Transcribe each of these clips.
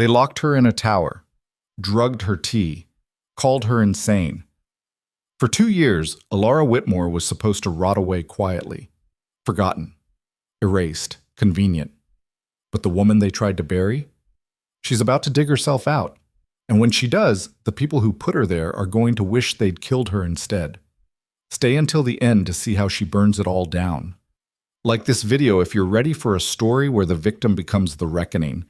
They locked her in a tower, drugged her tea, called her insane. For 2 years, Elara Whitmore was supposed to rot away quietly. Forgotten. Erased. Convenient. But the woman they tried to bury? She's about to dig herself out. And when she does, the people who put her there are going to wish they'd killed her instead. Stay until the end to see how she burns it all down. Like this video if you're ready for a story where the victim becomes the reckoning.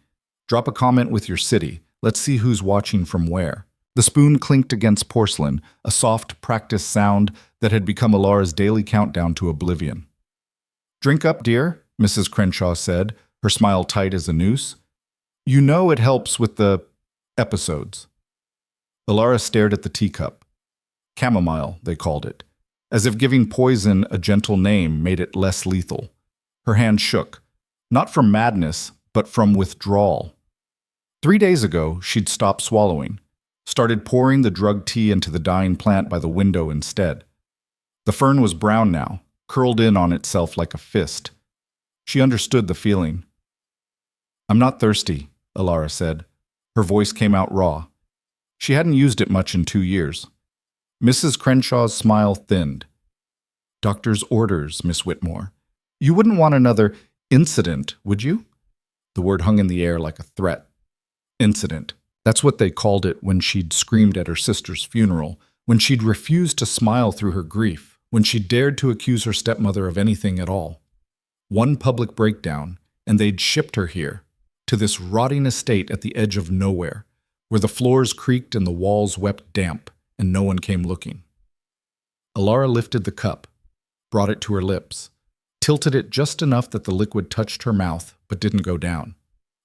Drop a comment with your city. Let's see who's watching from where. The spoon clinked against porcelain, a soft, practiced sound that had become Elara's daily countdown to oblivion. "Drink up, dear," Mrs. Crenshaw said, her smile tight as a noose. "You know it helps with the episodes." Elara stared at the teacup. Chamomile, they called it, as if giving poison a gentle name made it less lethal. Her hand shook, not from madness, but from withdrawal. 3 days ago, she'd stopped swallowing, started pouring the drugged tea into the dying plant by the window instead. The fern was brown now, curled in on itself like a fist. She understood the feeling. "I'm not thirsty," Elara said. Her voice came out raw. She hadn't used it much in 2 years. Mrs. Crenshaw's smile thinned. "Doctor's orders, Miss Whitmore. You wouldn't want another incident, would you?" The word hung in the air like a threat. Incident. That's what they called it when she'd screamed at her sister's funeral, when she'd refused to smile through her grief, when she dared to accuse her stepmother of anything at all. One public breakdown, and they'd shipped her here, to this rotting estate at the edge of nowhere, where the floors creaked and the walls wept damp, and no one came looking. Elara lifted the cup, brought it to her lips, tilted it just enough that the liquid touched her mouth but didn't go down.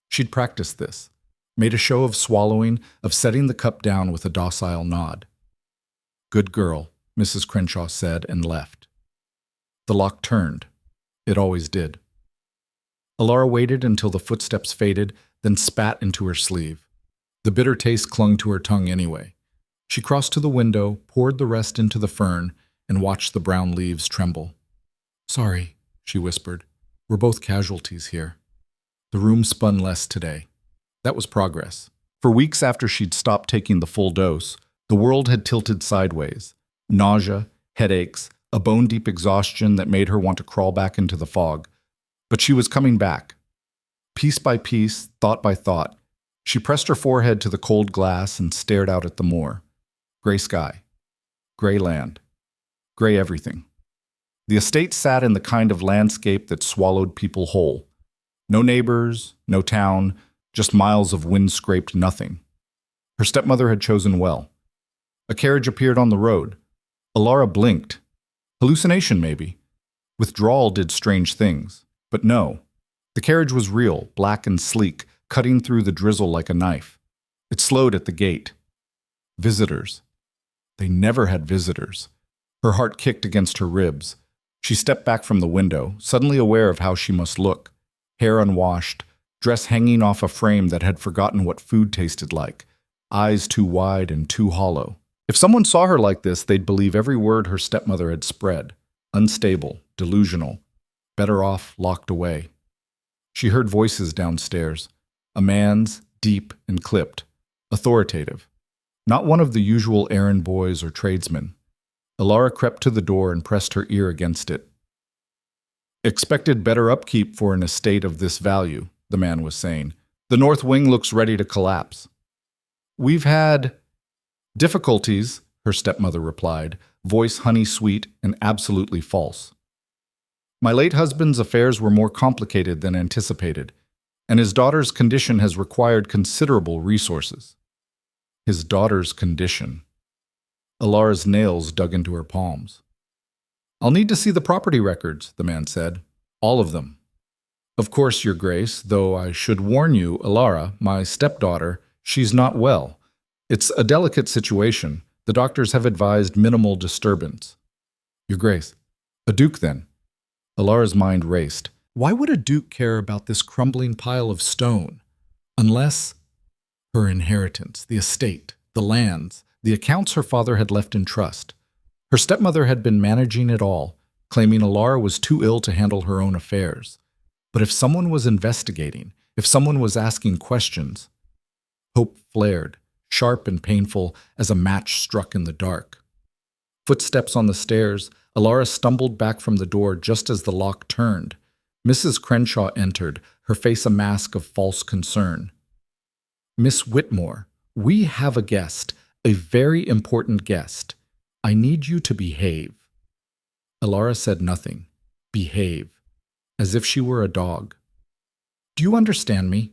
She'd practiced this, made a show of swallowing, of setting the cup down with a docile nod. "Good girl," Mrs. Crenshaw said and left. The lock turned. It always did. Elara waited until the footsteps faded, then spat into her sleeve. The bitter taste clung to her tongue anyway. She crossed to the window, poured the rest into the fern, and watched the brown leaves tremble. "Sorry," she whispered. "We're both casualties here." The room spun less today. That was progress. For weeks after she'd stopped taking the full dose, the world had tilted sideways. Nausea, headaches, a bone-deep exhaustion that made her want to crawl back into the fog. But she was coming back. Piece by piece, thought by thought, she pressed her forehead to the cold glass and stared out at the moor. Gray sky. Gray land. Gray everything. The estate sat in the kind of landscape that swallowed people whole. No neighbors, no town, just miles of wind-scraped nothing. Her stepmother had chosen well. A carriage appeared on the road. Elara blinked. Hallucination, maybe. Withdrawal did strange things. But no. The carriage was real, black and sleek, cutting through the drizzle like a knife. It slowed at the gate. Visitors. They never had visitors. Her heart kicked against her ribs. She stepped back from the window, suddenly aware of how she must look. Hair unwashed, dress hanging off a frame that had forgotten what food tasted like, eyes too wide and too hollow. If someone saw her like this, they'd believe every word her stepmother had spread. Unstable, delusional, better off locked away. She heard voices downstairs, a man's, deep and clipped, authoritative. Not one of the usual errand boys or tradesmen. Elara crept to the door and pressed her ear against it. "Expected better upkeep for an estate of this value," the man was saying. "The north wing looks ready to collapse." "We've had difficulties," her stepmother replied, voice honey-sweet and absolutely false. "My late husband's affairs were more complicated than anticipated, and his daughter's condition has required considerable resources." His daughter's condition. Elara's nails dug into her palms. "I'll need to see the property records," the man said. "All of them." "Of course, Your Grace, though I should warn you, Elara, my stepdaughter, she's not well. It's a delicate situation. The doctors have advised minimal disturbance." "Your Grace." "A duke, then." Elara's mind raced. Why would a duke care about this crumbling pile of stone? Unless her inheritance, the estate, the lands, the accounts her father had left in trust. Her stepmother had been managing it all, claiming Elara was too ill to handle her own affairs. But if someone was investigating, if someone was asking questions, Hope flared, sharp and painful as a match struck in the dark. Footsteps on the stairs. Elara stumbled back from the door just as the lock turned. Mrs. Crenshaw entered, her face a mask of false concern. "Miss Whitmore, we have a guest, a very important guest. I need you to behave." Elara said nothing. Behave. As if she were a dog. "Do you understand me?"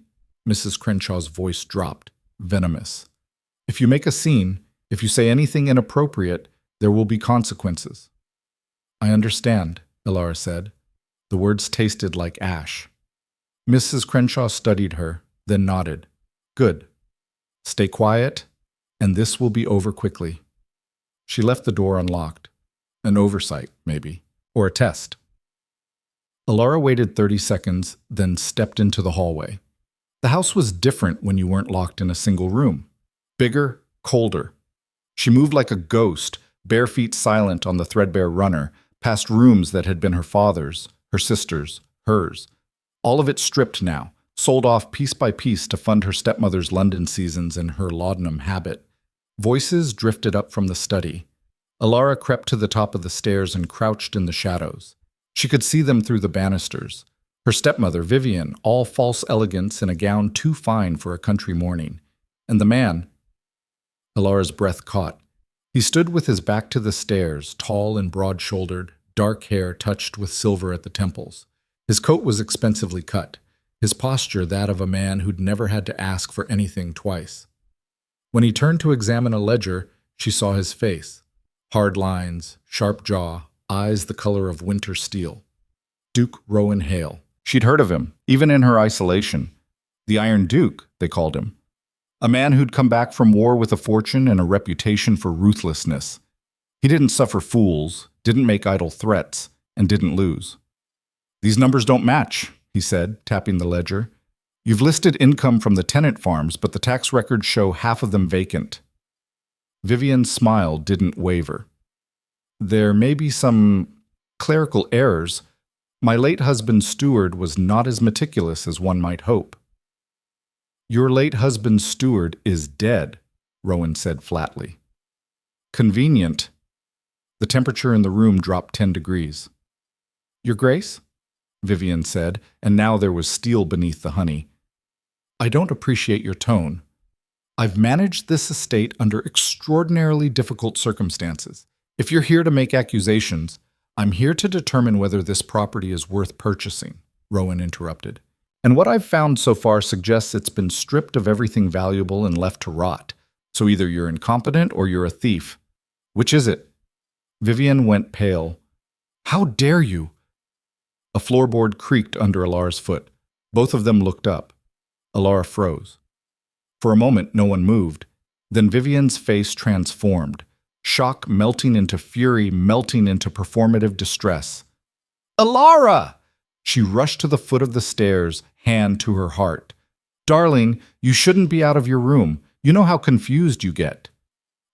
Mrs. Crenshaw's voice dropped, venomous. "If you make a scene, if you say anything inappropriate, there will be consequences." "I understand," Elara said. The words tasted like ash. Mrs. Crenshaw studied her, then nodded. "Good. Stay quiet, and this will be over quickly." She left the door unlocked. An oversight, maybe, or a test. Elara waited 30 seconds, then stepped into the hallway. The house was different when you weren't locked in a single room. Bigger, colder. She moved like a ghost, bare feet silent on the threadbare runner, past rooms that had been her father's, her sister's, hers. All of it stripped now, sold off piece by piece to fund her stepmother's London seasons and her laudanum habit. Voices drifted up from the study. Elara crept to the top of the stairs and crouched in the shadows. She could see them through the banisters. Her stepmother, Vivian, all false elegance in a gown too fine for a country morning. And the man. Elara's breath caught. He stood with his back to the stairs, tall and broad-shouldered, dark hair touched with silver at the temples. His coat was expensively cut, his posture that of a man who'd never had to ask for anything twice. When he turned to examine a ledger, she saw his face. Hard lines, sharp jaw, eyes the color of winter steel. Duke Rowan Hale. She'd heard of him, even in her isolation. The Iron Duke, they called him. A man who'd come back from war with a fortune and a reputation for ruthlessness. He didn't suffer fools, didn't make idle threats, and didn't lose. "These numbers don't match," he said, tapping the ledger. "You've listed income from the tenant farms, but the tax records show half of them vacant." Vivian's smile didn't waver. "There may be some clerical errors. My late husband's steward was not as meticulous as one might hope." "Your late husband's steward is dead," Rowan said flatly. "Convenient." The temperature in the room dropped 10 degrees. "Your Grace?" Vivian said, and now there was steel beneath the honey. "I don't appreciate your tone. I've managed this estate under extraordinarily difficult circumstances. If you're here to make accusations, I'm here to determine whether this property is worth purchasing," Rowan interrupted. "And what I've found so far suggests it's been stripped of everything valuable and left to rot. So either you're incompetent or you're a thief. Which is it?" Vivian went pale. "How dare you?" A floorboard creaked under Elara's foot. Both of them looked up. Elara froze. For a moment, no one moved. Then Vivian's face transformed. Shock melting into fury, melting into performative distress. "Elara!" She rushed to the foot of the stairs, hand to her heart. "Darling, you shouldn't be out of your room. You know how confused you get."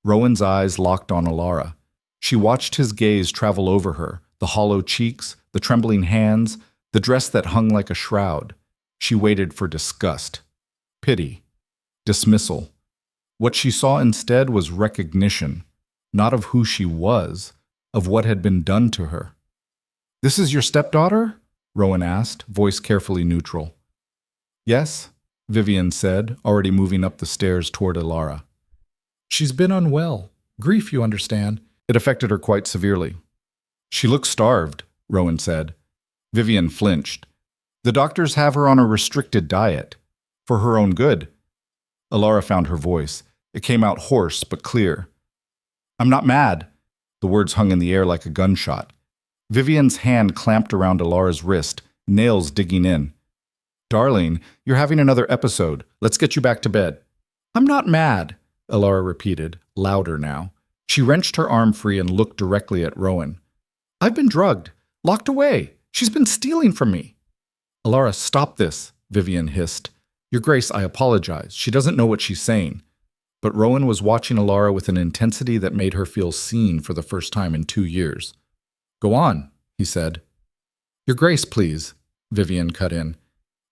Rowan's eyes locked on Elara. She watched his gaze travel over her, the hollow cheeks, the trembling hands, the dress that hung like a shroud. She waited for disgust, pity, dismissal. What she saw instead was recognition, not of who she was, of what had been done to her. "This is your stepdaughter?" Rowan asked, voice carefully neutral. "Yes," Vivian said, already moving up the stairs toward Elara. "She's been unwell. Grief, you understand. It affected her quite severely." "She looks starved," Rowan said. Vivian flinched. "The doctors have her on a restricted diet. For her own good." Elara found her voice. It came out hoarse but clear. "I'm not mad." The words hung in the air like a gunshot. Vivian's hand clamped around Elara's wrist, nails digging in. "Darling, you're having another episode. Let's get you back to bed." "I'm not mad," Elara repeated, louder now. She wrenched her arm free and looked directly at Rowan. "I've been drugged, locked away. She's been stealing from me." "Elara, stop this," Vivian hissed. "Your Grace, I apologize. She doesn't know what she's saying." But Rowan was watching Elara with an intensity that made her feel seen for the first time in 2 years. "Go on," he said. "Your Grace, please," Vivian cut in.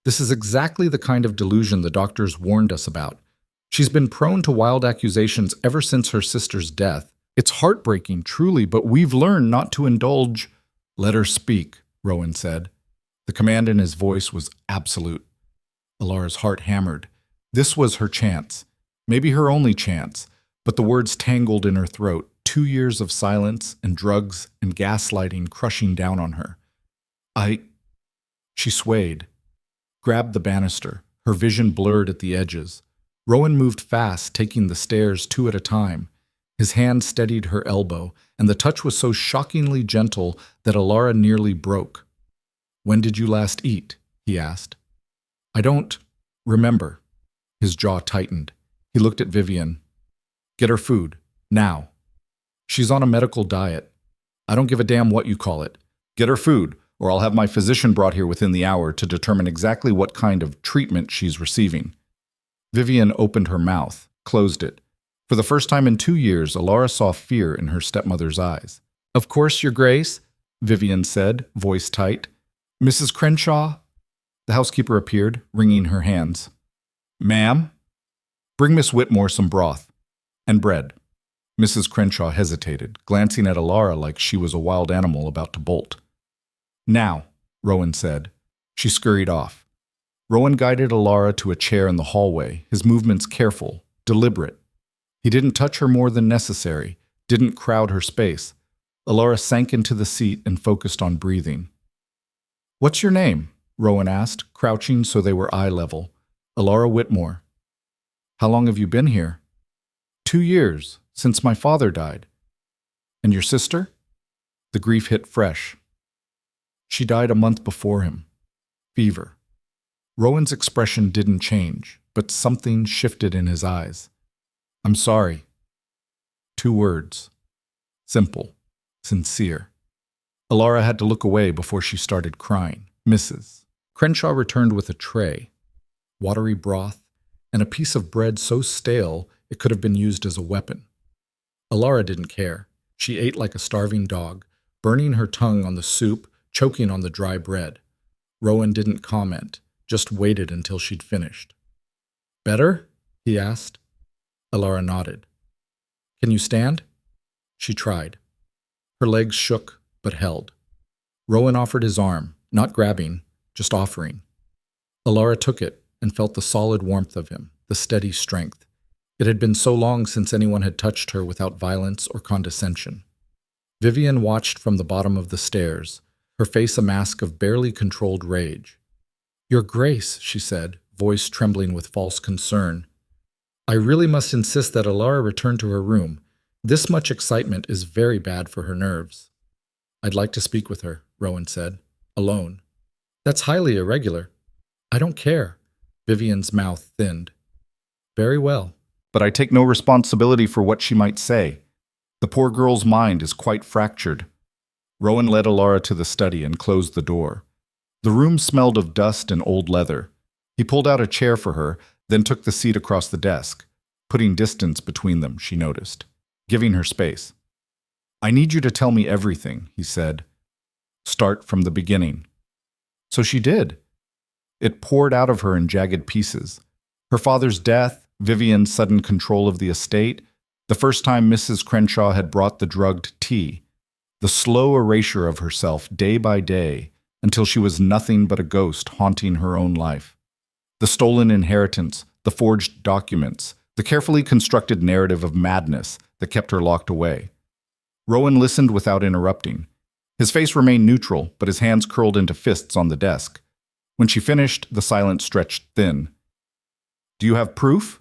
"This is exactly the kind of delusion the doctors warned us about. She's been prone to wild accusations ever since her sister's death. It's heartbreaking, truly, but we've learned not to indulge. Let her speak, Rowan said. The command in his voice was absolute. Elara's heart hammered. This was her chance. Maybe her only chance. But the words tangled in her throat, 2 years of silence and drugs and gaslighting crushing down on her. She swayed, grabbed the banister, her vision blurred at the edges. Rowan moved fast, taking the stairs 2 at a time. His hand steadied her elbow, and the touch was so shockingly gentle that Elara nearly broke. "When did you last eat?" he asked. "I don't remember." His jaw tightened. He looked at Vivian. "Get her food, now. She's on a medical diet. I don't give a damn what you call it. Get her food, or I'll have my physician brought here within the hour to determine exactly what kind of treatment she's receiving." Vivian opened her mouth, closed it. For the first time in 2 years, Elara saw fear in her stepmother's eyes. "Of course, Your Grace," Vivian said, voice tight. "Mrs. Crenshaw?" The housekeeper appeared, wringing her hands. "Ma'am?" "Bring Miss Whitmore some broth. And bread." Mrs. Crenshaw hesitated, glancing at Elara like she was a wild animal about to bolt. "Now," Rowan said. She scurried off. Rowan guided Elara to a chair in the hallway, his movements careful, deliberate. He didn't touch her more than necessary, didn't crowd her space. Elara sank into the seat and focused on breathing. "What's your name?" Rowan asked, crouching so they were eye level. "Elara Whitmore." "How long have you been here?" 2 years, since my father died." "And your sister?" The grief hit fresh. "She died a month before him. Fever." Rowan's expression didn't change, but something shifted in his eyes. "I'm sorry." 2 words. Simple. Sincere. Elara had to look away before she started crying. Mrs. Crenshaw returned with a tray, watery broth, and a piece of bread so stale it could have been used as a weapon. Elara didn't care. She ate like a starving dog, burning her tongue on the soup, choking on the dry bread. Rowan didn't comment, just waited until she'd finished. "Better?" he asked. Elara nodded. "Can you stand?" She tried. Her legs shook, but held. Rowan offered his arm, not grabbing, just offering. Elara took it and felt the solid warmth of him, the steady strength. It had been so long since anyone had touched her without violence or condescension. Vivian watched from the bottom of the stairs, her face a mask of barely controlled rage. "Your Grace," she said, voice trembling with false concern. "I really must insist that Elara return to her room. This much excitement is very bad for her nerves." "I'd like to speak with her," Rowan said. "Alone." "That's highly irregular." "I don't care." Vivian's mouth thinned. "Very well. But I take no responsibility for what she might say. The poor girl's mind is quite fractured." Rowan led Elara to the study and closed the door. The room smelled of dust and old leather. He pulled out a chair for her, then took the seat across the desk, putting distance between them, she noticed, giving her space. "I need you to tell me everything," he said. "Start from the beginning." So she did. It poured out of her in jagged pieces. Her father's death, Vivian's sudden control of the estate, the first time Mrs. Crenshaw had brought the drugged tea, the slow erasure of herself day by day until she was nothing but a ghost haunting her own life. The stolen inheritance, the forged documents, the carefully constructed narrative of madness that kept her locked away. Rowan listened without interrupting. His face remained neutral, but his hands curled into fists on the desk. When she finished, the silence stretched thin. "Do you have proof?"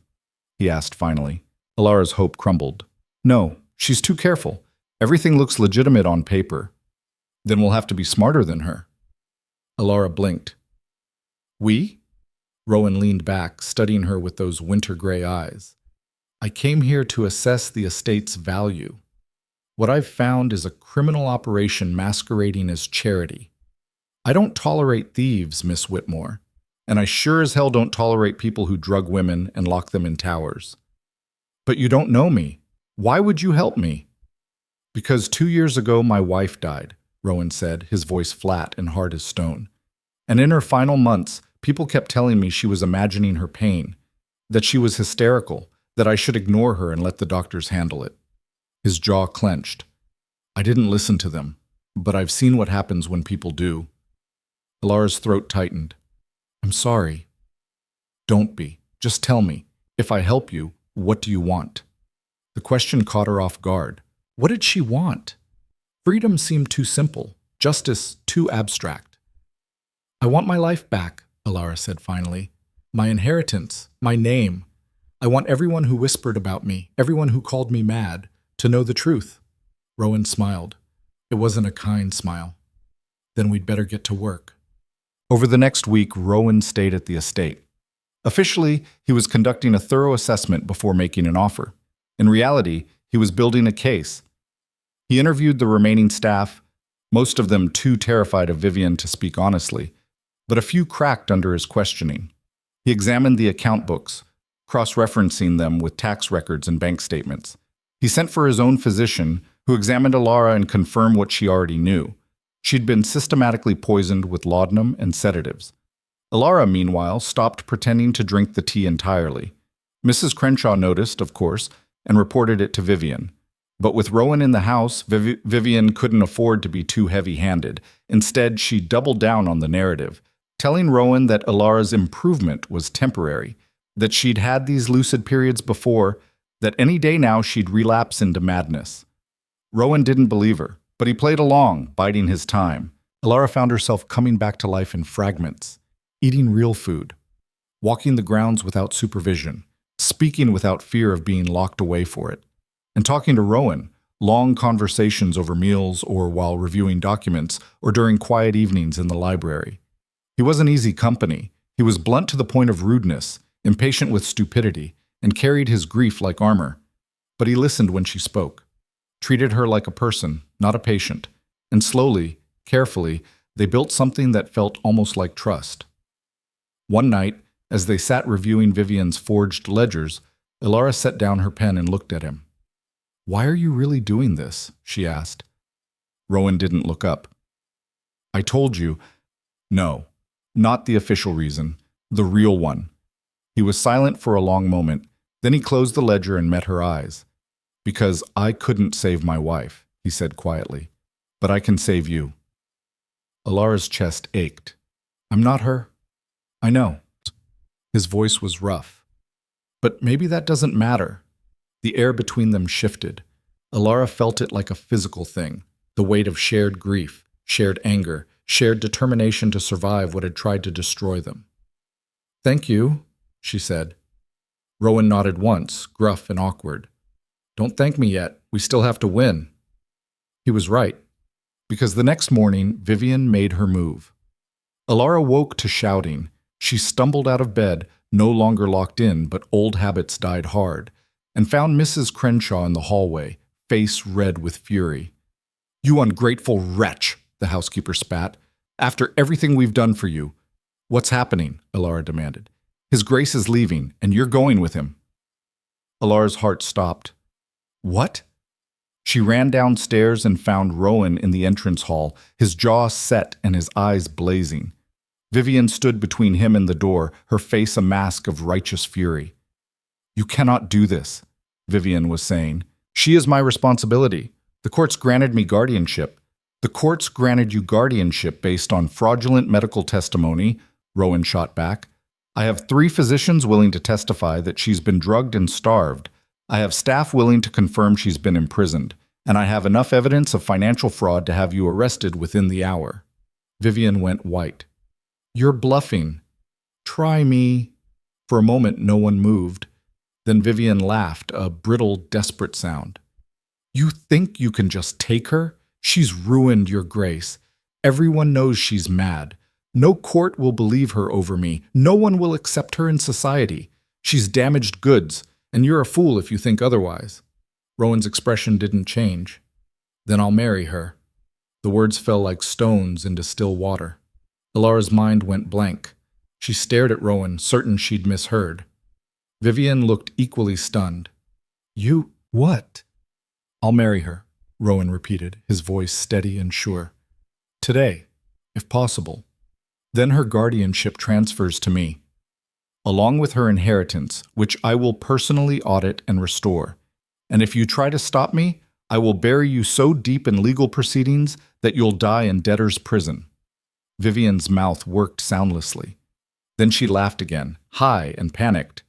he asked finally. Elara's hope crumbled. "No, she's too careful. Everything looks legitimate on paper." "Then we'll have to be smarter than her." Elara blinked. "We?" Rowan leaned back, studying her with those winter-gray eyes. "I came here to assess the estate's value. What I've found is a criminal operation masquerading as charity. I don't tolerate thieves, Miss Whitmore, and I sure as hell don't tolerate people who drug women and lock them in towers." "But you don't know me. Why would you help me?" "Because 2 years ago my wife died," Rowan said, his voice flat and hard as stone. "And in her final months, people kept telling me she was imagining her pain. that she was hysterical, that I should ignore her and let the doctors handle it. His jaw clenched. I didn't listen to them, but I've seen what happens when people do. Elara's throat tightened. I'm sorry. Don't be. Just tell me. If I help you, what do you want? The question caught her off guard. What did she want? Freedom seemed too simple, justice too abstract. I want my life back, Elara said finally. My inheritance, my name. I want everyone who whispered about me, everyone who called me mad, to know the truth. Rowan smiled. It wasn't a kind smile. Then we'd better get to work. Over the next week, Rowan stayed at the estate. Officially, he was conducting a thorough assessment before making an offer. In reality, he was building a case. He interviewed the remaining staff, most of them too terrified of Vivian to speak honestly, but a few cracked under his questioning. He examined the account books, cross-referencing them with tax records and bank statements. He sent for his own physician, who examined Elara and confirmed what she already knew. She'd been systematically poisoned with laudanum and sedatives. Elara, meanwhile, stopped pretending to drink the tea entirely. Mrs. Crenshaw noticed, of course, and reported it to Vivian. But with Rowan in the house, Vivian couldn't afford to be too heavy-handed. Instead, she doubled down on the narrative, telling Rowan that Elara's improvement was temporary, that she'd had these lucid periods before, that any day now she'd relapse into madness. Rowan didn't believe her, but he played along, biding his time. Elara found herself coming back to life in fragments, eating real food, walking the grounds without supervision, speaking without fear of being locked away for it, and talking to Rowan, long conversations over meals or while reviewing documents or during quiet evenings in the library. He wasn't easy company. He was blunt to the point of rudeness, impatient with stupidity, and carried his grief like armor. But he listened when she spoke, treated her like a person, not a patient, and slowly, carefully, they built something that felt almost like trust. One night, as they sat reviewing Vivian's forged ledgers, Elara set down her pen and looked at him. "Why are you really doing this?" she asked. Rowan didn't look up. "I told you." "No, not the official reason, the real one." He was silent for a long moment, then he closed the ledger and met her eyes. "Because I couldn't save my wife," he said quietly, "but I can save you." Elara's chest ached. "I'm not her." "I know." His voice was rough. "But maybe that doesn't matter." The air between them shifted. Elara felt it like a physical thing, the weight of shared grief, shared anger, shared determination to survive what had tried to destroy them. "Thank you," she said. Rowan nodded once, gruff and awkward. "Don't thank me yet. We still have to win." He was right, because the next morning, Vivian made her move. Elara woke to shouting. She stumbled out of bed, no longer locked in, but old habits died hard, and found Mrs. Crenshaw in the hallway, face red with fury. "You ungrateful wretch," the housekeeper spat. "After everything we've done for you." "What's happening?" Elara demanded. "His Grace is leaving, and you're going with him." Elara's heart stopped. "What?" She ran downstairs and found Rowan in the entrance hall, his jaw set and his eyes blazing. Vivian stood between him and the door, her face a mask of righteous fury. "You cannot do this," Vivian was saying. "She is my responsibility. The courts granted me guardianship." "The courts granted you guardianship based on fraudulent medical testimony," Rowan shot back. "I have 3 physicians willing to testify that she's been drugged and starved. I have staff willing to confirm she's been imprisoned. And I have enough evidence of financial fraud to have you arrested within the hour." Vivian went white. "You're bluffing." "Try me." For a moment, no one moved. Then Vivian laughed, a brittle, desperate sound. "You think you can just take her? She's ruined your Grace. Everyone knows she's mad. No court will believe her over me. No one will accept her in society. She's damaged goods, and you're a fool if you think otherwise." Rowan's expression didn't change. "Then I'll marry her." The words fell like stones into still water. Elara's mind went blank. She stared at Rowan, certain she'd misheard. Vivian looked equally stunned. "You... what?" "I'll marry her," Rowan repeated, his voice steady and sure. "Today, if possible. Then her guardianship transfers to me." along with her inheritance, which I will personally audit and restore. And if you try to stop me, I will bury you so deep in legal proceedings that you'll die in debtor's prison." Vivian's mouth worked soundlessly. Then she laughed again, high and panicked.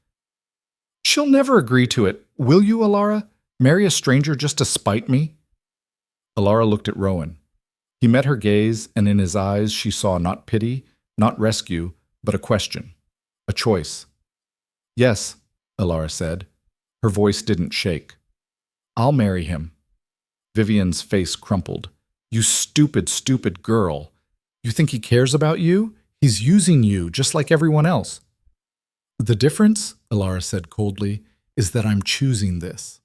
"She'll never agree to it. Will you, Elara? Marry a stranger just to spite me?" Elara looked at Rowan. He met her gaze, and in his eyes she saw not pity, not rescue, but a question, a choice. "Yes," Elara said. Her voice didn't shake. "I'll marry him." Vivian's face crumpled. "You stupid, stupid girl. You think he cares about you? He's using you, just like everyone else." "The difference," Elara said coldly, "is that I'm choosing this."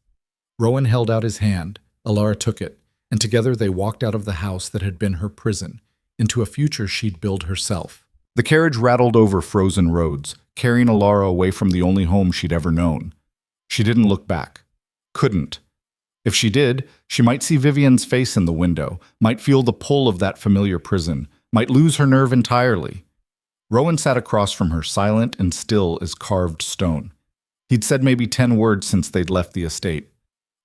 Rowan held out his hand. Elara took it, and together they walked out of the house that had been her prison, into a future she'd build herself. The carriage rattled over frozen roads, carrying Elara away from the only home she'd ever known. She didn't look back. Couldn't. If she did, she might see Vivian's face in the window, might feel the pull of that familiar prison, might lose her nerve entirely. Rowan sat across from her, silent and still as carved stone. He'd said maybe 10 words since they'd left the estate.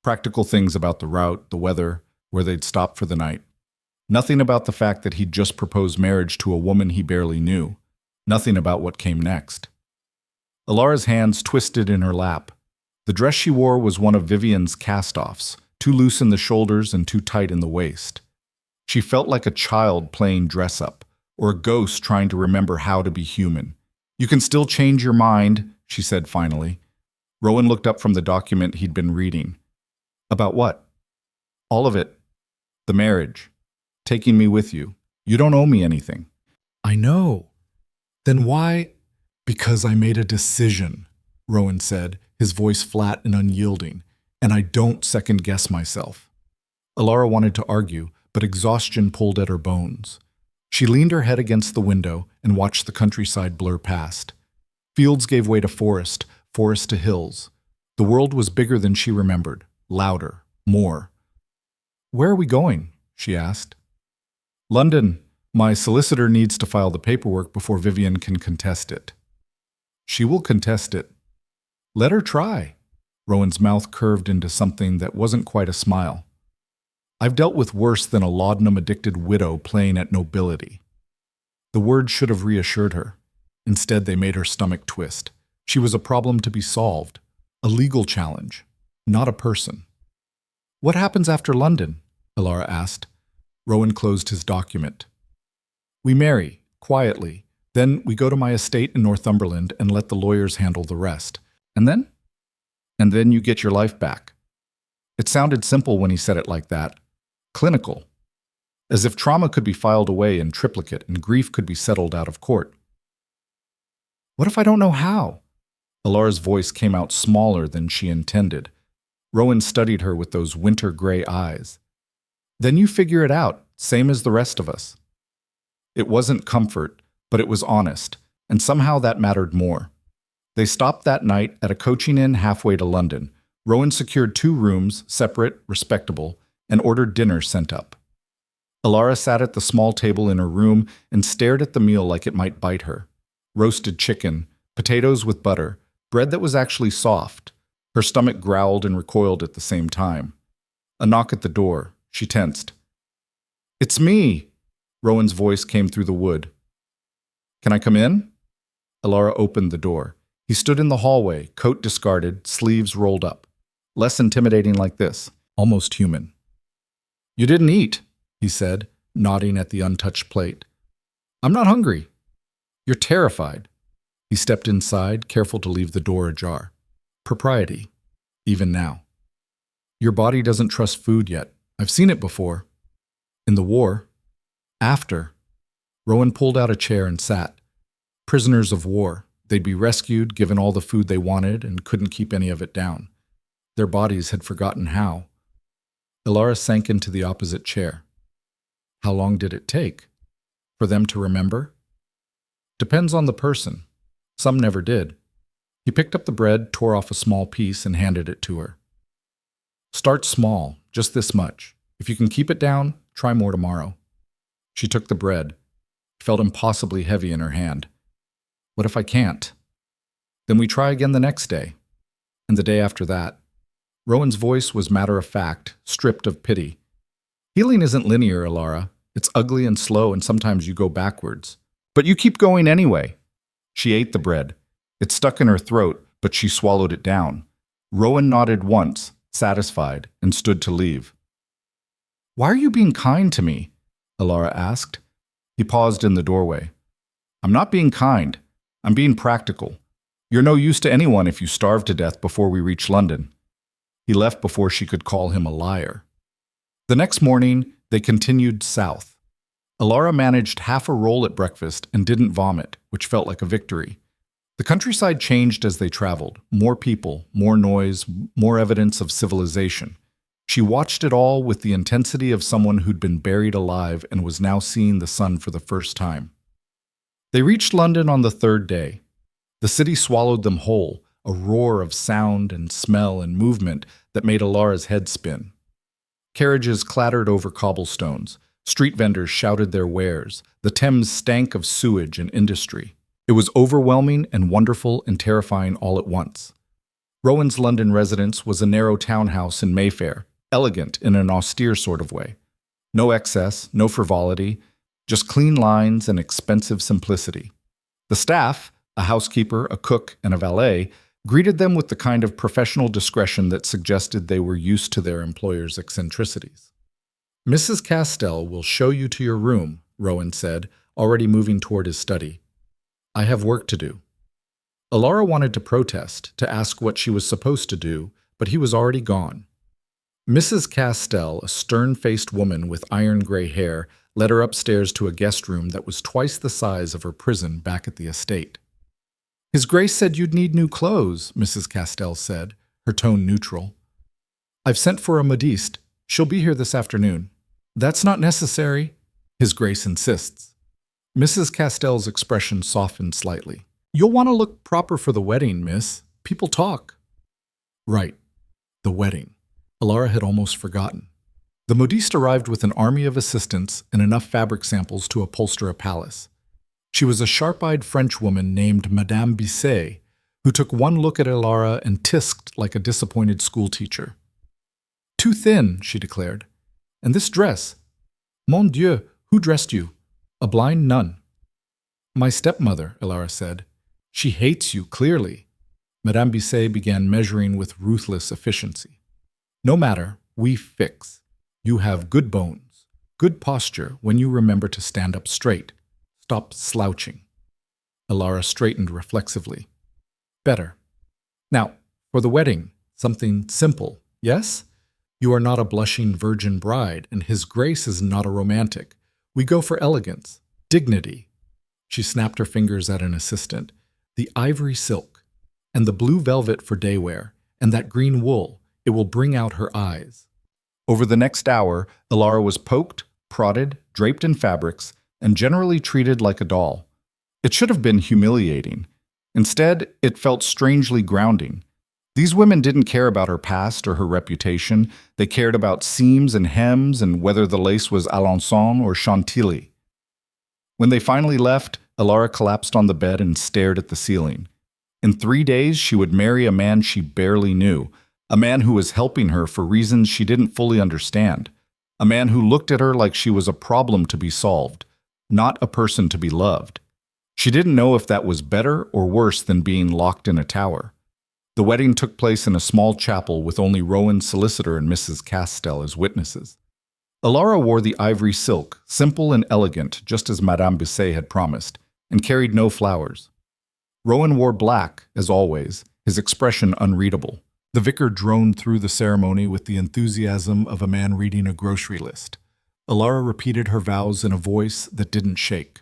Practical things about the route, the weather, where they'd stop for the night. Nothing about the fact that he'd just proposed marriage to a woman he barely knew. Nothing about what came next. Elara's hands twisted in her lap. The dress she wore was one of Vivian's cast-offs, too loose in the shoulders and too tight in the waist. She felt like a child playing dress-up, or a ghost trying to remember how to be human. "You can still change your mind," she said finally. Rowan looked up from the document he'd been reading. "About what?" "All of it. The marriage. Taking me with you. You don't owe me anything." "I know. Then why?" "Because I made a decision," Rowan said, his voice flat and unyielding, "and I don't second-guess myself." Elara wanted to argue, but exhaustion pulled at her bones. She leaned her head against the window and watched the countryside blur past. Fields gave way to forest, forest to hills. The world was bigger than she remembered, louder, more. "Where are we going?" she asked. "London. My solicitor needs to file the paperwork before Vivian can contest it." "She will contest it." "Let her try." Rowan's mouth curved into something that wasn't quite a smile. "I've dealt with worse than a laudanum-addicted widow playing at nobility." The words should have reassured her. Instead, they made her stomach twist. She was a problem to be solved, a legal challenge, not a person. "What happens after London?" Elara asked. Rowan closed his document. "We marry, quietly. Then we go to my estate in Northumberland and let the lawyers handle the rest. And then? And then you get your life back." It sounded simple when he said it like that. Clinical. As if trauma could be filed away in triplicate and grief could be settled out of court. "What if I don't know how?" Elara's voice came out smaller than she intended. Rowan studied her with those winter-gray eyes. "Then you figure it out, same as the rest of us." It wasn't comfort, but it was honest, and somehow that mattered more. They stopped that night at a coaching inn halfway to London. Rowan secured 2 rooms, separate, respectable, and ordered dinner sent up. Elara sat at the small table in her room and stared at the meal like it might bite her. Roasted chicken, potatoes with butter, bread that was actually soft. Her stomach growled and recoiled at the same time. A knock at the door. She tensed. "It's me!" Rowan's voice came through the wood. "Can I come in?" Elara opened the door. He stood in the hallway, coat discarded, sleeves rolled up. Less intimidating like this, almost human. "You didn't eat," he said, nodding at the untouched plate. "I'm not hungry." "You're terrified." He stepped inside, careful to leave the door ajar. Propriety, even now. "Your body doesn't trust food yet. I've seen it before." "In the war." "After." Rowan pulled out a chair and sat. Prisoners of war. They'd be rescued, given all the food they wanted, and couldn't keep any of it down. Their bodies had forgotten how. Elara sank into the opposite chair. How long did it take? For them to remember? Depends on the person. Some never did. He picked up the bread, tore off a small piece, and handed it to her. "Start small, just this much. If you can keep it down, try more tomorrow." She took the bread. It felt impossibly heavy in her hand. "What if I can't?" Then we try again the next day, and the day after that. Rowan's voice was matter-of-fact, stripped of pity. Healing isn't linear, Elara. It's ugly and slow, and sometimes you go backwards. But you keep going anyway. She ate the bread. It stuck in her throat, but she swallowed it down. Rowan nodded once, satisfied, and stood to leave. "Why are you being kind to me?" Elara asked. He paused in the doorway. "I'm not being kind. I'm being practical. You're no use to anyone if you starve to death before we reach London." He left before she could call him a liar. The next morning, they continued south. Elara managed half a roll at breakfast and didn't vomit, which felt like a victory. The countryside changed as they traveled. More people, more noise, more evidence of civilization. She watched it all with the intensity of someone who'd been buried alive and was now seeing the sun for the first time. They reached London on the third day. The city swallowed them whole, a roar of sound and smell and movement that made Elara's head spin. Carriages clattered over cobblestones. Street vendors shouted their wares. The Thames stank of sewage and industry. It was overwhelming and wonderful and terrifying all at once. Rowan's London residence was a narrow townhouse in Mayfair, elegant in an austere sort of way. No excess, no frivolity, just clean lines and expensive simplicity. The staff, a housekeeper, a cook, and a valet, greeted them with the kind of professional discretion that suggested they were used to their employer's eccentricities. "Mrs. Castell will show you to your room," Rowan said, already moving toward his study. "I have work to do." Elara wanted to protest, to ask what she was supposed to do, but he was already gone. Mrs. Castell, a stern-faced woman with iron-gray hair, led her upstairs to a guest room that was twice the size of her prison back at the estate. "His Grace said you'd need new clothes," Mrs. Castell said, her tone neutral. "I've sent for a modiste. She'll be here this afternoon." "That's not necessary," His Grace insists. Mrs. Castell's expression softened slightly. "You'll want to look proper for the wedding, miss. People talk." Right. The wedding. Elara had almost forgotten. The modiste arrived with an army of assistants and enough fabric samples to upholster a palace. She was a sharp-eyed French woman named Madame Bisset, who took one look at Elara and tisked like a disappointed schoolteacher. "Too thin," she declared. "And this dress. Mon Dieu, who dressed you? A blind nun." "My stepmother," Elara said. "She hates you, clearly." Madame Bisset began measuring with ruthless efficiency. "No matter, we fix. You have good bones, good posture when you remember to stand up straight. Stop slouching." Elara straightened reflexively. "Better. Now, for the wedding, something simple, yes? You are not a blushing virgin bride, and His Grace is not a romantic. We go for elegance, dignity." She snapped her fingers at an assistant. "The ivory silk, and the blue velvet for day wear, and that green wool, it will bring out her eyes." Over the next hour, Elara was poked, prodded, draped in fabrics, and generally treated like a doll. It should have been humiliating. Instead, it felt strangely grounding. These women didn't care about her past or her reputation. They cared about seams and hems and whether the lace was Alençon or Chantilly. When they finally left, Elara collapsed on the bed and stared at the ceiling. In 3 days, she would marry a man she barely knew, a man who was helping her for reasons she didn't fully understand, a man who looked at her like she was a problem to be solved, not a person to be loved. She didn't know if that was better or worse than being locked in a tower. The wedding took place in a small chapel with only Rowan's solicitor and Mrs. Castell as witnesses. Elara wore the ivory silk, simple and elegant, just as Madame Bisset had promised, and carried no flowers. Rowan wore black, as always, his expression unreadable. The vicar droned through the ceremony with the enthusiasm of a man reading a grocery list. Elara repeated her vows in a voice that didn't shake.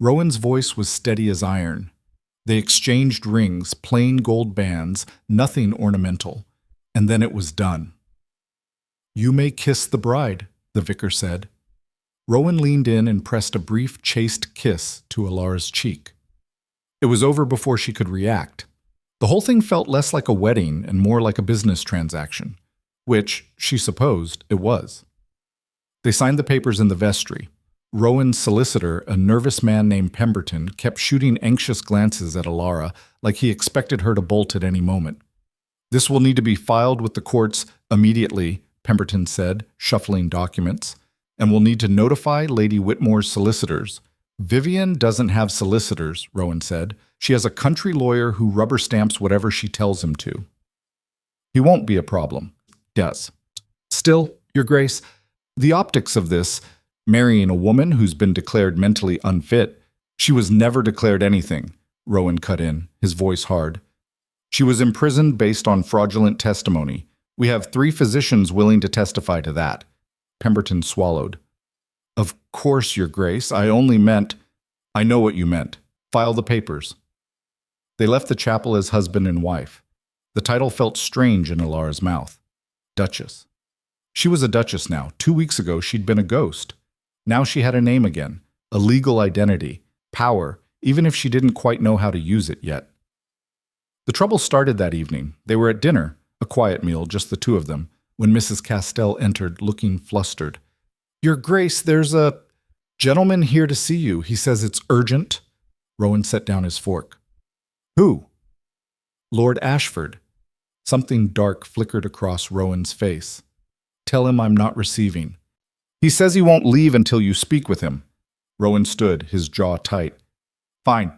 Rowan's voice was steady as iron. They exchanged rings, plain gold bands, nothing ornamental, and then it was done. "You may kiss the bride," the vicar said. Rowan leaned in and pressed a brief, chaste kiss to Elara's cheek. It was over before she could react. The whole thing felt less like a wedding and more like a business transaction, which, she supposed, it was. They signed the papers in the vestry. Rowan's solicitor, a nervous man named Pemberton, kept shooting anxious glances at Elara like he expected her to bolt at any moment. "This will need to be filed with the courts immediately," Pemberton said, shuffling documents, "and we'll need to notify Lady Whitmore's solicitors." "Vivian doesn't have solicitors," Rowan said. "She has a country lawyer who rubber stamps whatever she tells him to." "He won't be a problem." "Yes. Still, Your Grace, the optics of this, marrying a woman who's been declared mentally unfit." "She was never declared anything," Rowan cut in, his voice hard. "She was imprisoned based on fraudulent testimony. We have 3 physicians willing to testify to that." Pemberton swallowed. "Of course, Your Grace, I only meant—" "I know what you meant. File the papers." They left the chapel as husband and wife. The title felt strange in Elara's mouth. Duchess. She was a duchess now. 2 weeks ago, she'd been a ghost. Now she had a name again, a legal identity, power, even if she didn't quite know how to use it yet. The trouble started that evening. They were at dinner, a quiet meal, just the 2 of them, when Mrs. Castell entered, looking flustered. "Your Grace, there's a gentleman here to see you. He says it's urgent." Rowan set down his fork. "Who?" "Lord Ashford." Something dark flickered across Rowan's face. "Tell him I'm not receiving." "He says he won't leave until you speak with him." Rowan stood, his jaw tight. "Fine.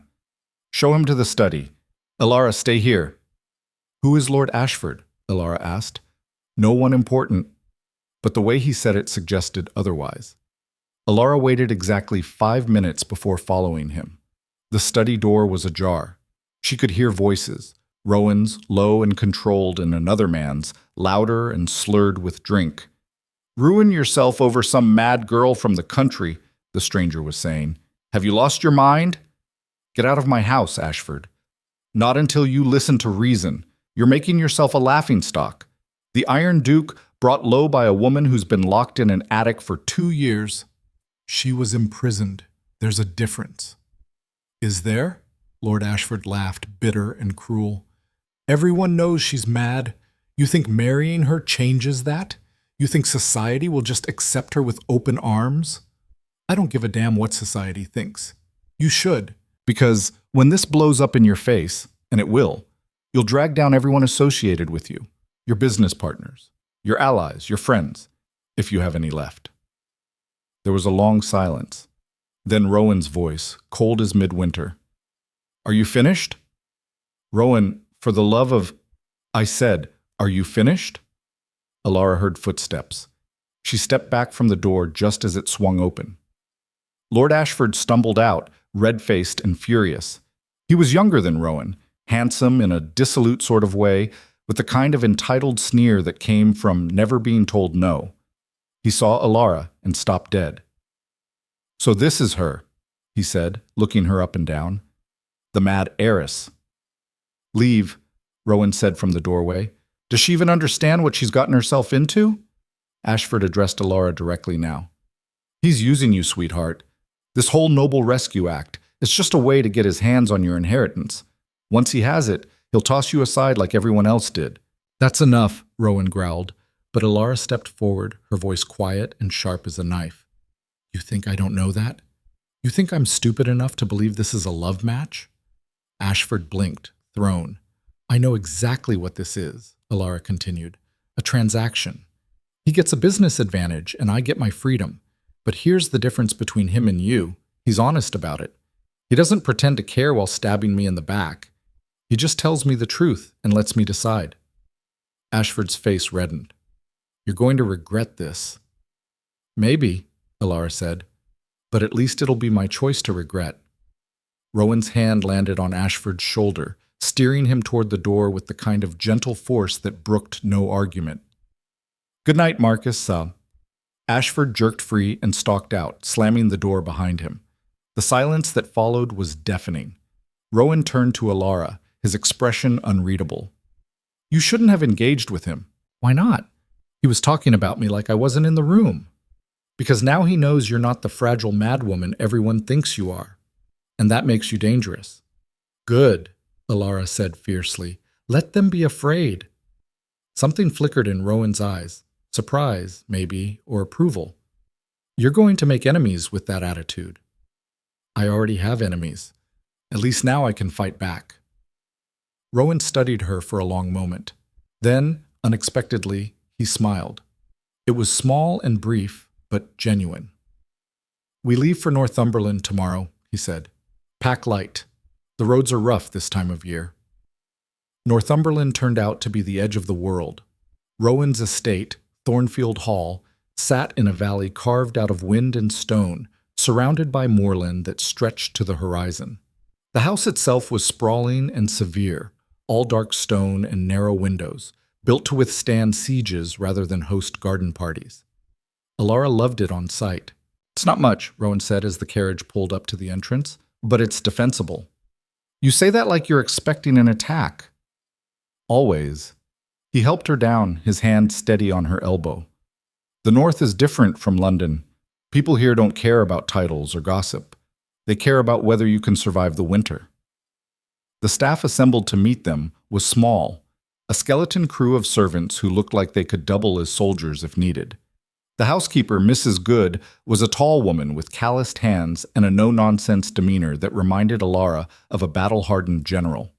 Show him to the study. Elara, stay here." "Who is Lord Ashford?" Elara asked. "No one important." But the way he said it suggested otherwise. Elara waited exactly 5 minutes before following him. The study door was ajar. She could hear voices, Rowan's, low and controlled, and another man's, louder and slurred with drink. "Ruin yourself over some mad girl from the country," the stranger was saying. "Have you lost your mind?" "Get out of my house, Ashford." "Not until you listen to reason. You're making yourself a laughingstock. The Iron Duke, brought low by a woman who's been locked in an attic for 2 years. She was imprisoned. There's a difference." "Is there?" Lord Ashford laughed, bitter and cruel. "Everyone knows she's mad. You think marrying her changes that? You think society will just accept her with open arms?" "I don't give a damn what society thinks. You should, because when this blows up in your face, and it will, you'll drag down everyone associated with you, your business partners, your allies, your friends, if you have any left." There was a long silence. Then Rowan's voice, cold as midwinter. "Are you finished?" "Rowan, for the love of—" "I said, are you finished?" Elara heard footsteps. She stepped back from the door just as it swung open. Lord Ashford stumbled out, red-faced and furious. He was younger than Rowan, handsome in a dissolute sort of way, with the kind of entitled sneer that came from never being told no. He saw Elara and stopped dead. "So this is her," he said, looking her up and down. "The mad heiress." "Leave," Rowan said from the doorway. "Does she even understand what she's gotten herself into?" Ashford addressed Elara directly now. "He's using you, sweetheart. This whole Noble Rescue Act, it's just a way to get his hands on your inheritance. Once he has it, he'll toss you aside like everyone else did." "That's enough," Rowan growled, but Elara stepped forward, her voice quiet and sharp as a knife. "You think I don't know that? You think I'm stupid enough to believe this is a love match?" Ashford blinked, thrown. "I know exactly what this is," Elara continued. "A transaction. He gets a business advantage, and I get my freedom. But here's the difference between him and you. He's honest about it. He doesn't pretend to care while stabbing me in the back. He just tells me the truth and lets me decide." Ashford's face reddened. "You're going to regret this." "Maybe," Elara said, "but at least it'll be my choice to regret." Rowan's hand landed on Ashford's shoulder, steering him toward the door with the kind of gentle force that brooked no argument. "Good night, Marcus." Ashford jerked free and stalked out, slamming the door behind him. The silence that followed was deafening. Rowan turned to Elara, his expression unreadable. "You shouldn't have engaged with him." "Why not?" "He was talking about me like I wasn't in the room." "Because now he knows you're not the fragile madwoman everyone thinks you are. And that makes you dangerous." "Good," Elara said fiercely. "Let them be afraid." Something flickered in Rowan's eyes. Surprise, maybe, or approval. You're going to make enemies with that attitude. I already have enemies. At least now I can fight back. Rowan studied her for a long moment. Then, unexpectedly, he smiled. It was small and brief, but genuine. We leave for Northumberland tomorrow, he said. Pack light. The roads are rough this time of year. Northumberland turned out to be the edge of the world. Rowan's estate, Thornfield Hall, sat in a valley carved out of wind and stone, surrounded by moorland that stretched to the horizon. The house itself was sprawling and severe, all dark stone and narrow windows, built to withstand sieges rather than host garden parties. Elara loved it on sight. It's not much, Rowan said as the carriage pulled up to the entrance, but it's defensible. You say that like you're expecting an attack. Always. He helped her down, his hand steady on her elbow. The North is different from London. People here don't care about titles or gossip. They care about whether you can survive the winter. The staff assembled to meet them was small, a skeleton crew of servants who looked like they could double as soldiers if needed. The housekeeper, Mrs. Good, was a tall woman with calloused hands and a no-nonsense demeanor that reminded Elara of a battle-hardened general.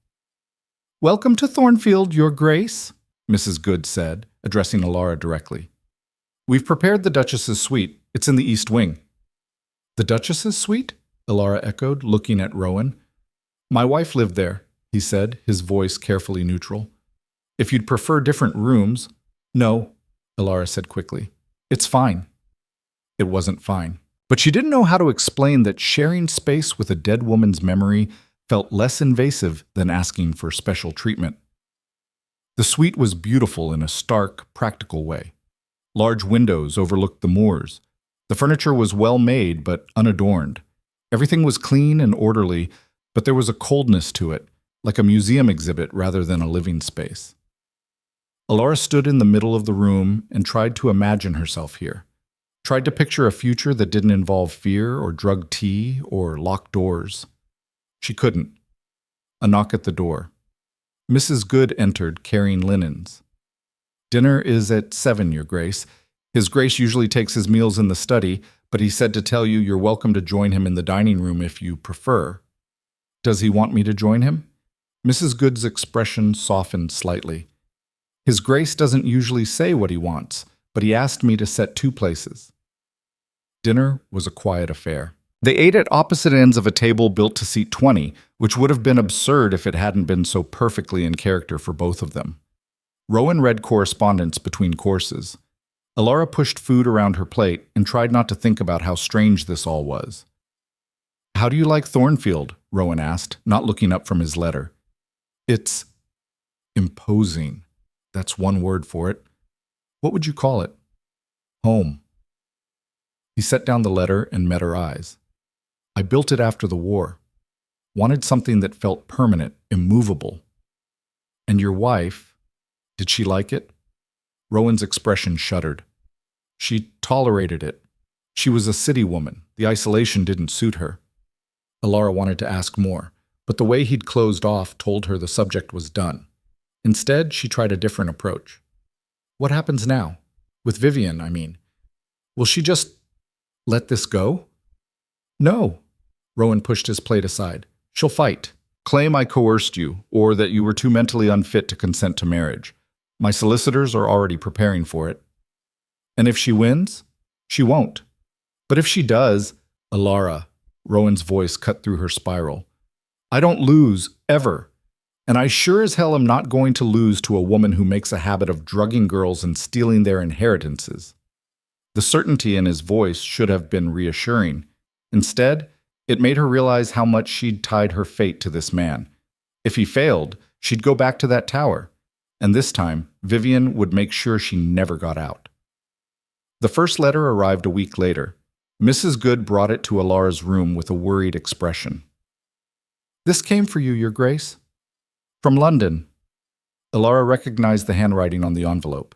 "Welcome to Thornfield, Your Grace," Mrs. Good said, addressing Elara directly. "We've prepared the Duchess's suite. It's in the East Wing." "The Duchess's suite?" Elara echoed, looking at Rowan. "My wife lived there," he said, his voice carefully neutral. "If you'd prefer different rooms—" "No," Elara said quickly. "It's fine." It wasn't fine. But she didn't know how to explain that sharing space with a dead woman's memory felt less invasive than asking for special treatment. The suite was beautiful in a stark, practical way. Large windows overlooked the moors. The furniture was well made but unadorned. Everything was clean and orderly, but there was a coldness to it, like a museum exhibit rather than a living space. Elara stood in the middle of the room and tried to imagine herself here. Tried to picture a future that didn't involve fear or drugged tea or locked doors. She couldn't. A knock at the door. Mrs. Good entered, carrying linens. "Dinner is at 7, Your Grace. His Grace usually takes his meals in the study, but he said to tell you you're welcome to join him in the dining room if you prefer." "Does he want me to join him?" Mrs. Good's expression softened slightly. "His Grace doesn't usually say what he wants, but he asked me to set 2 places." Dinner was a quiet affair. They ate at opposite ends of a table built to seat 20, which would have been absurd if it hadn't been so perfectly in character for both of them. Rowan read correspondence between courses. Elara pushed food around her plate and tried not to think about how strange this all was. "How do you like Thornfield?" Rowan asked, not looking up from his letter. "It's imposing. That's one word for it. What would you call it?" "Home." He set down the letter and met her eyes. "I built it after the war. Wanted something that felt permanent, immovable." "And your wife, did she like it?" Rowan's expression shuddered. "She tolerated it. She was a city woman. The isolation didn't suit her." Elara wanted to ask more, but the way he'd closed off told her the subject was done. Instead, she tried a different approach. "What happens now? With Vivian, I mean. Will she just let this go?" "No." Rowan pushed his plate aside. "She'll fight. Claim I coerced you, or that you were too mentally unfit to consent to marriage. My solicitors are already preparing for it." "And if she wins?" "She won't. But if she does—" "Elara," Rowan's voice cut through her spiral. "I don't lose, ever. And I sure as hell am not going to lose to a woman who makes a habit of drugging girls and stealing their inheritances." The certainty in his voice should have been reassuring. Instead, it made her realize how much she'd tied her fate to this man. If he failed, she'd go back to that tower. And this time, Vivian would make sure she never got out. The first letter arrived a week later. Mrs. Good brought it to Elara's room with a worried expression. "This came for you, Your Grace. From London." Elara recognized the handwriting on the envelope.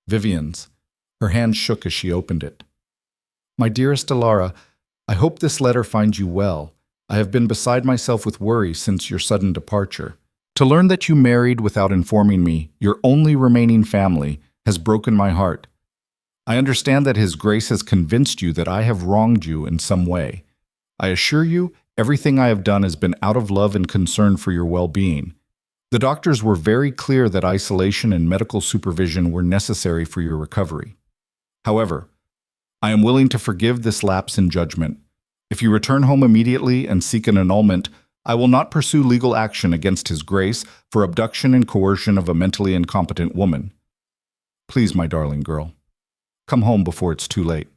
Vivian's. Her hand shook as she opened it. "My dearest Elara, I hope this letter finds you well. I have been beside myself with worry since your sudden departure. To learn that you married without informing me, your only remaining family, has broken my heart. I understand that His grace has convinced you that I have wronged you in some way. I assure you, everything I have done has been out of love and concern for your well-being. The doctors were very clear that isolation and medical supervision were necessary for your recovery. However, I am willing to forgive this lapse in judgment. If you return home immediately and seek an annulment, I will not pursue legal action against His grace for abduction and coercion of a mentally incompetent woman. Please, my darling girl, come home before it's too late.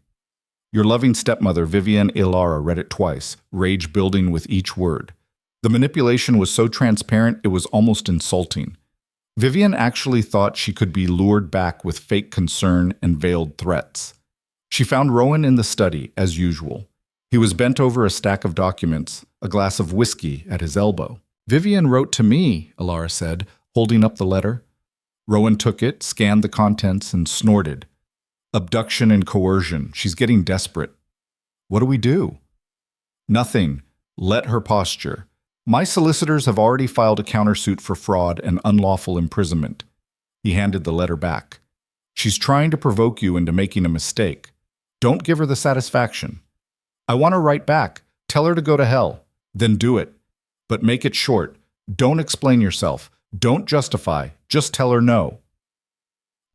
Your loving stepmother, Vivian Elara, read it twice, rage building with each word. The manipulation was so transparent it was almost insulting. Vivian actually thought she could be lured back with fake concern and veiled threats. She found Rowan in the study, as usual. He was bent over a stack of documents, a glass of whiskey at his elbow. Vivian wrote to me, Elara said, holding up the letter. Rowan took it, scanned the contents, and snorted. Abduction and coercion. She's getting desperate. What do we do? Nothing. Let her posture. My solicitors have already filed a countersuit for fraud and unlawful imprisonment. He handed the letter back. She's trying to provoke you into making a mistake. Don't give her the satisfaction. I want to write back. Tell her to go to hell. Then do it. But make it short. Don't explain yourself. Don't justify. Just tell her no.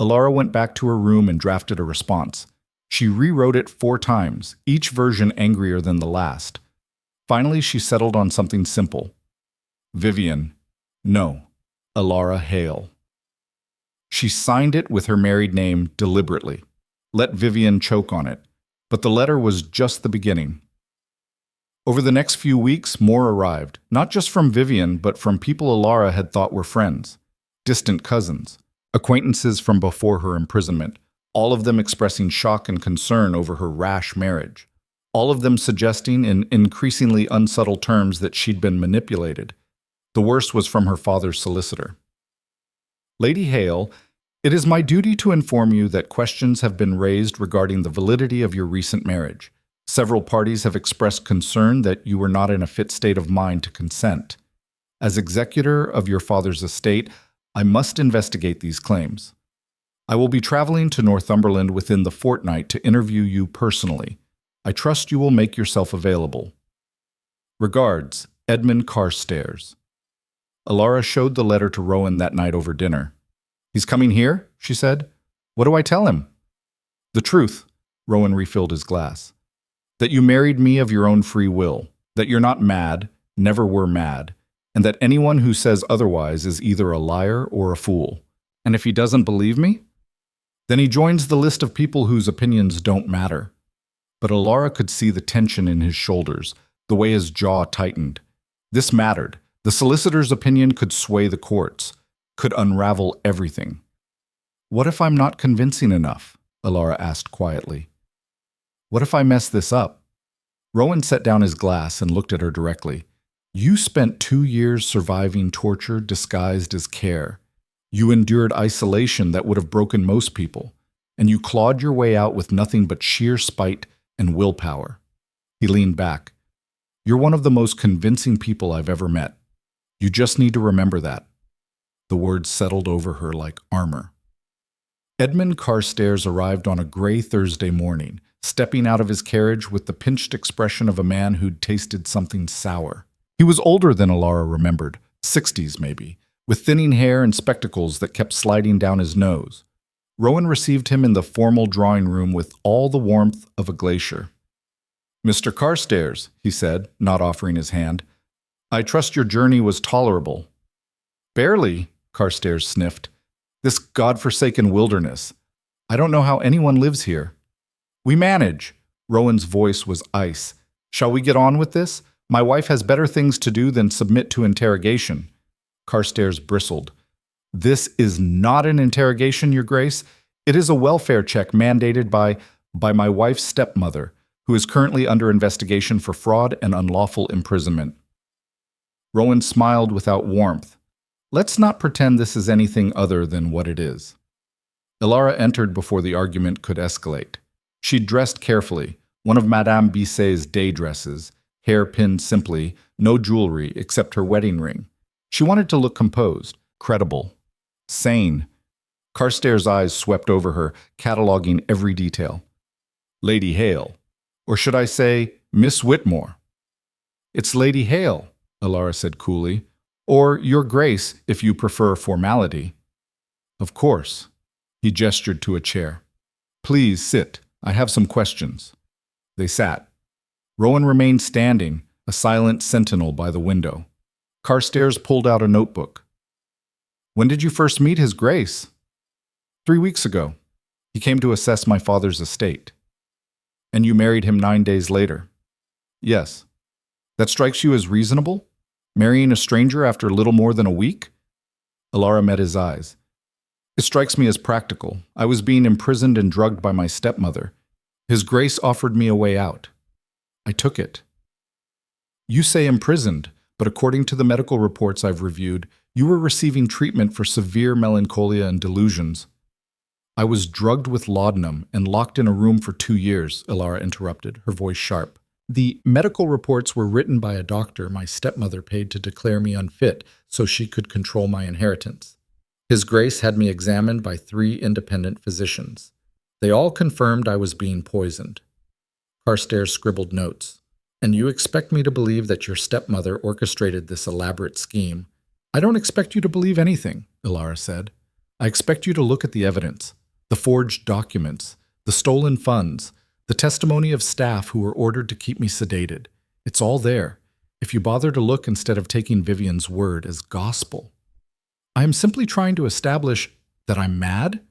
Elara went back to her room and drafted a response. She rewrote it 4 times, each version angrier than the last. Finally, she settled on something simple. Vivian, no. Elara Hale. She signed it with her married name deliberately. Let Vivian choke on it. But the letter was just the beginning. Over the next few weeks, more arrived, not just from Vivian, but from people Elara had thought were friends, distant cousins, acquaintances from before her imprisonment, all of them expressing shock and concern over her rash marriage, all of them suggesting in increasingly unsubtle terms that she'd been manipulated. The worst was from her father's solicitor. Lady Hale, it is my duty to inform you that questions have been raised regarding the validity of your recent marriage. Several parties have expressed concern that you were not in a fit state of mind to consent. As executor of your father's estate, I must investigate these claims. I will be traveling to Northumberland within the fortnight to interview you personally. I trust you will make yourself available. Regards, Edmund Carstairs. Elara showed the letter to Rowan that night over dinner. He's coming here, she said. What do I tell him? The truth, Rowan refilled his glass. That you married me of your own free will, that you're not mad, never were mad, and that anyone who says otherwise is either a liar or a fool. And if he doesn't believe me, then he joins the list of people whose opinions don't matter. But Elara could see the tension in his shoulders, the way his jaw tightened. This mattered. The solicitor's opinion could sway the courts, could unravel everything. What if I'm not convincing enough? Elara asked quietly. What if I mess this up? Rowan set down his glass and looked at her directly. You spent 2 years surviving torture disguised as care. You endured isolation that would have broken most people, and you clawed your way out with nothing but sheer spite and willpower. He leaned back. You're one of the most convincing people I've ever met. You just need to remember that. The words settled over her like armor. Edmund Carstairs arrived on a gray Thursday morning, stepping out of his carriage with the pinched expression of a man who'd tasted something sour. He was older than Elara remembered, 60s maybe, with thinning hair and spectacles that kept sliding down his nose. Rowan received him in the formal drawing room with all the warmth of a glacier. Mr. Carstairs, he said, not offering his hand, I trust your journey was tolerable. Barely, Carstairs sniffed. This godforsaken wilderness. I don't know how anyone lives here. We manage. Rowan's voice was ice. Shall we get on with this? My wife has better things to do than submit to interrogation. Carstairs bristled. This is not an interrogation, Your Grace. It is a welfare check mandated by my wife's stepmother, who is currently under investigation for fraud and unlawful imprisonment. Rowan smiled without warmth. Let's not pretend this is anything other than what it is. Elara entered before the argument could escalate. She'd dressed carefully, one of Madame Bisset's day dresses, hair pinned simply, no jewelry except her wedding ring. She wanted to look composed, credible, sane. Carstairs' eyes swept over her, cataloging every detail. Lady Hale. Or should I say, Miss Whitmore? It's Lady Hale, Elara said coolly. Or Your Grace, if you prefer formality. Of course. He gestured to a chair. Please sit. I have some questions. They sat. Rowan remained standing, a silent sentinel by the window. Carstairs pulled out a notebook. When did you first meet His Grace? 3 weeks ago. He came to assess my father's estate. And you married him 9 days later? Yes. That strikes you as reasonable? Marrying a stranger after little more than a week? Elara met his eyes. It strikes me as practical. I was being imprisoned and drugged by my stepmother. His Grace offered me a way out. I took it. You say imprisoned, but according to the medical reports I've reviewed, you were receiving treatment for severe melancholia and delusions. I was drugged with laudanum and locked in a room for 2 years, Elara interrupted, her voice sharp. The medical reports were written by a doctor my stepmother paid to declare me unfit so she could control my inheritance. His Grace had me examined by 3 independent physicians. They all confirmed I was being poisoned. Carstairs scribbled notes. And you expect me to believe that your stepmother orchestrated this elaborate scheme? I don't expect you to believe anything, Elara said. I expect you to look at the evidence, the forged documents, the stolen funds, the testimony of staff who were ordered to keep me sedated. It's all there, if you bother to look instead of taking Vivian's word as gospel. I am simply trying to establish that I'm mad?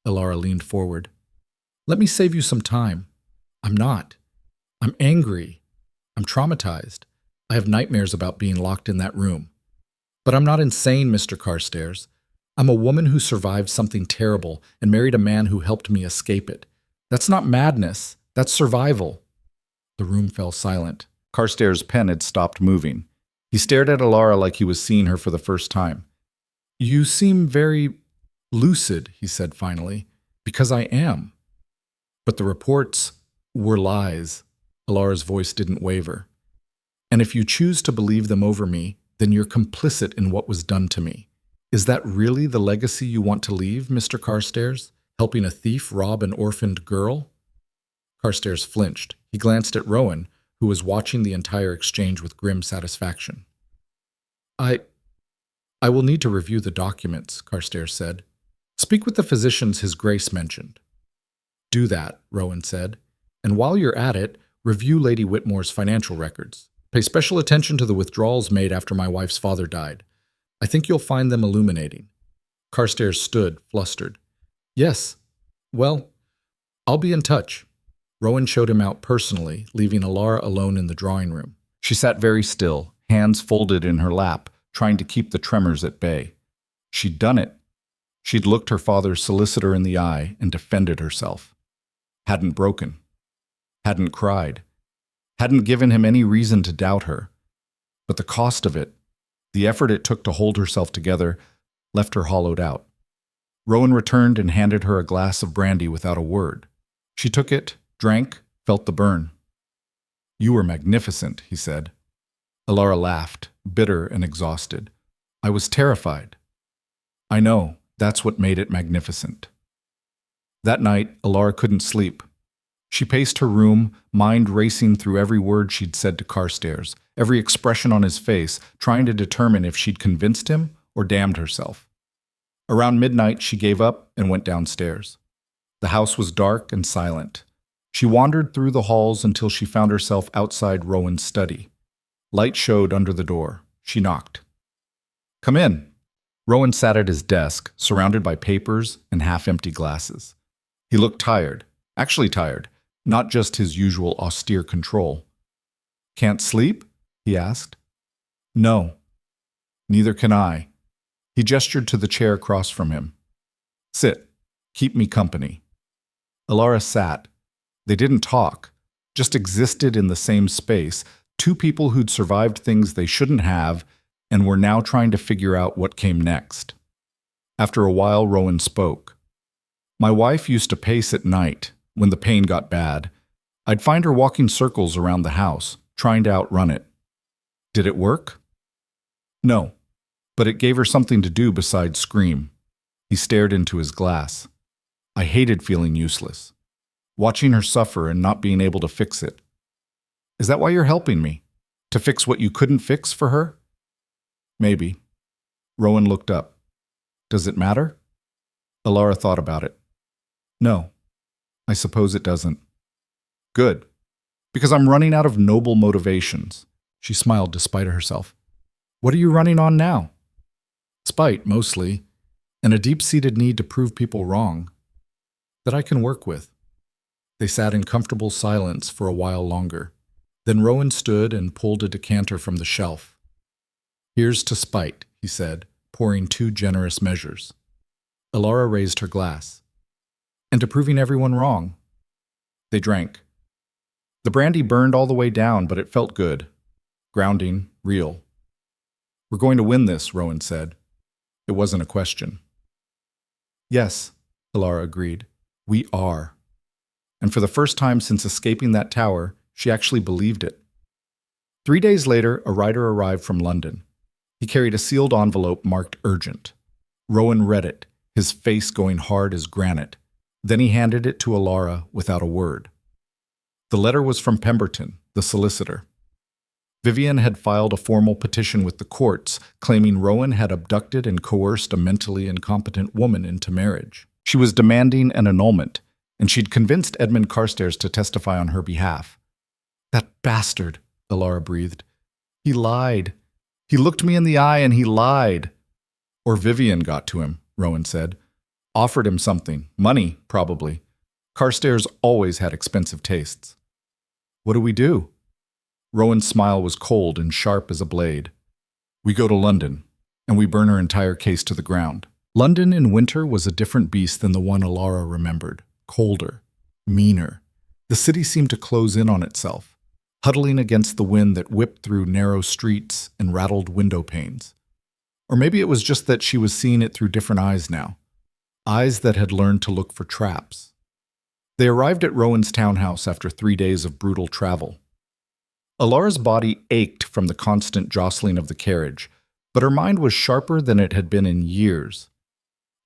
Elara leaned forward. Let me save you some time. I'm not. I'm angry. I'm traumatized. I have nightmares about being locked in that room. But I'm not insane, Mr. Carstairs. I'm a woman who survived something terrible and married a man who helped me escape it. That's not madness. That's survival. The room fell silent. Carstairs' pen had stopped moving. He stared at Elara like he was seeing her for the first time. You seem very lucid, he said finally, because I am. But the reports were lies. Elara's voice didn't waver. And if you choose to believe them over me, then you're complicit in what was done to me. Is that really the legacy you want to leave, Mr. Carstairs? Helping a thief rob an orphaned girl? Carstairs flinched. He glanced at Rowan, who was watching the entire exchange with grim satisfaction. I will need to review the documents, Carstairs said. Speak with the physicians His Grace mentioned. Do that, Rowan said. And while you're at it, review Lady Whitmore's financial records. Pay special attention to the withdrawals made after my wife's father died. I think you'll find them illuminating. Carstairs stood, flustered. Yes. Well, I'll be in touch. Rowan showed him out personally, leaving Elara alone in the drawing room. She sat very still, hands folded in her lap, trying to keep the tremors at bay. She'd done it. She'd looked her father's solicitor in the eye and defended herself. Hadn't broken. Hadn't cried. Hadn't given him any reason to doubt her. But the cost of it, the effort it took to hold herself together, left her hollowed out. Rowan returned and handed her a glass of brandy without a word. She took it, drank, felt the burn. You were magnificent, he said. Elara laughed, bitter and exhausted. I was terrified. I know, that's what made it magnificent. That night, Elara couldn't sleep. She paced her room, mind racing through every word she'd said to Carstairs, every expression on his face, trying to determine if she'd convinced him or damned herself. Around midnight, she gave up and went downstairs. The house was dark and silent. She wandered through the halls until she found herself outside Rowan's study. Light showed under the door. She knocked. Come in. Rowan sat at his desk, surrounded by papers and half-empty glasses. He looked tired, actually tired, not just his usual austere control. Can't sleep? He asked. No. Neither can I. He gestured to the chair across from him. Sit. Keep me company. Elara sat. They didn't talk, just existed in the same space, two people who'd survived things they shouldn't have and were now trying to figure out what came next. After a while, Rowan spoke. My wife used to pace at night, when the pain got bad. I'd find her walking circles around the house, trying to outrun it. Did it work? No, but it gave her something to do besides scream. He stared into his glass. I hated feeling useless. Watching her suffer and not being able to fix it. Is that why you're helping me? To fix what you couldn't fix for her? Maybe. Rowan looked up. Does it matter? Elara thought about it. No, I suppose it doesn't. Good. Because I'm running out of noble motivations. She smiled despite herself. What are you running on now? Spite, mostly, and a deep-seated need to prove people wrong. That I can work with. They sat in comfortable silence for a while longer. Then Rowan stood and pulled a decanter from the shelf. Here's to spite, he said, pouring 2 generous measures. Elara raised her glass. And to proving everyone wrong. They drank. The brandy burned all the way down, but it felt good. Grounding, real. We're going to win this, Rowan said. It wasn't a question. Yes, Elara agreed. We are. And for the first time since escaping that tower, she actually believed it. 3 days later, a rider arrived from London. He carried a sealed envelope marked urgent. Rowan read it, his face going hard as granite. Then he handed it to Elara without a word. The letter was from Pemberton, the solicitor. Vivian had filed a formal petition with the courts, claiming Rowan had abducted and coerced a mentally incompetent woman into marriage. She was demanding an annulment, and she'd convinced Edmund Carstairs to testify on her behalf. That bastard, Elara breathed. He lied. He looked me in the eye and he lied. Or Vivian got to him, Rowan said. Offered him something. Money, probably. Carstairs always had expensive tastes. What do we do? Rowan's smile was cold and sharp as a blade. We go to London, and we burn her entire case to the ground. London in winter was a different beast than the one Elara remembered. Colder. Meaner. The city seemed to close in on itself, huddling against the wind that whipped through narrow streets and rattled window panes. Or maybe it was just that she was seeing it through different eyes now. Eyes that had learned to look for traps. They arrived at Rowan's townhouse after 3 days of brutal travel. Alara's body ached from the constant jostling of the carriage, but her mind was sharper than it had been in years.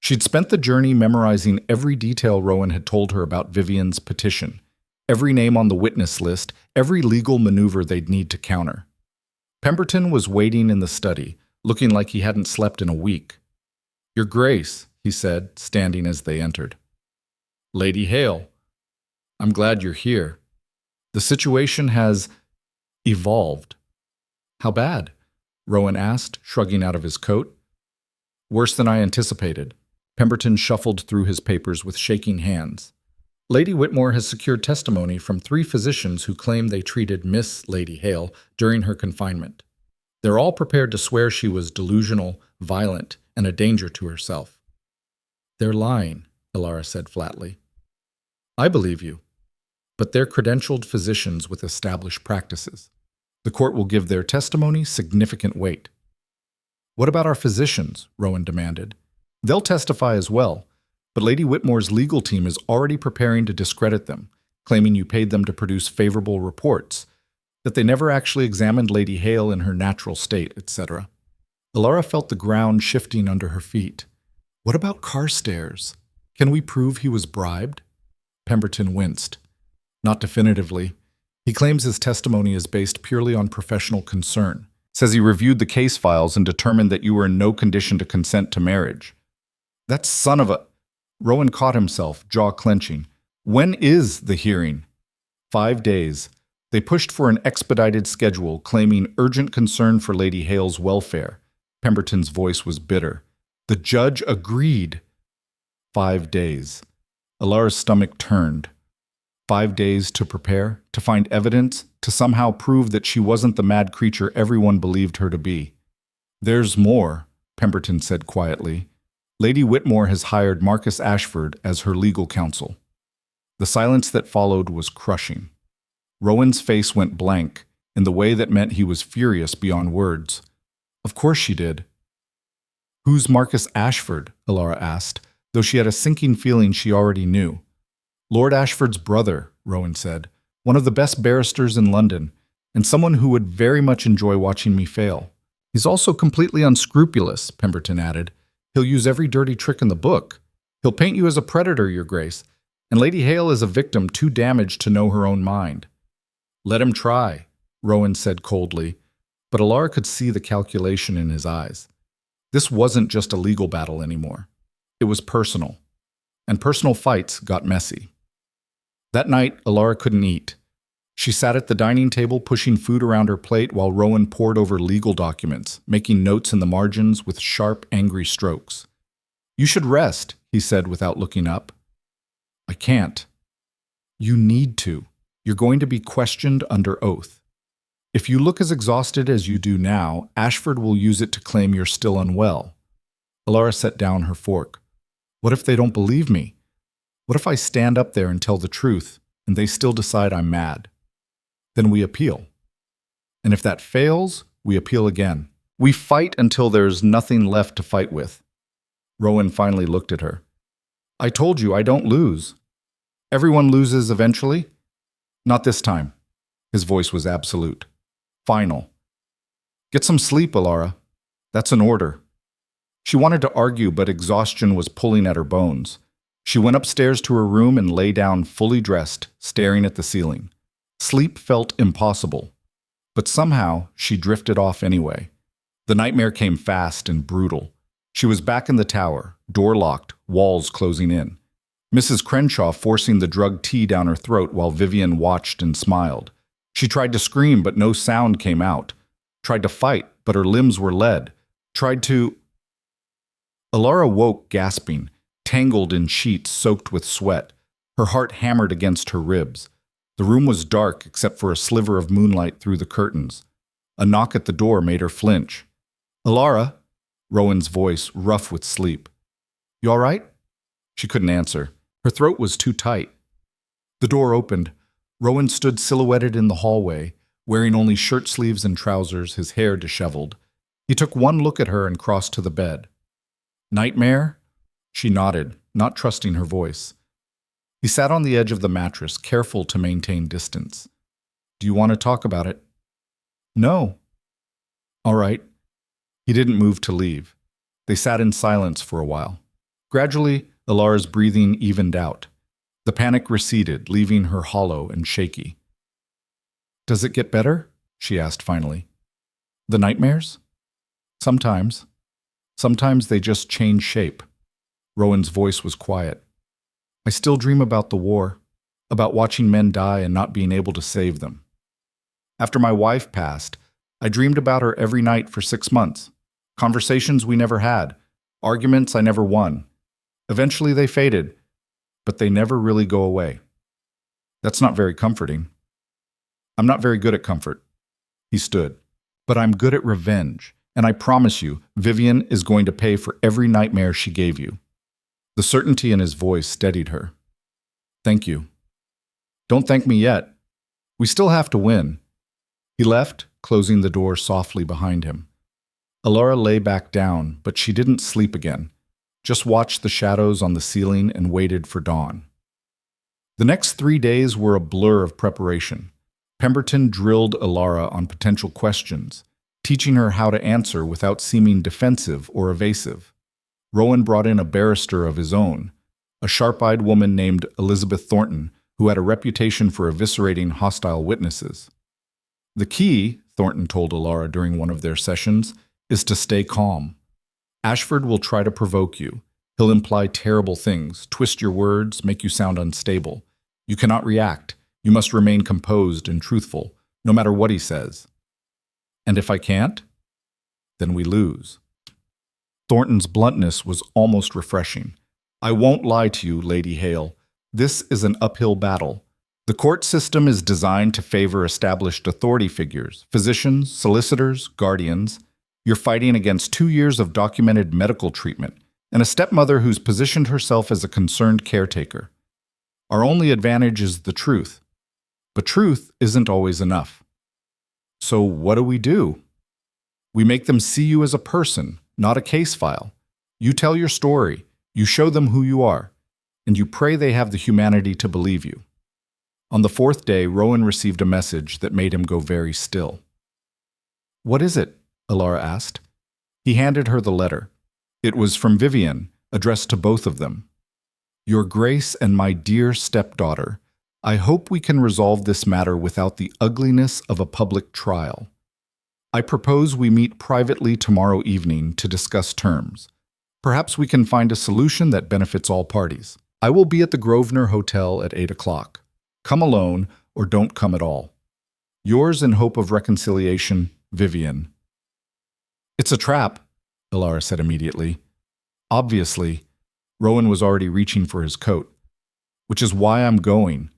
She'd spent the journey memorizing every detail Rowan had told her about Vivian's petition, every name on the witness list, every legal maneuver they'd need to counter. Pemberton was waiting in the study, looking like he hadn't slept in a week. Your Grace, he said, standing as they entered. Lady Hale, I'm glad you're here. The situation has evolved. How bad? Rowan asked, shrugging out of his coat. Worse than I anticipated. Pemberton shuffled through his papers with shaking hands. Lady Whitmore has secured testimony from 3 physicians who claim they treated Miss Lady Hale during her confinement. They're all prepared to swear she was delusional, violent, and a danger to herself. They're lying, Elara said flatly. I believe you, but they're credentialed physicians with established practices. The court will give their testimony significant weight. What about our physicians? Rowan demanded. They'll testify as well, but Lady Whitmore's legal team is already preparing to discredit them, claiming you paid them to produce favorable reports, that they never actually examined Lady Hale in her natural state, etc. Elara felt the ground shifting under her feet. What about Carstairs? Can we prove he was bribed? Pemberton winced. Not definitively. He claims his testimony is based purely on professional concern. Says he reviewed the case files and determined that you were in no condition to consent to marriage. That son of a... Rowan caught himself, jaw clenching. When is the hearing? 5 days. They pushed for an expedited schedule, claiming urgent concern for Lady Hale's welfare. Pemberton's voice was bitter. The judge agreed. 5 days. Elara's stomach turned. 5 days to prepare, to find evidence, to somehow prove that she wasn't the mad creature everyone believed her to be. There's more, Pemberton said quietly. Lady Whitmore has hired Marcus Ashford as her legal counsel. The silence that followed was crushing. Rowan's face went blank, in the way that meant he was furious beyond words. Of course she did. Who's Marcus Ashford? Elara asked, though she had a sinking feeling she already knew. Lord Ashford's brother, Rowan said, one of the best barristers in London, and someone who would very much enjoy watching me fail. He's also completely unscrupulous, Pemberton added. He'll use every dirty trick in the book. He'll paint you as a predator, Your Grace, and Lady Hale is a victim too damaged to know her own mind." "Let him try," Rowan said coldly, but Elara could see the calculation in his eyes. This wasn't just a legal battle anymore. It was personal, and personal fights got messy. That night, Elara couldn't eat. She sat at the dining table pushing food around her plate while Rowan pored over legal documents, making notes in the margins with sharp, angry strokes. "You should rest," he said without looking up. "I can't." "You need to. You're going to be questioned under oath. If you look as exhausted as you do now, Ashford will use it to claim you're still unwell." Elara set down her fork. "What if they don't believe me? What if I stand up there and tell the truth, and they still decide I'm mad? Then we appeal. And if that fails, we appeal again. We fight until there's nothing left to fight with." Rowan finally looked at her. "I told you I don't lose. Everyone loses eventually. Not this time." His voice was absolute. Final. "Get some sleep, Elara. That's an order." She wanted to argue, but exhaustion was pulling at her bones. She went upstairs to her room and lay down fully dressed, staring at the ceiling. Sleep felt impossible, but somehow she drifted off anyway. The nightmare came fast and brutal. She was back in the tower, door locked, walls closing in. Mrs. Crenshaw forcing the drugged tea down her throat while Vivian watched and smiled. She tried to scream, but no sound came out. Tried to fight, but her limbs were lead. Tried to... Elara woke gasping, tangled in sheets soaked with sweat. Her heart hammered against her ribs. The room was dark except for a sliver of moonlight through the curtains. A knock at the door made her flinch. "Elara," Rowan's voice rough with sleep. "You all right?" She couldn't answer. Her throat was too tight. The door opened. Rowan stood silhouetted in the hallway, wearing only shirt sleeves and trousers, his hair disheveled. He took one look at her and crossed to the bed. "Nightmare?" She nodded, not trusting her voice. He sat on the edge of the mattress, careful to maintain distance. "Do you want to talk about it?" "No." "All right." He didn't move to leave. They sat in silence for a while. Gradually, Elara's breathing evened out. The panic receded, leaving her hollow and shaky. "Does it get better?" she asked finally. "The nightmares?" "Sometimes. Sometimes they just change shape." Rowan's voice was quiet. "I still dream about the war, about watching men die and not being able to save them. After my wife passed, I dreamed about her every night for 6 months. Conversations we never had, arguments I never won. Eventually they faded, but they never really go away. That's not very comforting." "I'm not very good at comfort." He stood. "But I'm good at revenge, and I promise you, Vivian is going to pay for every nightmare she gave you." The certainty in his voice steadied her. "Thank you." "Don't thank me yet. We still have to win." He left, closing the door softly behind him. Elara lay back down, but she didn't sleep again. Just watched the shadows on the ceiling and waited for dawn. The next 3 days were a blur of preparation. Pemberton drilled Elara on potential questions, teaching her how to answer without seeming defensive or evasive. Rowan brought in a barrister of his own, a sharp-eyed woman named Elizabeth Thornton, who had a reputation for eviscerating hostile witnesses. "The key," Thornton told Elara during one of their sessions, "is to stay calm. Ashford will try to provoke you. He'll imply terrible things, twist your words, make you sound unstable. You cannot react. You must remain composed and truthful, no matter what he says. And if I can't, then we lose." Thornton's bluntness was almost refreshing. "I won't lie to you, Lady Hale. This is an uphill battle. The court system is designed to favor established authority figures, physicians, solicitors, guardians. You're fighting against 2 years of documented medical treatment and a stepmother who's positioned herself as a concerned caretaker. Our only advantage is the truth. But truth isn't always enough. So what do? We make them see you as a person, not a case file. You tell your story, you show them who you are, and you pray they have the humanity to believe you." On the 4th day, Rowan received a message that made him go very still. "What is it?" Elara asked. He handed her the letter. It was from Vivian, addressed to both of them. Your Grace and my dear stepdaughter, I hope we can resolve this matter without the ugliness of a public trial. I propose we meet privately tomorrow evening to discuss terms. Perhaps we can find a solution that benefits all parties. I will be at the Grosvenor Hotel at 8 o'clock. Come alone or don't come at all. Yours in hope of reconciliation, Vivian. It's a trap, Elara said immediately. Obviously, Rowan was already reaching for his coat. Which is why I'm going.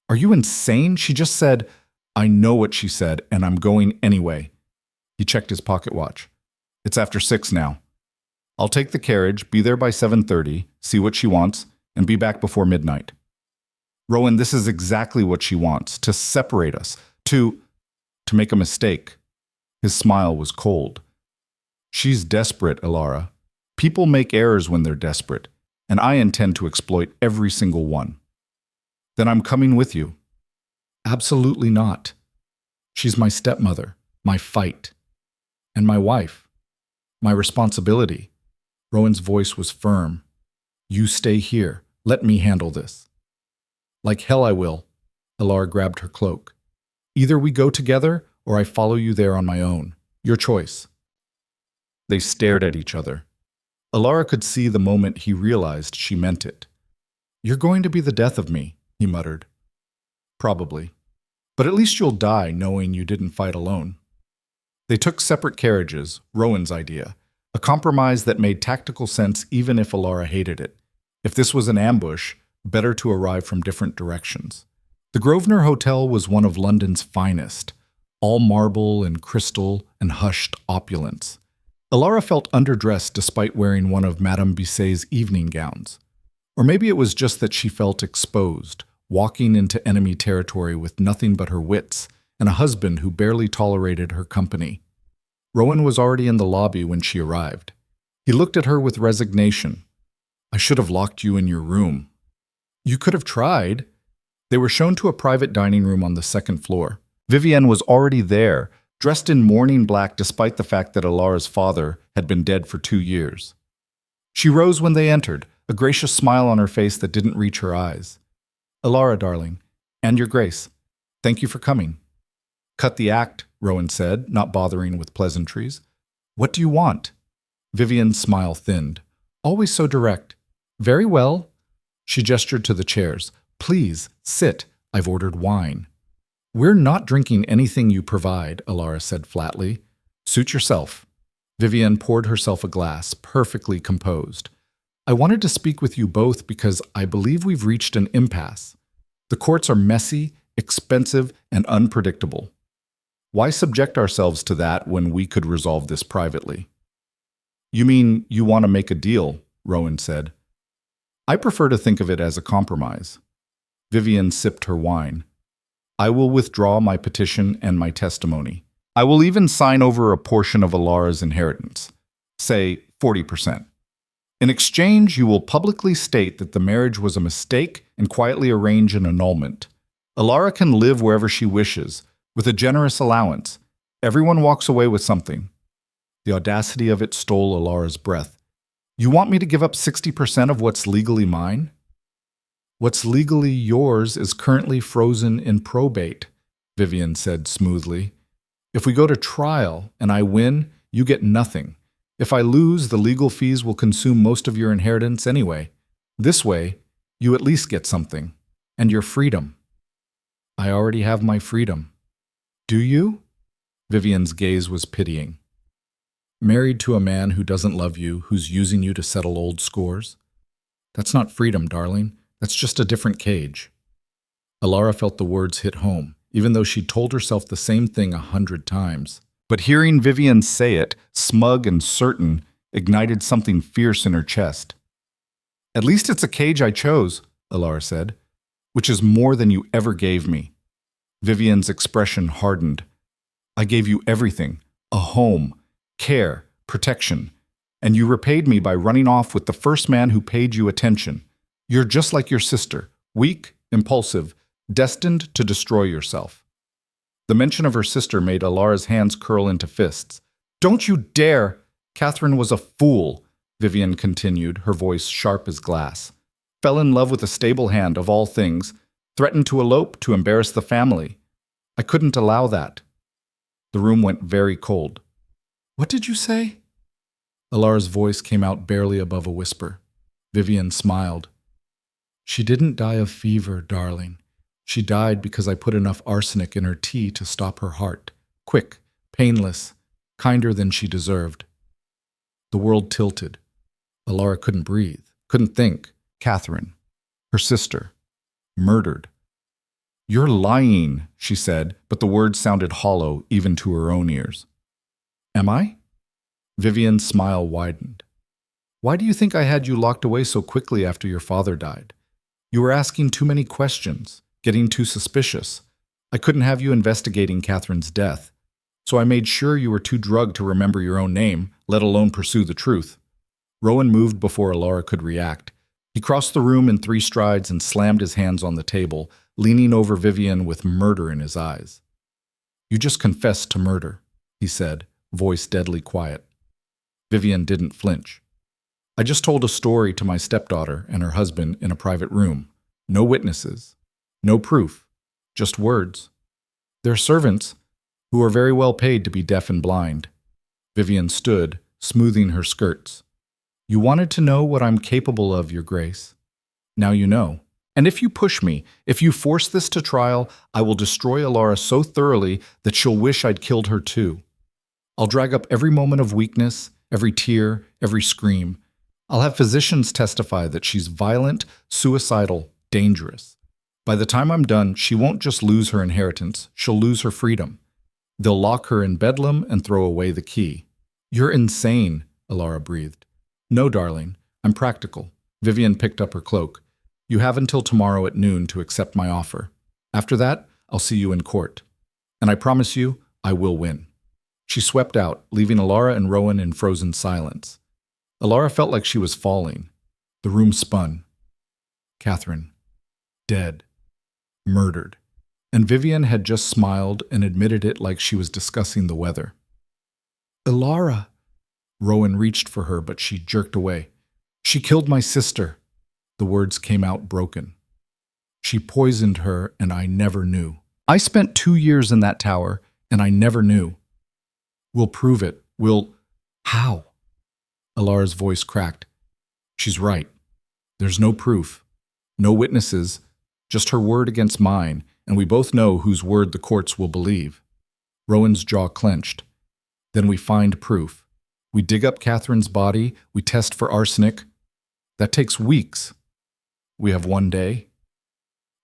Are you insane? She just said, I know what she said, and I'm going anyway. He checked his pocket watch. It's after 6 now. I'll take the carriage, be there by 7:30, see what she wants, and be back before midnight. Rowan, this is exactly what she wants, to separate us, to make a mistake. His smile was cold. She's desperate, Elara. People make errors when they're desperate, and I intend to exploit every single one. Then I'm coming with you. Absolutely not. She's my stepmother, my fight, and my wife, my responsibility. Rowan's voice was firm. You stay here. Let me handle this. Like hell I will. Elara grabbed her cloak. Either we go together or I follow you there on my own. Your choice. They stared at each other. Elara could see the moment he realized she meant it. You're going to be the death of me, he muttered. Probably. But at least you'll die knowing you didn't fight alone. They took separate carriages, Rowan's idea, a compromise that made tactical sense even if Elara hated it. If this was an ambush, better to arrive from different directions. The Grosvenor Hotel was one of London's finest, all marble and crystal and hushed opulence. Elara felt underdressed despite wearing one of Madame Bisset's evening gowns. Or maybe it was just that she felt exposed, walking into enemy territory with nothing but her wits and a husband who barely tolerated her company. Rowan was already in the lobby when she arrived. He looked at her with resignation. I should have locked you in your room. You could have tried. They were shown to a private dining room on the second floor. Vivienne was already there, dressed in mourning black despite the fact that Elara's father had been dead for 2 years. She rose when they entered, a gracious smile on her face that didn't reach her eyes. Elara, darling, and your Grace, thank you for coming. Cut the act, Rowan said, not bothering with pleasantries. What do you want? Vivienne's smile thinned. Always so direct. Very well. She gestured to the chairs. Please, sit. I've ordered wine. We're not drinking anything you provide, Elara said flatly. Suit yourself. Vivienne poured herself a glass, perfectly composed. I wanted to speak with you both because I believe we've reached an impasse. The courts are messy, expensive, and unpredictable. Why subject ourselves to that when we could resolve this privately? You mean you want to make a deal, Rowan said. I prefer to think of it as a compromise. Vivienne sipped her wine. I will withdraw my petition and my testimony. I will even sign over a portion of Elara's inheritance, say 40%. In exchange, you will publicly state that the marriage was a mistake and quietly arrange an annulment. Elara can live wherever she wishes, with a generous allowance. Everyone walks away with something. The audacity of it stole Elara's breath. You want me to give up 60% of what's legally mine? What's legally yours is currently frozen in probate, Vivienne said smoothly. If we go to trial and I win, you get nothing. If I lose, the legal fees will consume most of your inheritance anyway. This way, you at least get something. And your freedom. I already have my freedom. Do you? Vivienne's gaze was pitying. Married to a man who doesn't love you, who's using you to settle old scores? That's not freedom, darling. That's just a different cage. Elara felt the words hit home, even though she'd told herself the same thing 100 times. But hearing Vivienne say it, smug and certain, ignited something fierce in her chest. At least it's a cage I chose, Elara said, which is more than you ever gave me. Vivienne's expression hardened. I gave you everything, a home, care, protection, and you repaid me by running off with the first man who paid you attention. You're just like your sister, weak, impulsive, destined to destroy yourself. The mention of her sister made Elara's hands curl into fists. Don't you dare! Catherine was a fool. Vivian continued, her voice sharp as glass. Fell in love with a stable hand of all things, threatened to elope to embarrass the family. I couldn't allow that. The room went very cold. What did you say? Elara's voice came out barely above a whisper. Vivian smiled. She didn't die of fever, darling. She died because I put enough arsenic in her tea to stop her heart. Quick, painless, kinder than she deserved. The world tilted. Elara couldn't breathe, couldn't think. Catherine, her sister, murdered. You're lying, she said, but the words sounded hollow even to her own ears. Am I? Vivian's smile widened. Why do you think I had you locked away so quickly after your father died? You were asking too many questions, getting too suspicious. I couldn't have you investigating Catherine's death, so I made sure you were too drugged to remember your own name, let alone pursue the truth. Rowan moved before Elara could react. He crossed the room in 3 strides and slammed his hands on the table, leaning over Vivian with murder in his eyes. You just confessed to murder, he said, voice deadly quiet. Vivian didn't flinch. I just told a story to my stepdaughter and her husband in a private room. No witnesses. No proof. Just words. They're servants, who are very well paid to be deaf and blind. Vivian stood, smoothing her skirts. You wanted to know what I'm capable of, Your Grace. Now you know. And if you push me, if you force this to trial, I will destroy Elara so thoroughly that she'll wish I'd killed her too. I'll drag up every moment of weakness, every tear, every scream. I'll have physicians testify that she's violent, suicidal, dangerous. By the time I'm done, she won't just lose her inheritance, she'll lose her freedom. They'll lock her in Bedlam and throw away the key. You're insane, Elara breathed. No, darling, I'm practical. Vivian picked up her cloak. You have until tomorrow at noon to accept my offer. After that, I'll see you in court. And I promise you, I will win. She swept out, leaving Elara and Rowan in frozen silence. Elara felt like she was falling. The room spun. Catherine. Dead. Murdered. And Vivian had just smiled and admitted it like she was discussing the weather. Elara. Rowan reached for her, but she jerked away. She killed my sister. The words came out broken. She poisoned her, and I never knew. I spent 2 years in that tower, and I never knew. We'll prove it. How? Elara's voice cracked. She's right. There's no proof. No witnesses. Just her word against mine, and we both know whose word the courts will believe. Rowan's jaw clenched. Then we find proof. We dig up Catherine's body, we test for arsenic. That takes weeks. We have 1 day.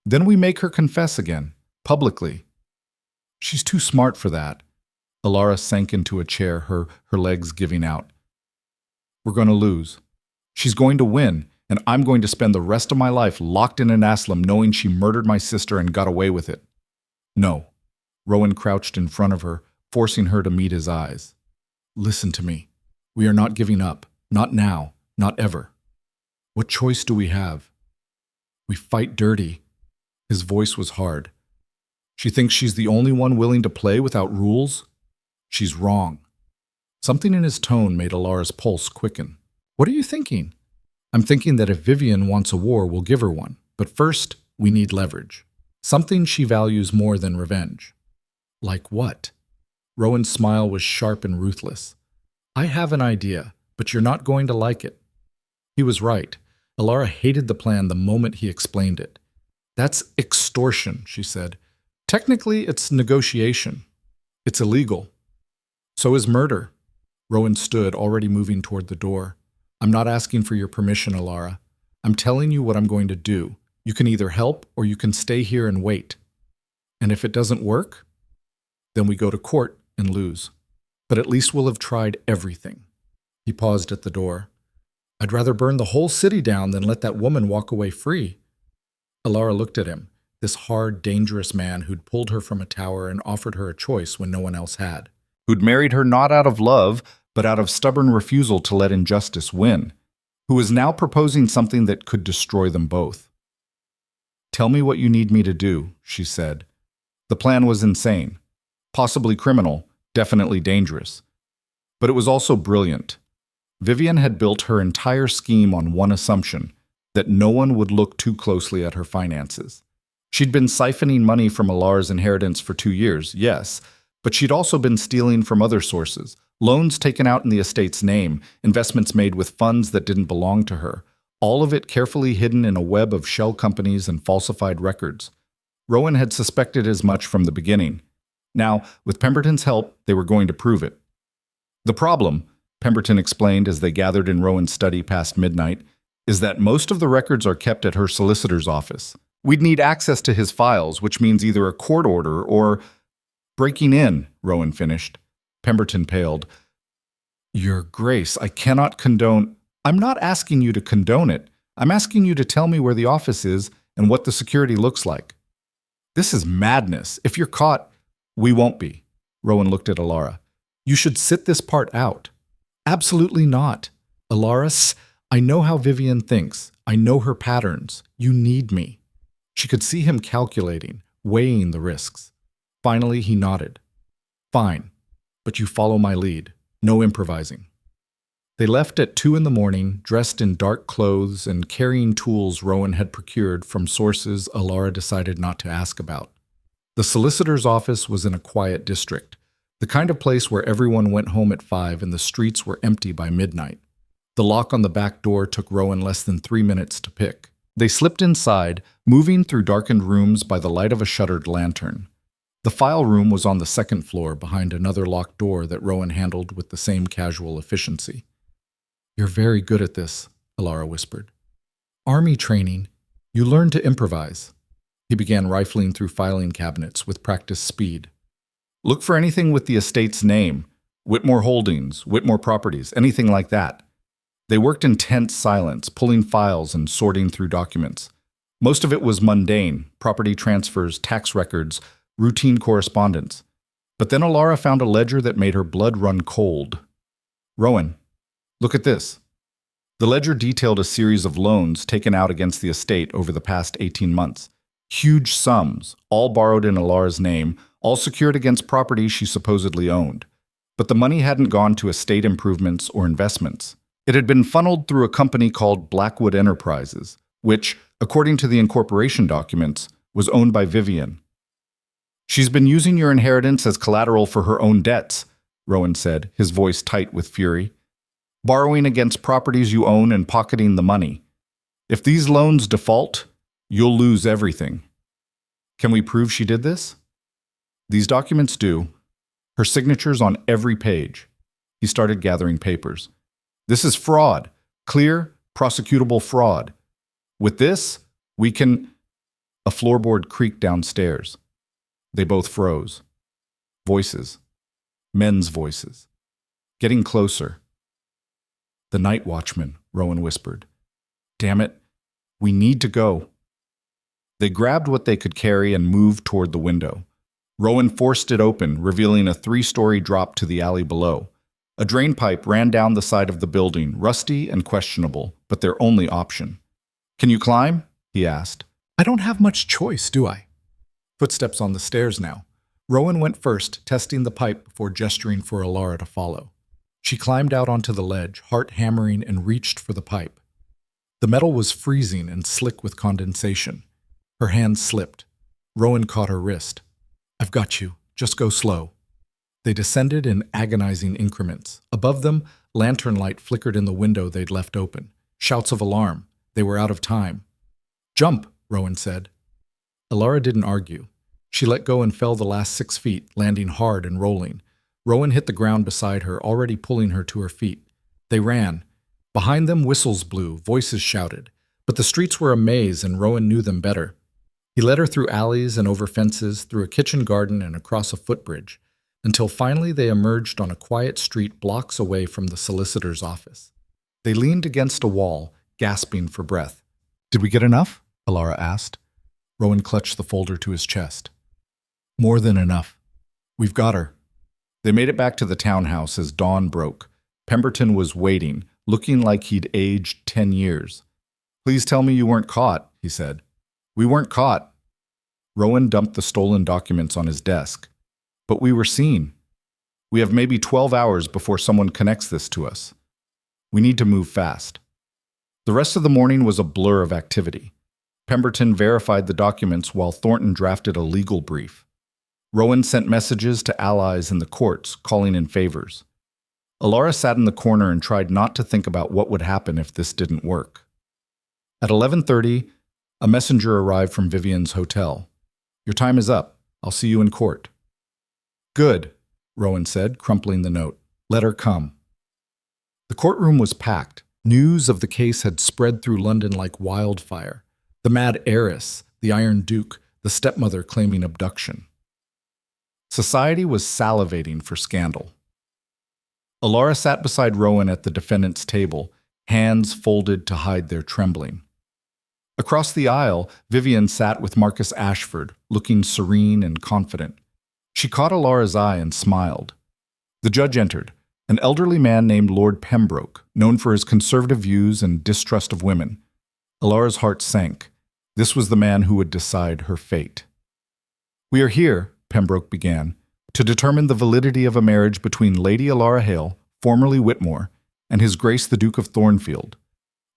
Then we make her confess again, publicly. She's too smart for that. Elara sank into a chair, her legs giving out. We're going to lose. She's going to win, and I'm going to spend the rest of my life locked in an asylum knowing she murdered my sister and got away with it. No. Rowan crouched in front of her, forcing her to meet his eyes. Listen to me. We are not giving up. Not now. Not ever. What choice do we have? We fight dirty. His voice was hard. She thinks she's the only one willing to play without rules? She's wrong. Something in his tone made Elara's pulse quicken. What are you thinking? I'm thinking that if Vivian wants a war, we'll give her one. But first, we need leverage. Something she values more than revenge. Like what? Rowan's smile was sharp and ruthless. I have an idea, but you're not going to like it. He was right. Elara hated the plan the moment he explained it. That's extortion, she said. Technically, it's negotiation. It's illegal. So is murder. Rowan stood, already moving toward the door. I'm not asking for your permission, Elara. I'm telling you what I'm going to do. You can either help or you can stay here and wait. And if it doesn't work, then we go to court and lose. But at least we'll have tried everything. He paused at the door. I'd rather burn the whole city down than let that woman walk away free. Elara looked at him, this hard, dangerous man who'd pulled her from a tower and offered her a choice when no one else had. Who'd married her not out of love, but out of stubborn refusal to let injustice win. Who was now proposing something that could destroy them both. Tell me what you need me to do, she said. The plan was insane. Possibly criminal, definitely dangerous. But it was also brilliant. Vivian had built her entire scheme on one assumption, that no one would look too closely at her finances. She'd been siphoning money from Elara's inheritance for 2 years, yes, but she'd also been stealing from other sources, loans taken out in the estate's name, investments made with funds that didn't belong to her, all of it carefully hidden in a web of shell companies and falsified records. Rowan had suspected as much from the beginning. Now, with Pemberton's help, they were going to prove it. The problem, Pemberton explained as they gathered in Rowan's study past midnight, is that most of the records are kept at her solicitor's office. We'd need access to his files, which means either a court order or breaking in, Rowan finished. Pemberton paled. Your Grace, I cannot condone... I'm not asking you to condone it. I'm asking you to tell me where the office is and what the security looks like. This is madness. If you're caught, we won't be. Rowan looked at Elara. You should sit this part out. Absolutely not. Elara, I know how Vivian thinks. I know her patterns. You need me. She could see him calculating, weighing the risks. Finally, he nodded. Fine, but you follow my lead. No improvising. They left at 2 a.m, dressed in dark clothes and carrying tools Rowan had procured from sources Elara decided not to ask about. The solicitor's office was in a quiet district, the kind of place where everyone went home at 5 and the streets were empty by midnight. The lock on the back door took Rowan less than 3 minutes to pick. They slipped inside, moving through darkened rooms by the light of a shuttered lantern. The file room was on the second floor behind another locked door that Rowan handled with the same casual efficiency. You're very good at this, Elara whispered. Army training. You learn to improvise. He began rifling through filing cabinets with practiced speed. Look for anything with the estate's name. Whitmore Holdings, Whitmore Properties, anything like that. They worked in tense silence, pulling files and sorting through documents. Most of it was mundane, property transfers, tax records, routine correspondence. But then Elara found a ledger that made her blood run cold. Rowan, look at this. The ledger detailed a series of loans taken out against the estate over the past 18 months. Huge sums, all borrowed in Elara's name, all secured against property she supposedly owned. But the money hadn't gone to estate improvements or investments. It had been funneled through a company called Blackwood Enterprises, which, according to the incorporation documents, was owned by Vivian. She's been using your inheritance as collateral for her own debts, Rowan said, his voice tight with fury. Borrowing against properties you own and pocketing the money. If these loans default, you'll lose everything. Can we prove she did this? These documents do. Her signature's on every page. He started gathering papers. This is fraud. Clear, prosecutable fraud. With this, we can... A floorboard creaked downstairs. They both froze. Voices. Men's voices. Getting closer. The night watchman, Rowan whispered. Damn it, we need to go. They grabbed what they could carry and moved toward the window. Rowan forced it open, revealing a 3-story drop to the alley below. A drain pipe ran down the side of the building, rusty and questionable, but their only option. Can you climb? He asked. I don't have much choice, do I? Footsteps on the stairs now. Rowan went first, testing the pipe before gesturing for Elara to follow. She climbed out onto the ledge, heart hammering, and reached for the pipe. The metal was freezing and slick with condensation. Her hand slipped. Rowan caught her wrist. I've got you. Just go slow. They descended in agonizing increments. Above them, lantern light flickered in the window they'd left open. Shouts of alarm. They were out of time. Jump, Rowan said. Elara didn't argue. She let go and fell the last 6 feet, landing hard and rolling. Rowan hit the ground beside her, already pulling her to her feet. They ran. Behind them, whistles blew, voices shouted. But the streets were a maze, and Rowan knew them better. He led her through alleys and over fences, through a kitchen garden and across a footbridge, until finally they emerged on a quiet street blocks away from the solicitor's office. They leaned against a wall, gasping for breath. Did we get enough? Elara asked. Rowan clutched the folder to his chest. More than enough. We've got her. They made it back to the townhouse as dawn broke. Pemberton was waiting, looking like he'd aged 10 years. Please tell me you weren't caught, he said. We weren't caught. Rowan dumped the stolen documents on his desk. But we were seen. We have maybe 12 hours before someone connects this to us. We need to move fast. The rest of the morning was a blur of activity. Pemberton verified the documents while Thornton drafted a legal brief. Rowan sent messages to allies in the courts, calling in favors. Elara sat in the corner and tried not to think about what would happen if this didn't work. At 11:30, a messenger arrived from Vivian's hotel. "Your time is up. I'll see you in court." "Good," Rowan said, crumpling the note. "Let her come." The courtroom was packed. News of the case had spread through London like wildfire. The mad heiress, the Iron Duke, the stepmother claiming abduction. Society was salivating for scandal. Elara sat beside Rowan at the defendant's table, hands folded to hide their trembling. Across the aisle, Vivian sat with Marcus Ashford, looking serene and confident. She caught Elara's eye and smiled. The judge entered, an elderly man named Lord Pembroke, known for his conservative views and distrust of women. Elara's heart sank. This was the man who would decide her fate. "We are here," Pembroke began, "to determine the validity of a marriage between Lady Elara Hale, formerly Whitmore, and His Grace the Duke of Thornfield.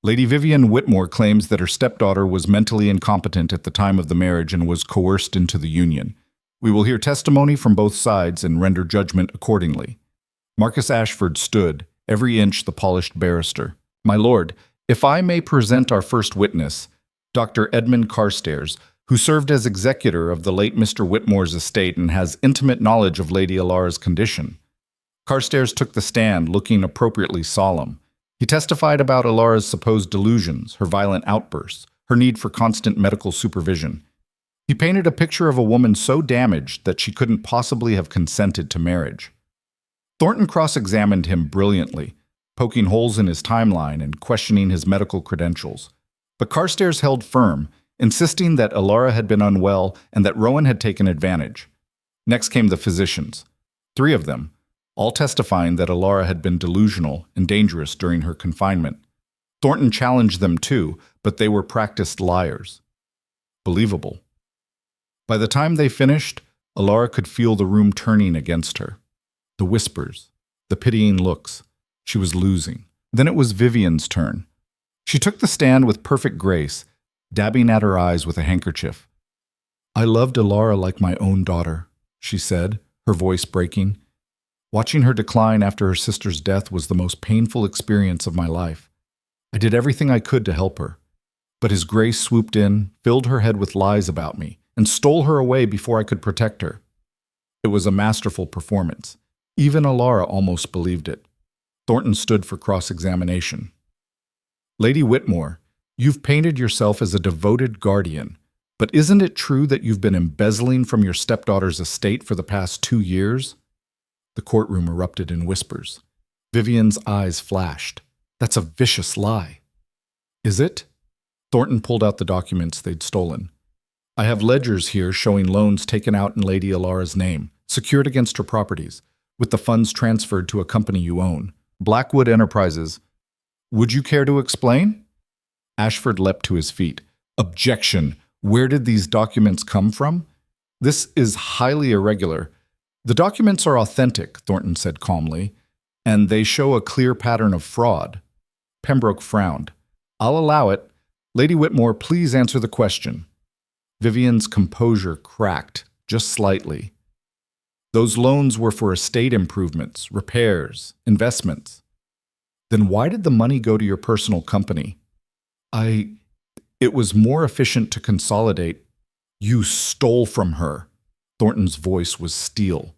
Lady Vivian Whitmore claims that her stepdaughter was mentally incompetent at the time of the marriage and was coerced into the union. We will hear testimony from both sides and render judgment accordingly." Marcus Ashford stood, every inch the polished barrister. "My lord, if I may present our first witness, Dr. Edmund Carstairs, who served as executor of the late Mr. Whitmore's estate and has intimate knowledge of Lady Elara's condition." Carstairs took the stand, looking appropriately solemn. He testified about Elara's supposed delusions, her violent outbursts, her need for constant medical supervision. He painted a picture of a woman so damaged that she couldn't possibly have consented to marriage. Thornton cross-examined him brilliantly, poking holes in his timeline and questioning his medical credentials. But Carstairs held firm, insisting that Elara had been unwell and that Rowan had taken advantage. Next came the physicians, 3 of them, all testifying that Elara had been delusional and dangerous during her confinement. Thornton challenged them too, but they were practiced liars. Believable. By the time they finished, Elara could feel the room turning against her. The whispers, the pitying looks. She was losing. Then it was Vivian's turn. She took the stand with perfect grace, dabbing at her eyes with a handkerchief. "I loved Elara like my own daughter," she said, her voice breaking. "Watching her decline after her sister's death was the most painful experience of my life. I did everything I could to help her. But His Grace swooped in, filled her head with lies about me, and stole her away before I could protect her. It was a masterful performance. Even Elara almost believed it." Thornton stood for cross-examination. "Lady Whitmore, you've painted yourself as a devoted guardian, but isn't it true that you've been embezzling from your stepdaughter's estate for the past 2 years? The courtroom erupted in whispers. Vivian's eyes flashed. "That's a vicious lie." "Is it?" Thornton pulled out the documents they'd stolen. "I have ledgers here showing loans taken out in Lady Elara's name, secured against her properties, with the funds transferred to a company you own, Blackwood Enterprises. Would you care to explain?" Ashford leapt to his feet. "Objection! Where did these documents come from? This is highly irregular." "The documents are authentic," Thornton said calmly, "and they show a clear pattern of fraud." Pembroke frowned. "I'll allow it. Lady Whitmore, please answer the question." Vivian's composure cracked, just slightly. "Those loans were for estate improvements, repairs, investments." "Then why did the money go to your personal company?" It was more efficient to consolidate." "You stole from her." Thornton's voice was steel.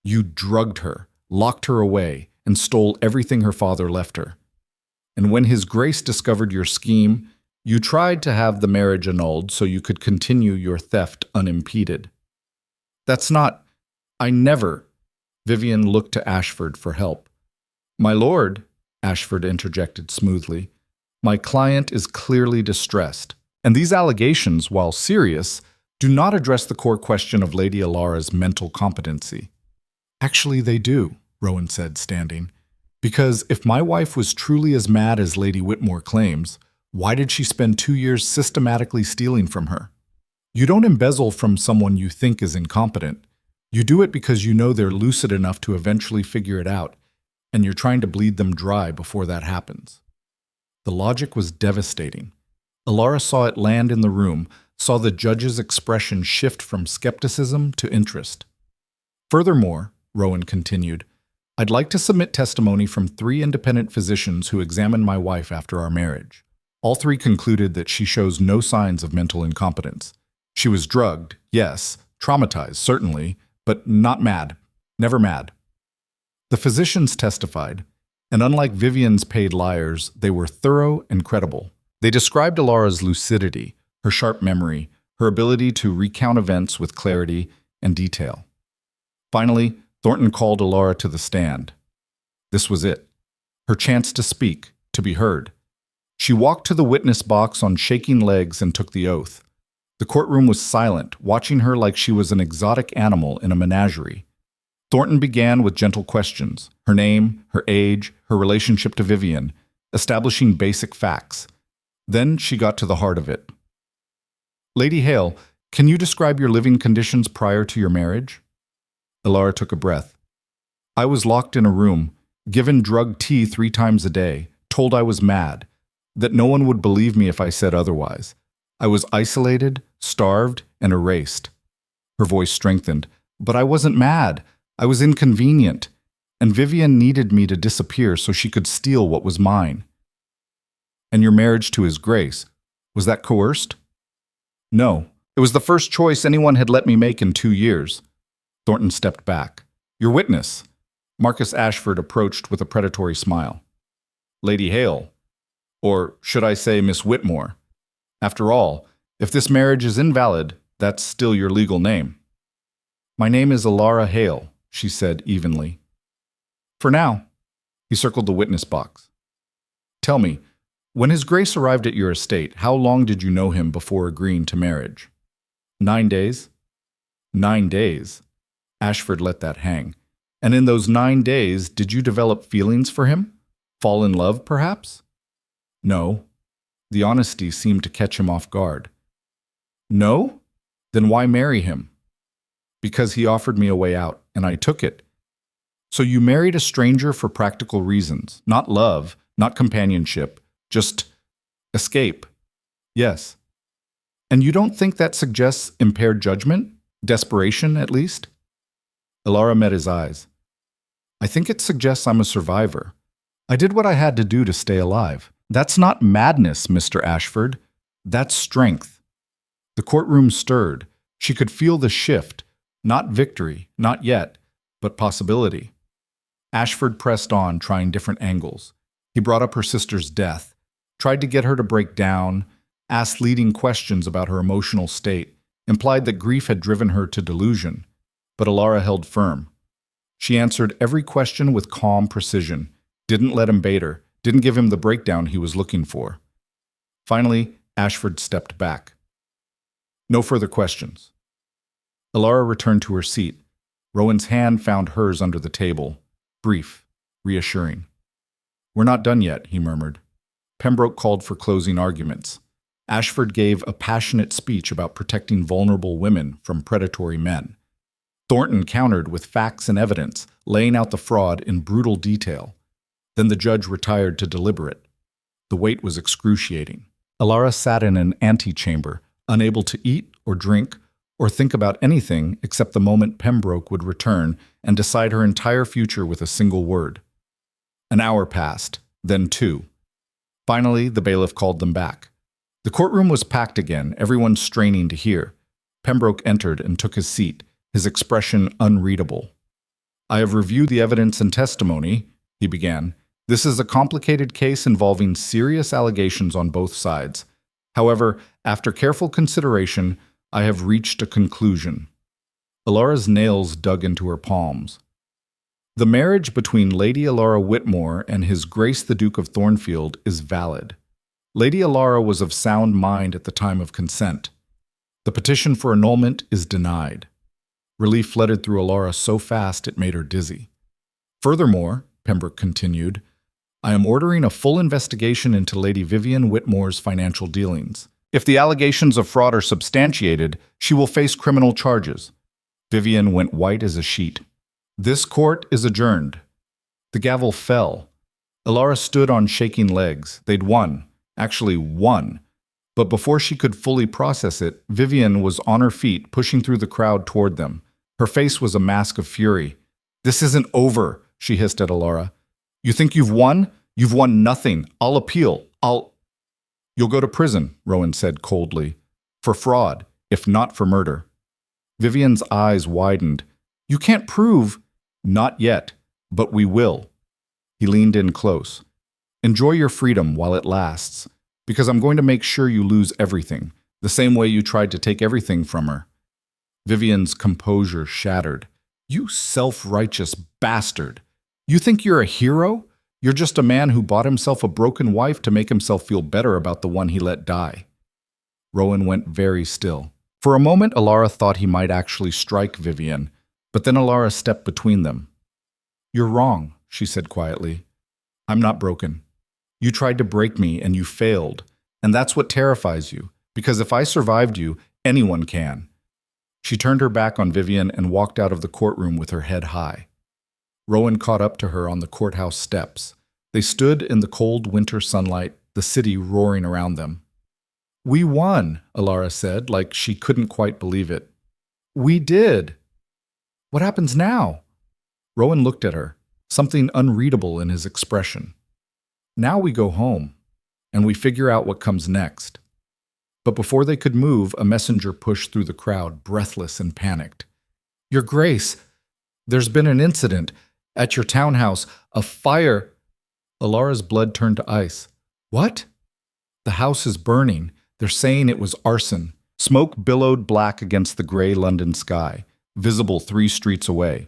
"You drugged her, locked her away, and stole everything her father left her. And when His Grace discovered your scheme, you tried to have the marriage annulled so you could continue your theft unimpeded." "That's not... I never..." Vivian looked to Ashford for help. "My lord," Ashford interjected smoothly, "my client is clearly distressed, and these allegations, while serious, do not address the core question of Lady Elara's mental competency." "Actually, they do," Rowan said, standing. "Because if my wife was truly as mad as Lady Whitmore claims, why did she spend 2 years systematically stealing from her? You don't embezzle from someone you think is incompetent. You do it because you know they're lucid enough to eventually figure it out. and you're trying to bleed them dry before that happens. The logic was devastating. Elara saw it land in the room, saw the judge's expression shift from skepticism to interest. Furthermore, Rowan continued, I'd like to submit testimony from 3 independent physicians who examined my wife after our marriage. All 3 concluded that she shows no signs of mental incompetence. She was drugged, yes, traumatized, certainly, but not mad, never mad. The physicians testified, and unlike Vivian's paid liars, they were thorough and credible. They described Elara's lucidity, her sharp memory, her ability to recount events with clarity and detail. Finally, Thornton called Elara to the stand. This was it. Her chance to speak, to be heard. She walked to the witness box on shaking legs and took the oath. The courtroom was silent, watching her like she was an exotic animal in a menagerie. Thornton began with gentle questions, her name, her age, her relationship to Vivian, establishing basic facts. Then she got to the heart of it. Lady Hale, can you describe your living conditions prior to your marriage? Elara took a breath. I was locked in a room, given drugged tea 3 times a day, told I was mad, that no one would believe me if I said otherwise. I was isolated, starved, and erased. Her voice strengthened. But I wasn't mad. I was inconvenient, and Vivian needed me to disappear so she could steal what was mine. And your marriage to His Grace, was that coerced? No. It was the first choice anyone had let me make in 2 years. Thornton stepped back. Your witness. Marcus Ashford approached with a predatory smile. Lady Hale. Or should I say Miss Whitmore? After all, if this marriage is invalid, that's still your legal name. My name is Elara Hale, she said evenly. For now. He circled the witness box. Tell me, when His Grace arrived at your estate, how long did you know him before agreeing to marriage? 9 days? 9 days. Ashford let that hang. And in those 9 days, did you develop feelings for him? Fall in love, perhaps? No. The honesty seemed to catch him off guard. No? Then why marry him? Because he offered me a way out, and I took it. So you married a stranger for practical reasons, not love, not companionship, just escape. Yes. And you don't think that suggests impaired judgment? Desperation, at least? Elara met his eyes. I think it suggests I'm a survivor. I did what I had to do to stay alive. That's not madness, Mr. Ashford. That's strength. The courtroom stirred. She could feel the shift. Not victory, not yet, but possibility. Ashford pressed on, trying different angles. He brought up her sister's death, tried to get her to break down, asked leading questions about her emotional state, implied that grief had driven her to delusion. But Elara held firm. She answered every question with calm precision, didn't let him bait her, didn't give him the breakdown he was looking for. Finally, Ashford stepped back. No further questions. Elara returned to her seat. Rowan's hand found hers under the table, brief, reassuring. We're not done yet, he murmured. Pembroke called for closing arguments. Ashford gave a passionate speech about protecting vulnerable women from predatory men. Thornton countered with facts and evidence, laying out the fraud in brutal detail. Then the judge retired to deliberate. The wait was excruciating. Elara sat in an antechamber, unable to eat or drink or think about anything except the moment Pembroke would return and decide her entire future with a single word. An hour passed, then 2. Finally, the bailiff called them back. The courtroom was packed again, everyone straining to hear. Pembroke entered and took his seat, his expression unreadable. I have reviewed the evidence and testimony, he began. This is a complicated case involving serious allegations on both sides. However, after careful consideration, I have reached a conclusion. Elara's nails dug into her palms. The marriage between Lady Elara Whitmore and His Grace the Duke of Thornfield is valid. Lady Elara was of sound mind at the time of consent. The petition for annulment is denied. Relief flooded through Elara so fast it made her dizzy. Furthermore, Pembroke continued, I am ordering a full investigation into Lady Vivian Whitmore's financial dealings. If the allegations of fraud are substantiated, she will face criminal charges. Vivian went white as a sheet. This court is adjourned. The gavel fell. Elara stood on shaking legs. They'd won. Actually won. But before she could fully process it, Vivian was on her feet, pushing through the crowd toward them. Her face was a mask of fury. "This isn't over," she hissed at Elara. "You think you've won? You've won nothing. I'll appeal. You'll go to prison," Rowan said coldly. "For fraud, if not for murder." Vivian's eyes widened. "You can't prove—" "Not yet, but we will." He leaned in close. "Enjoy your freedom while it lasts, because I'm going to make sure you lose everything, the same way you tried to take everything from her." Vivian's composure shattered. "You self-righteous bastard! You think you're a hero? You're just a man who bought himself a broken wife to make himself feel better about the one he let die." Rowan went very still. For a moment, Elara thought he might actually strike Vivian, but then Elara stepped between them. "You're wrong," she said quietly. "I'm not broken. You tried to break me and you failed, and that's what terrifies you, because if I survived you, anyone can." She turned her back on Vivian and walked out of the courtroom with her head high. Rowan caught up to her on the courthouse steps. They stood in the cold winter sunlight, the city roaring around them. "We won," Elara said, like she couldn't quite believe it. "We did. What happens now?" Rowan looked at her, something unreadable in his expression. "Now we go home, and we figure out what comes next." But before they could move, a messenger pushed through the crowd, breathless and panicked. "Your Grace, there's been an incident. At your townhouse, a fire—" Elara's blood turned to ice. "What?" "The house is burning. They're saying it was arson." Smoke billowed black against the gray London sky, visible 3 streets away.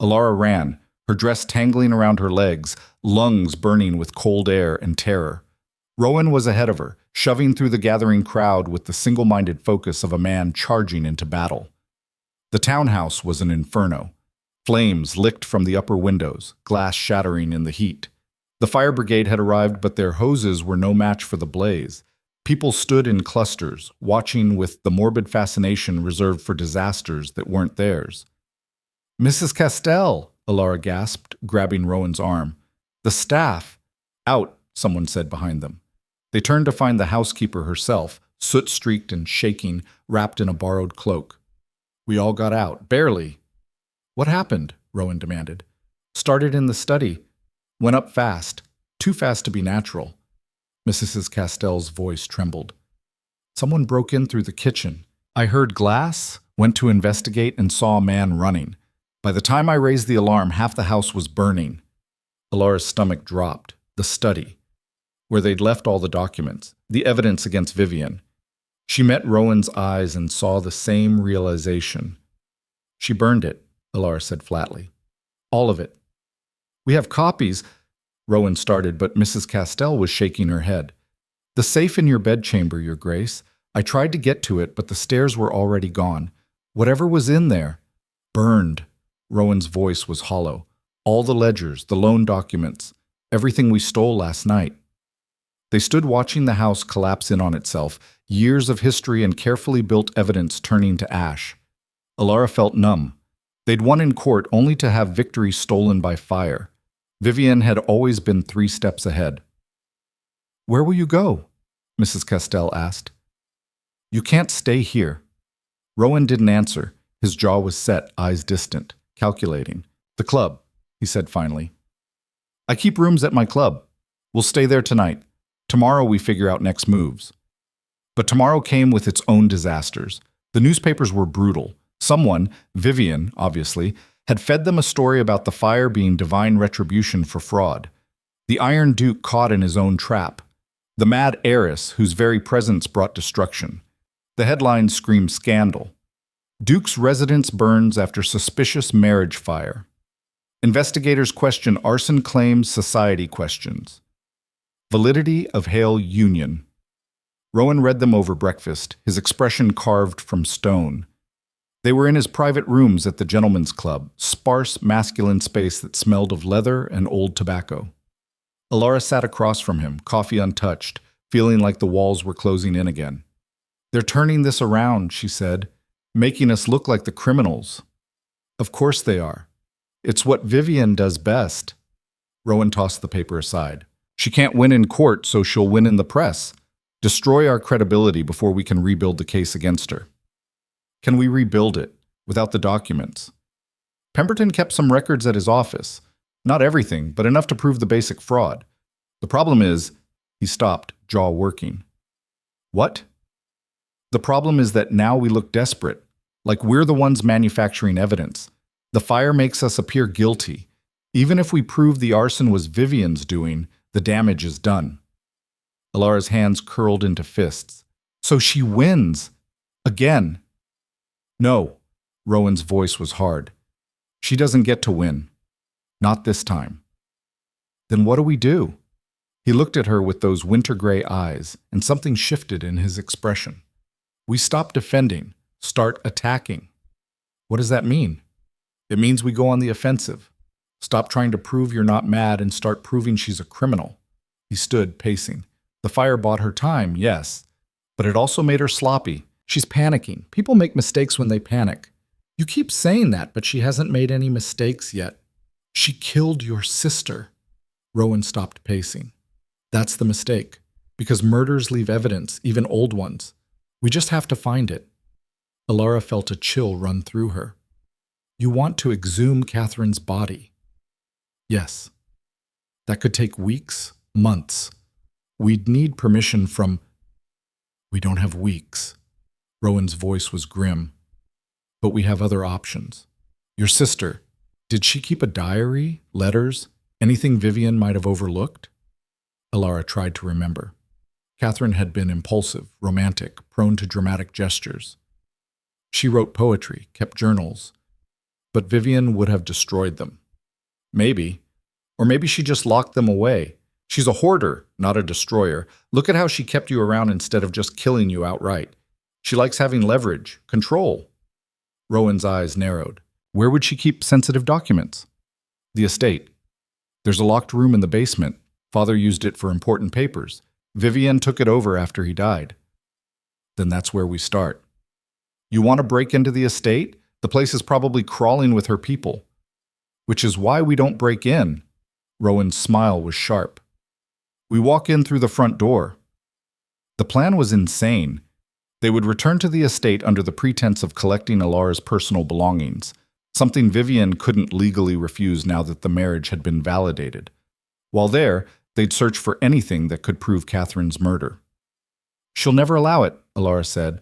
Elara ran, her dress tangling around her legs, lungs burning with cold air and terror. Rowan was ahead of her, shoving through the gathering crowd with the single-minded focus of a man charging into battle. The townhouse was an inferno. Flames licked from the upper windows, glass shattering in the heat. The fire brigade had arrived, but their hoses were no match for the blaze. People stood in clusters, watching with the morbid fascination reserved for disasters that weren't theirs. "Mrs. Castell," Elara gasped, grabbing Rowan's arm. "The staff." "Out," someone said behind them. They turned to find the housekeeper herself, soot-streaked and shaking, wrapped in a borrowed cloak. "We all got out, barely." "What happened?" Rowan demanded. "Started in the study. Went up fast. Too fast to be natural." Mrs. Castell's voice trembled. "Someone broke in through the kitchen. I heard glass, went to investigate, and saw a man running. By the time I raised the alarm, half the house was burning." Elara's stomach dropped. The study, where they'd left all the documents, the evidence against Vivian. She met Rowan's eyes and saw the same realization. "She burned it," Elara said flatly. "All of it." "We have copies," Rowan started, but Mrs. Castell was shaking her head. "The safe in your bedchamber, Your Grace. I tried to get to it, but the stairs were already gone. Whatever was in there—" "Burned." Rowan's voice was hollow. "All the ledgers, the loan documents, everything we stole last night." They stood watching the house collapse in on itself, years of history and carefully built evidence turning to ash. Elara felt numb. They'd won in court only to have victory stolen by fire. Vivian had always been 3 steps ahead. "Where will you go?" Mrs. Castell asked. "You can't stay here." Rowan didn't answer. His jaw was set, eyes distant, calculating. "The club," he said finally. "I keep rooms at my club. We'll stay there tonight. Tomorrow we figure out next moves." But tomorrow came with its own disasters. The newspapers were brutal. Someone, Vivian, obviously, had fed them a story about the fire being divine retribution for fraud. The Iron Duke caught in his own trap. The mad heiress whose very presence brought destruction. The headlines screamed scandal. Duke's residence burns after suspicious marriage fire. Investigators question arson claims, society questions. Validity of Hale Union. Rowan read them over breakfast, his expression carved from stone. They were in his private rooms at the Gentlemen's Club, sparse, masculine space that smelled of leather and old tobacco. Elara sat across from him, coffee untouched, feeling like the walls were closing in again. "They're turning this around," she said, "making us look like the criminals." "Of course they are. It's what Vivian does best." Rowan tossed the paper aside. She can't win in court, so she'll win in the press. Destroy our credibility before we can rebuild the case against her. Can we rebuild it without the documents? Pemberton kept some records at his office. Not everything, but enough to prove the basic fraud. The problem is, he stopped, jaw working. What? The problem is that now we look desperate, like we're the ones manufacturing evidence. The fire makes us appear guilty. Even if we prove the arson was Vivian's doing, the damage is done. Elara's hands curled into fists. So she wins. Again. No. Rowan's voice was hard. She doesn't get to win. Not this time. Then what do we do? He looked at her with those winter gray eyes, and something shifted in his expression. We stop defending, start attacking. What does that mean? It means we go on the offensive. Stop trying to prove you're not mad and start proving she's a criminal. He stood, pacing. The fire bought her time, yes, but it also made her sloppy. She's panicking. People make mistakes when they panic. You keep saying that, but she hasn't made any mistakes yet. She killed your sister. Rowan stopped pacing. That's the mistake, because murders leave evidence, even old ones. We just have to find it. Elara felt a chill run through her. You want to exhume Catherine's body. Yes. That could take weeks, months. We'd need permission from... We don't have weeks. Rowan's voice was grim. But we have other options. Your sister, did she keep a diary, letters, anything Vivian might have overlooked? Elara tried to remember. Catherine had been impulsive, romantic, prone to dramatic gestures. She wrote poetry, kept journals, but Vivian would have destroyed them. Maybe. Or maybe she just locked them away. She's a hoarder, not a destroyer. Look at how she kept you around instead of just killing you outright. She likes having leverage, control. Rowan's eyes narrowed. Where would she keep sensitive documents? The estate. There's a locked room in the basement. Father used it for important papers. Vivian took it over after he died. Then that's where we start. You want to break into the estate? The place is probably crawling with her people. Which is why we don't break in. Rowan's smile was sharp. We walk in through the front door. The plan was insane. They would return to the estate under the pretense of collecting Elara's personal belongings, something Vivian couldn't legally refuse now that the marriage had been validated. While there, they'd search for anything that could prove Catherine's murder. She'll never allow it, Elara said.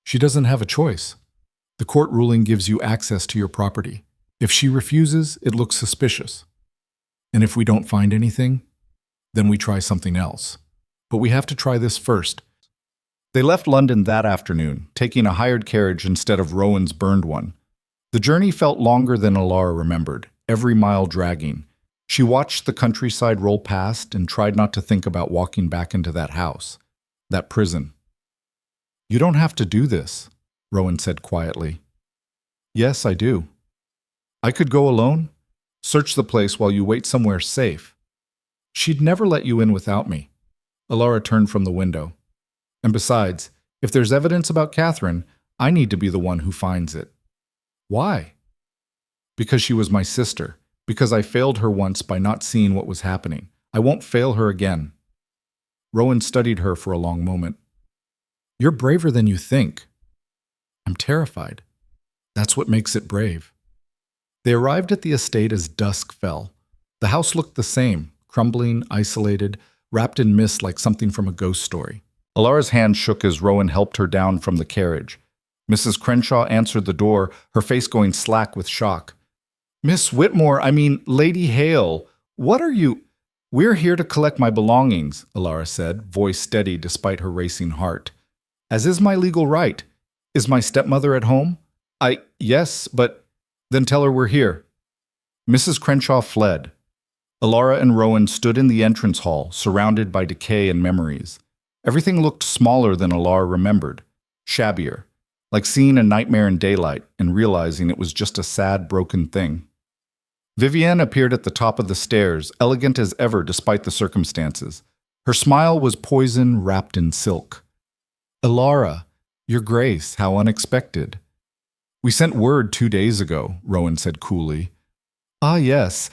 She doesn't have a choice. The court ruling gives you access to your property. If she refuses, it looks suspicious. And if we don't find anything, then we try something else. But we have to try this first. They left London that afternoon, taking a hired carriage instead of Rowan's burned one. The journey felt longer than Elara remembered, every mile dragging. She watched the countryside roll past and tried not to think about walking back into that house, that prison. You don't have to do this, Rowan said quietly. Yes, I do. I could go alone, search the place while you wait somewhere safe. She'd never let you in without me. Elara turned from the window. And besides, if there's evidence about Catherine, I need to be the one who finds it. Why? Because she was my sister. Because I failed her once by not seeing what was happening. I won't fail her again. Rowan studied her for a long moment. You're braver than you think. I'm terrified. That's what makes it brave. They arrived at the estate as dusk fell. The house looked the same, crumbling, isolated, wrapped in mist like something from a ghost story. Elara's hand shook as Rowan helped her down from the carriage. Mrs. Crenshaw answered the door, her face going slack with shock. Miss Whitmore, Lady Hale, what are you? We're here to collect my belongings, Elara said, voice steady despite her racing heart. As is my legal right. Is my stepmother at home? Yes, but... Then tell her we're here. Mrs. Crenshaw fled. Elara and Rowan stood in the entrance hall, surrounded by decay and memories. Everything looked smaller than Elara remembered, shabbier, like seeing a nightmare in daylight and realizing it was just a sad, broken thing. Vivienne appeared at the top of the stairs, elegant as ever despite the circumstances. Her smile was poison wrapped in silk. Elara, your grace, how unexpected. We sent word 2 days ago, Rowan said coolly. Ah, yes.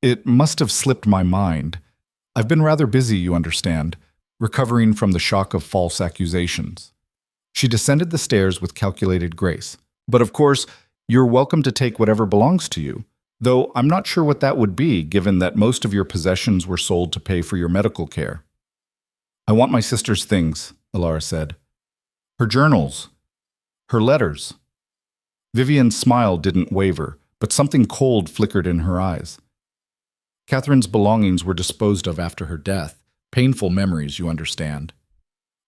It must have slipped my mind. I've been rather busy, you understand, recovering from the shock of false accusations. She descended the stairs with calculated grace. But of course, you're welcome to take whatever belongs to you, though I'm not sure what that would be, given that most of your possessions were sold to pay for your medical care. I want my sister's things, Elara said. Her journals. Her letters. Vivian's smile didn't waver, but something cold flickered in her eyes. Catherine's belongings were disposed of after her death. Painful memories, you understand.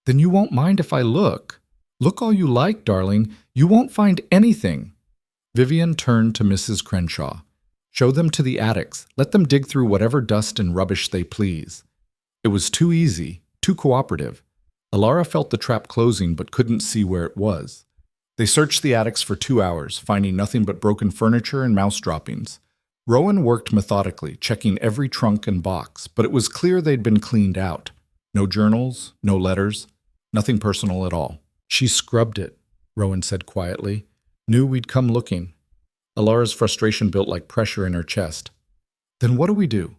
Then you won't mind if I look. Look all you like, darling. You won't find anything. Vivian turned to Mrs. Crenshaw. Show them to the attics. Let them dig through whatever dust and rubbish they please. It was too easy, too cooperative. Elara felt the trap closing but couldn't see where it was. They searched the attics for 2 hours, finding nothing but broken furniture and mouse droppings. Rowan worked methodically, checking every trunk and box, but it was clear they'd been cleaned out. No journals, no letters, nothing personal at all. She scrubbed it, Rowan said quietly. Knew we'd come looking. Elara's frustration built like pressure in her chest. Then what do we do?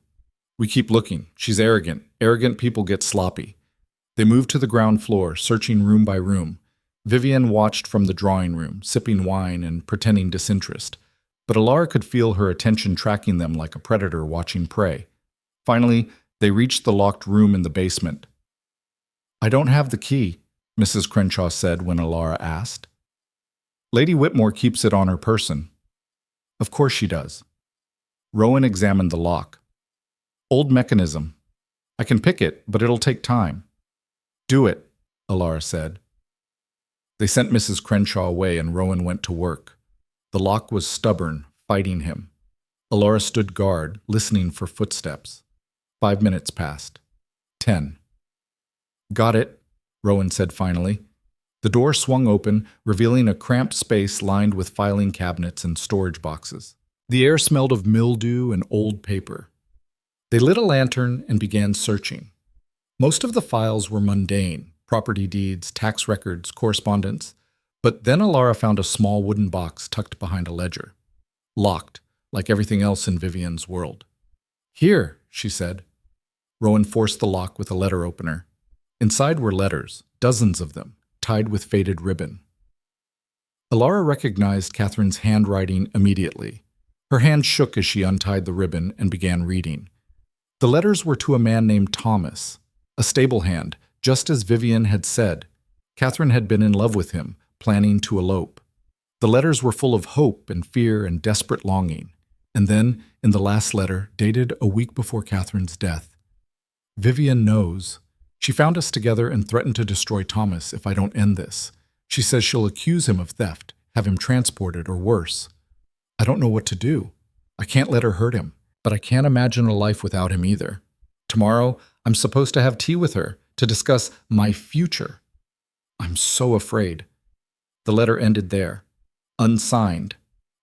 We keep looking. She's arrogant. Arrogant people get sloppy. They moved to the ground floor, searching room by room. Vivian watched from the drawing room, sipping wine and pretending disinterest. But Elara could feel her attention tracking them like a predator watching prey. Finally, they reached the locked room in the basement. I don't have the key, Mrs. Crenshaw said when Elara asked. Lady Whitmore keeps it on her person. Of course she does. Rowan examined the lock. Old mechanism. I can pick it, but it'll take time. Do it, Elara said. They sent Mrs. Crenshaw away and Rowan went to work. The lock was stubborn, fighting him. Elara stood guard, listening for footsteps. 5 minutes passed. 10. Got it, Rowan said finally. The door swung open, revealing a cramped space lined with filing cabinets and storage boxes. The air smelled of mildew and old paper. They lit a lantern and began searching. Most of the files were mundane, property deeds, tax records, correspondence. But then Elara found a small wooden box tucked behind a ledger. Locked, like everything else in Vivian's world. Here, she said. Rowan forced the lock with a letter opener. Inside were letters, dozens of them, tied with faded ribbon. Elara recognized Catherine's handwriting immediately. Her hand shook as she untied the ribbon and began reading. The letters were to a man named Thomas, a stable hand, just as Vivian had said. Catherine had been in love with him, planning to elope. The letters were full of hope and fear and desperate longing. And then, in the last letter, dated a week before Catherine's death, Vivian knows. She found us together and threatened to destroy Thomas if I don't end this. She says she'll accuse him of theft, have him transported, or worse. I don't know what to do. I can't let her hurt him, but I can't imagine a life without him either. Tomorrow, I'm supposed to have tea with her to discuss my future. I'm so afraid. The letter ended there, unsigned,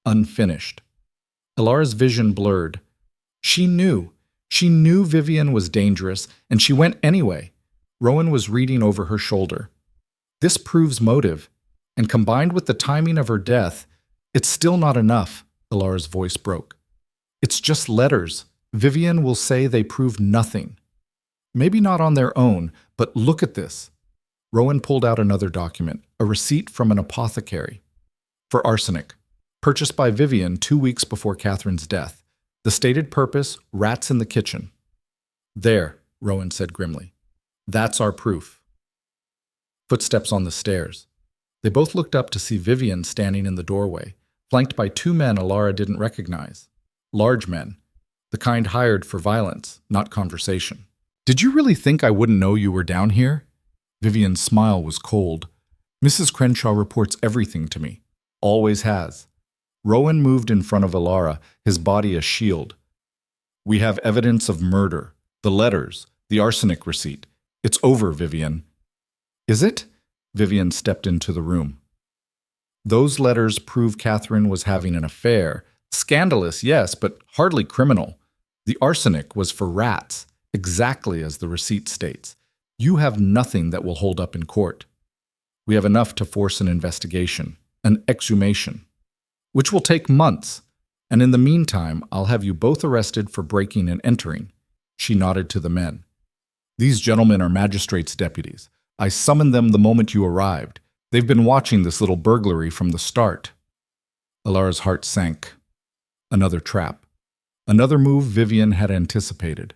unfinished. Elara's vision blurred. She knew Vivian was dangerous, and she went anyway. Rowan was reading over her shoulder. This proves motive, and combined with the timing of her death, it's still not enough, Elara's voice broke. It's just letters. Vivian will say they prove nothing. Maybe not on their own, but look at this. Rowan pulled out another document, a receipt from an apothecary. For arsenic, purchased by Vivian 2 weeks before Catherine's death. The stated purpose, rats in the kitchen. There, Rowan said grimly. That's our proof. Footsteps on the stairs. They both looked up to see Vivian standing in the doorway, flanked by 2 men Elara didn't recognize. Large men, the kind hired for violence, not conversation. Did you really think I wouldn't know you were down here? Vivian's smile was cold. Mrs. Crenshaw reports everything to me. Always has. Rowan moved in front of Elara, his body a shield. We have evidence of murder. The letters, the arsenic receipt. It's over, Vivian. Is it? Vivian stepped into the room. Those letters prove Catherine was having an affair. Scandalous, yes, but hardly criminal. The arsenic was for rats, exactly as the receipt states. You have nothing that will hold up in court. We have enough to force an investigation, an exhumation, which will take months. And in the meantime, I'll have you both arrested for breaking and entering." She nodded to the men. "These gentlemen are magistrates' deputies. I summoned them the moment you arrived. They've been watching this little burglary from the start." Elara's heart sank. Another trap. Another move Vivian had anticipated.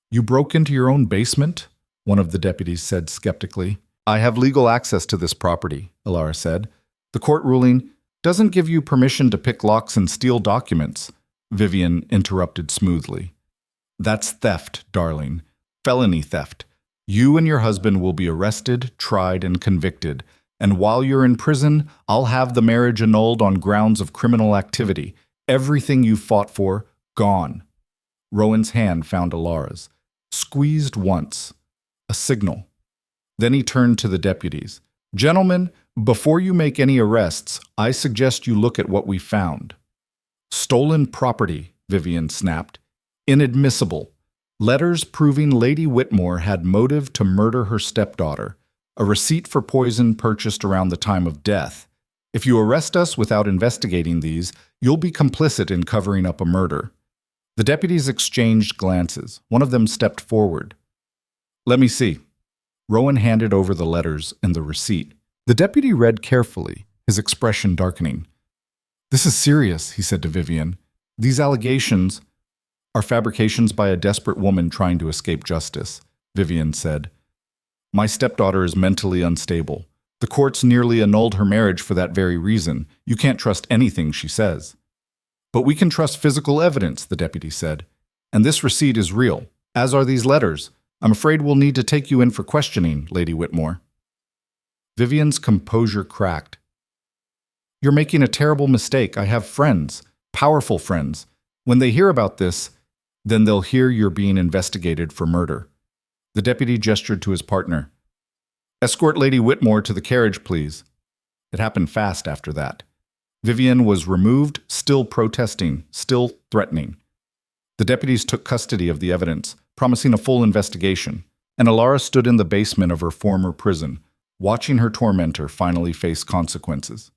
"You broke into your own basement?" one of the deputies said skeptically. "I have legal access to this property," Elara said. "The court ruling doesn't give you permission to pick locks and steal documents," Vivian interrupted smoothly. "That's theft, darling. Felony theft. You and your husband will be arrested, tried, and convicted. And while you're in prison, I'll have the marriage annulled on grounds of criminal activity. Everything you fought for, gone." Rowan's hand found Elara's. Squeezed once. A signal. Then he turned to the deputies. "Gentlemen, before you make any arrests, I suggest you look at what we found." "Stolen property," Vivian snapped. "Inadmissible. Letters proving Lady Whitmore had motive to murder her stepdaughter. A receipt for poison purchased around the time of death. If you arrest us without investigating these, you'll be complicit in covering up a murder." The deputies exchanged glances. One of them stepped forward. "Let me see." Rowan handed over the letters and the receipt. The deputy read carefully, his expression darkening. "This is serious," he said to Vivian. "These allegations are fabrications by a desperate woman trying to escape justice," Vivian said. "My stepdaughter is mentally unstable. The courts nearly annulled her marriage for that very reason. You can't trust anything she says." "But we can trust physical evidence," the deputy said. "And this receipt is real, as are these letters. I'm afraid we'll need to take you in for questioning, Lady Whitmore." Vivian's composure cracked. "You're making a terrible mistake. I have friends, powerful friends. When they hear about this, then they'll hear you're being investigated for murder." The deputy gestured to his partner. "Escort Lady Whitmore to the carriage, please." It happened fast after that. Vivian was removed, still protesting, still threatening. The deputies took custody of the evidence, promising a full investigation, and Elara stood in the basement of her former prison, watching her tormentor finally face consequences.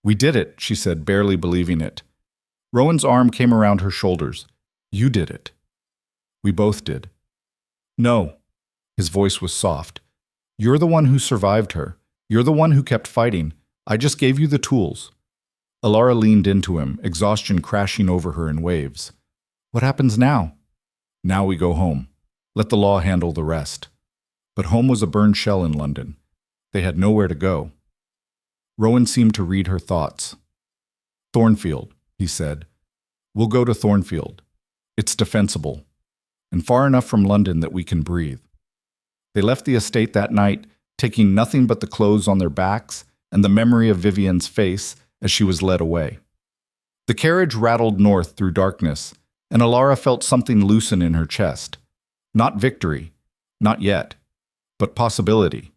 "We did it," she said, barely believing it. Rowan's arm came around her shoulders. "You did it." "We both did." "No." His voice was soft. "You're the one who survived her. You're the one who kept fighting. I just gave you the tools." Elara leaned into him, exhaustion crashing over her in waves. "What happens now?" "Now we go home. Let the law handle the rest." But home was a burned shell in London. They had nowhere to go. Rowan seemed to read her thoughts. "Thornfield," he said. "We'll go to Thornfield. It's defensible, and far enough from London that we can breathe." They left the estate that night, taking nothing but the clothes on their backs and the memory of Vivian's face as she was led away. The carriage rattled north through darkness, and Elara felt something loosen in her chest. Not victory, not yet, but possibility.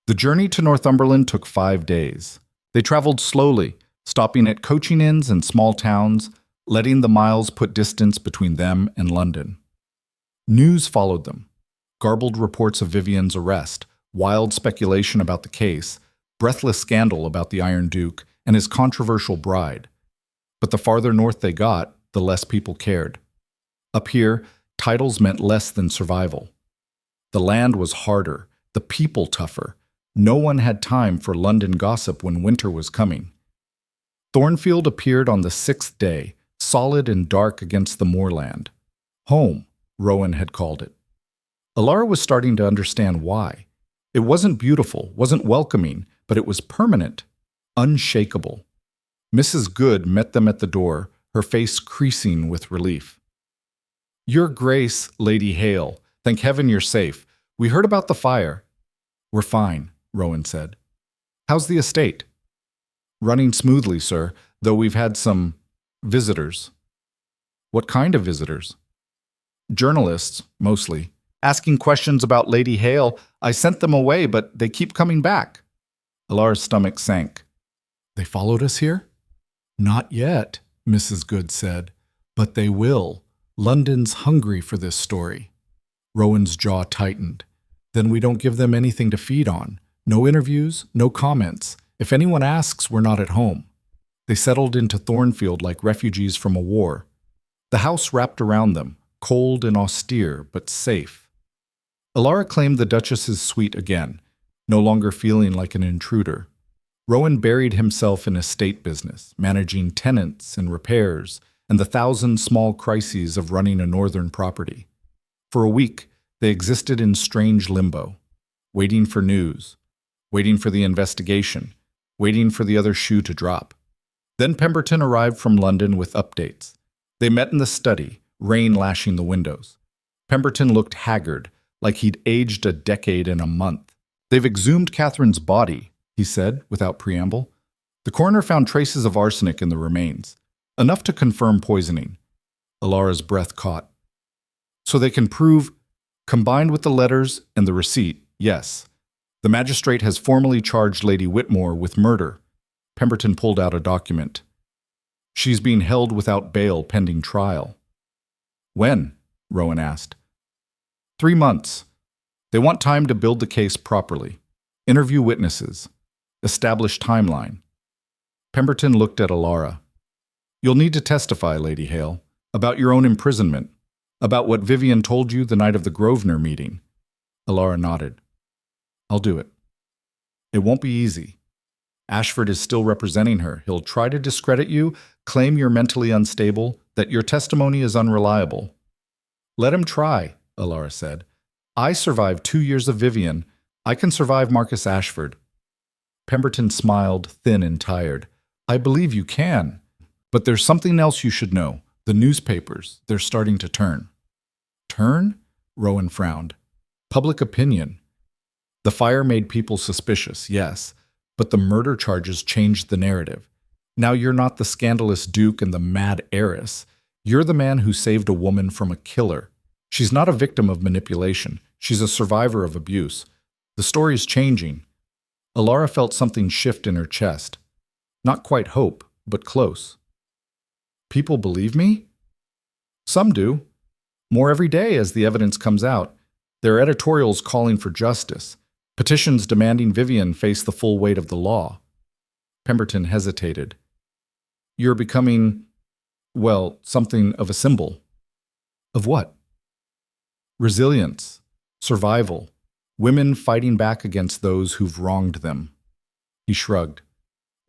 The journey to Northumberland took 5 days. They traveled slowly, stopping at coaching inns and small towns, letting the miles put distance between them and London. News followed them. Garbled reports of Vivian's arrest, wild speculation about the case, breathless scandal about the Iron Duke and his controversial bride. But the farther north they got, the less people cared. Up here, titles meant less than survival. The land was harder, the people tougher. No one had time for London gossip when winter was coming. Thornfield appeared on the 6th day, solid and dark against the moorland. Home, Rowan had called it. Elara was starting to understand why. It wasn't beautiful, wasn't welcoming, but it was permanent, unshakable. Mrs. Good met them at the door, her face creasing with relief. "Your Grace, Lady Hale, thank heaven you're safe. We heard about the fire." "We're fine," Rowan said. "How's the estate?" "Running smoothly, sir, though we've had some visitors." "What kind of visitors?" "Journalists, mostly. Asking questions about Lady Hale. I sent them away, but they keep coming back." Elara's stomach sank. "They followed us here?" "Not yet," Mrs. Good said. "But they will. London's hungry for this story." Rowan's jaw tightened. "Then we don't give them anything to feed on. No interviews, no comments. If anyone asks, we're not at home." They settled into Thornfield like refugees from a war. The house wrapped around them, cold and austere, but safe. Elara claimed the Duchess's suite again, no longer feeling like an intruder. Rowan buried himself in estate business, managing tenants and repairs, and the 1,000 small crises of running a northern property. For a week, they existed in strange limbo, waiting for news, waiting for the investigation, waiting for the other shoe to drop. Then Pemberton arrived from London with updates. They met in the study, rain lashing the windows. Pemberton looked haggard, like he'd aged a decade in a month. "They've exhumed Catherine's body," he said, without preamble. "The coroner found traces of arsenic in the remains, enough to confirm poisoning." Elara's breath caught. "So they can prove, combined with the letters and the receipt, yes. The magistrate has formally charged Lady Whitmore with murder." Pemberton pulled out a document. "She's being held without bail pending trial." "When?" Rowan asked. 3 months. They want time to build the case properly, interview witnesses, establish timeline." Pemberton looked at Elara. "You'll need to testify, Lady Hale, about your own imprisonment, about what Vivian told you the night of the Grosvenor meeting." Elara nodded. "I'll do it. It won't be easy. Ashford is still representing her. He'll try to discredit you, claim you're mentally unstable, that your testimony is unreliable." "Let him try," Elara said. "I survived 2 years of Vivian. I can survive Marcus Ashford." Pemberton smiled, thin and tired. "I believe you can. But there's something else you should know. The newspapers, they're starting to turn." "Turn?" Rowan frowned. "Public opinion. The fire made people suspicious, yes, but the murder charges changed the narrative. Now you're not the scandalous duke and the mad heiress. You're the man who saved a woman from a killer. She's not a victim of manipulation. She's a survivor of abuse. The story's changing." Elara felt something shift in her chest. Not quite hope, but close. "People believe me?" "Some do. More every day as the evidence comes out. There are editorials calling for justice, petitions demanding Vivian face the full weight of the law." Pemberton hesitated. "You're becoming, well, something of a symbol." "Of what?" "Resilience, survival, women fighting back against those who've wronged them." He shrugged.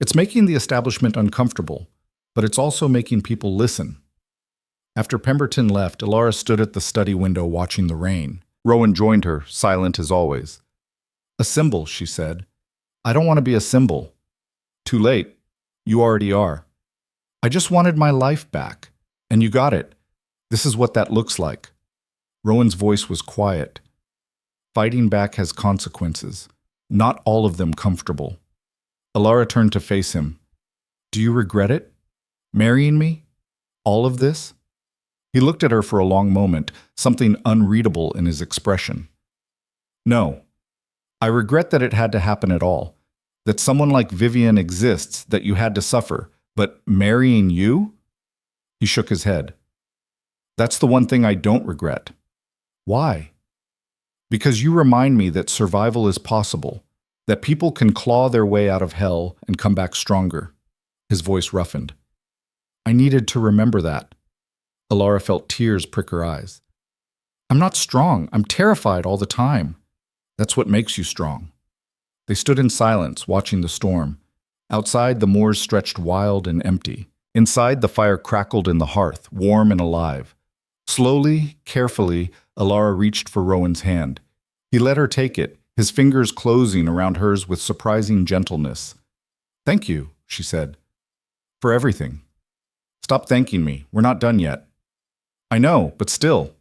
"It's making the establishment uncomfortable, but it's also making people listen." After Pemberton left, Elara stood at the study window watching the rain. Rowan joined her, silent as always. "A symbol," she said. "I don't want to be a symbol." "Too late. You already are." "I just wanted my life back. And you got it. This is what that looks like." Rowan's voice was quiet. "Fighting back has consequences. Not all of them comfortable." Elara turned to face him. "Do you regret it? Marrying me? All of this?" He looked at her for a long moment, something unreadable in his expression. "No. I regret that it had to happen at all, that someone like Vivian exists that you had to suffer, but marrying you?" He shook his head. "That's the one thing I don't regret." "Why?" "Because you remind me that survival is possible, that people can claw their way out of hell and come back stronger." His voice roughened. "I needed to remember that." Elara felt tears prick her eyes. "I'm not strong. I'm terrified all the time." "That's what makes you strong." They stood in silence, watching the storm. Outside, the moors stretched wild and empty. Inside, the fire crackled in the hearth, warm and alive. Slowly, carefully, Elara reached for Rowan's hand. He let her take it, his fingers closing around hers with surprising gentleness. "Thank you," she said. "For everything." "Stop thanking me. We're not done yet." "I know, but still."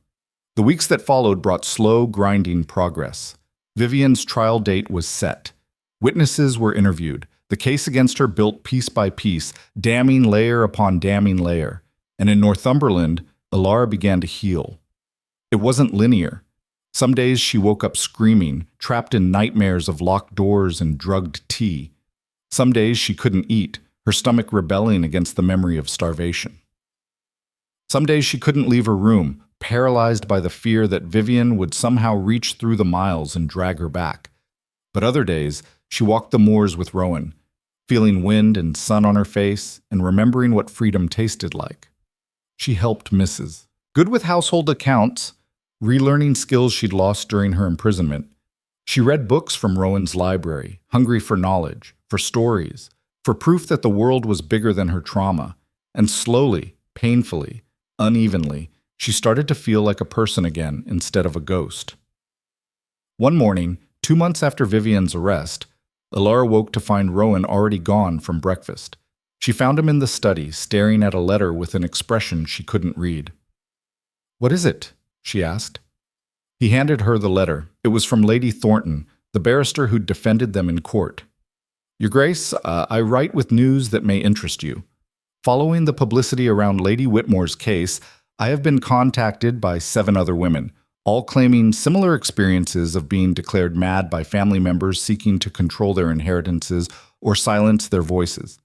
The weeks that followed brought slow, grinding progress. Vivian's trial date was set. Witnesses were interviewed. The case against her built piece by piece, damning layer upon damning layer. And in Northumberland, Elara began to heal. It wasn't linear. Some days she woke up screaming, trapped in nightmares of locked doors and drugged tea. Some days she couldn't eat, her stomach rebelling against the memory of starvation. Some days she couldn't leave her room, paralyzed by the fear that Vivian would somehow reach through the miles and drag her back. But other days, she walked the moors with Rowan. feeling wind and sun on her face and remembering what freedom tasted like. She helped Mrs. Good with household accounts, relearning skills she'd lost during her imprisonment. She read books from Rowan's library, hungry for knowledge, for stories, for proof that the world was bigger than her trauma, and slowly, painfully, unevenly, she started to feel like a person again instead of a ghost. One morning, 2 months after Vivian's arrest, Elara woke to find Rowan already gone from breakfast. She found him in the study, staring at a letter with an expression she couldn't read. "What is it?" she asked. He handed her the letter. It was from Lady Thornton, the barrister who'd defended them in court. "Your Grace, I write with news that may interest you. Following the publicity around Lady Whitmore's case, I have been contacted by 7 other women, all claiming similar experiences of being declared mad by family members seeking to control their inheritances or silence their voices.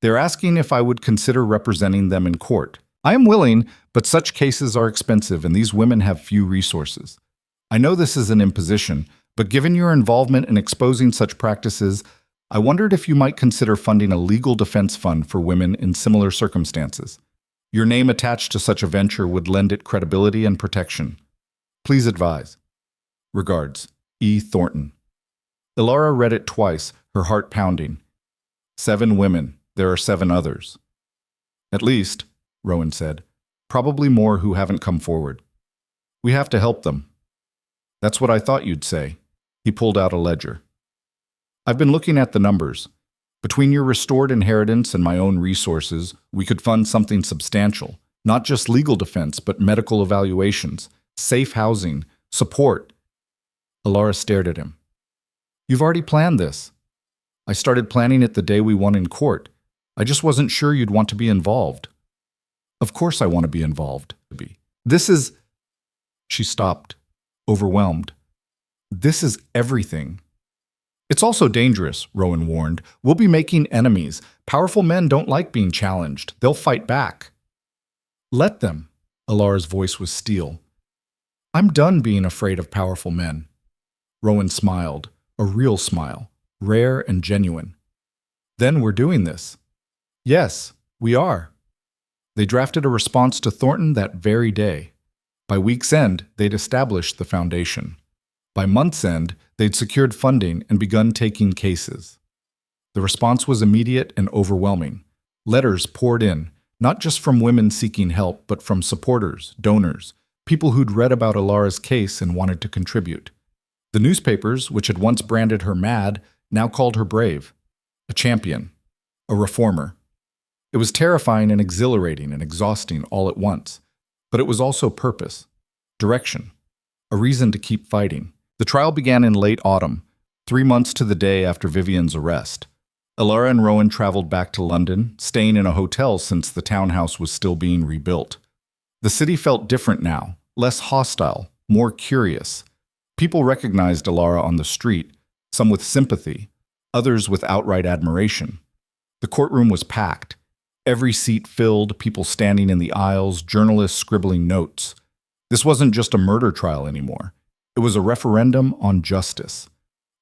They're asking if I would consider representing them in court. I am willing, but such cases are expensive and these women have few resources. I know this is an imposition, but given your involvement in exposing such practices, I wondered if you might consider funding a legal defense fund for women in similar circumstances. Your name attached to such a venture would lend it credibility and protection. Please advise. Regards, E. Thornton." Elara read it twice, her heart pounding. 7 women. There are 7 others. "At least," Rowan said. "Probably more who haven't come forward. We have to help them." "That's what I thought you'd say." He pulled out a ledger. "I've been looking at the numbers. Between your restored inheritance and my own resources, we could fund something substantial. Not just legal defense, but medical evaluations, safe housing, support." Elara stared at him. "You've already planned this." "I started planning it the day we won in court. I just wasn't sure you'd want to be involved." "Of course I want to be involved. This is—" She stopped, overwhelmed. "This is everything." "It's also dangerous," Rowan warned. "We'll be making enemies. Powerful men don't like being challenged. They'll fight back." "Let them." Elara's voice was steel. "I'm done being afraid of powerful men." Rowan smiled, a real smile, rare and genuine. "Then we're doing this." "Yes, we are." They drafted a response to Thornton that very day. By week's end, they'd established the foundation. By month's end, they'd secured funding and begun taking cases. The response was immediate and overwhelming. Letters poured in, not just from women seeking help, but from supporters, donors, people who'd read about Elara's case and wanted to contribute. The newspapers, which had once branded her mad, now called her brave, a champion, a reformer. It was terrifying and exhilarating and exhausting all at once, but it was also purpose, direction, a reason to keep fighting. The trial began in late autumn, 3 months to the day after Vivian's arrest. Elara and Rowan traveled back to London, staying in a hotel since the townhouse was still being rebuilt. The city felt different now, less hostile, more curious. People recognized Elara on the street, some with sympathy, others with outright admiration. The courtroom was packed. Every seat filled, people standing in the aisles, journalists scribbling notes. This wasn't just a murder trial anymore. It was a referendum on justice,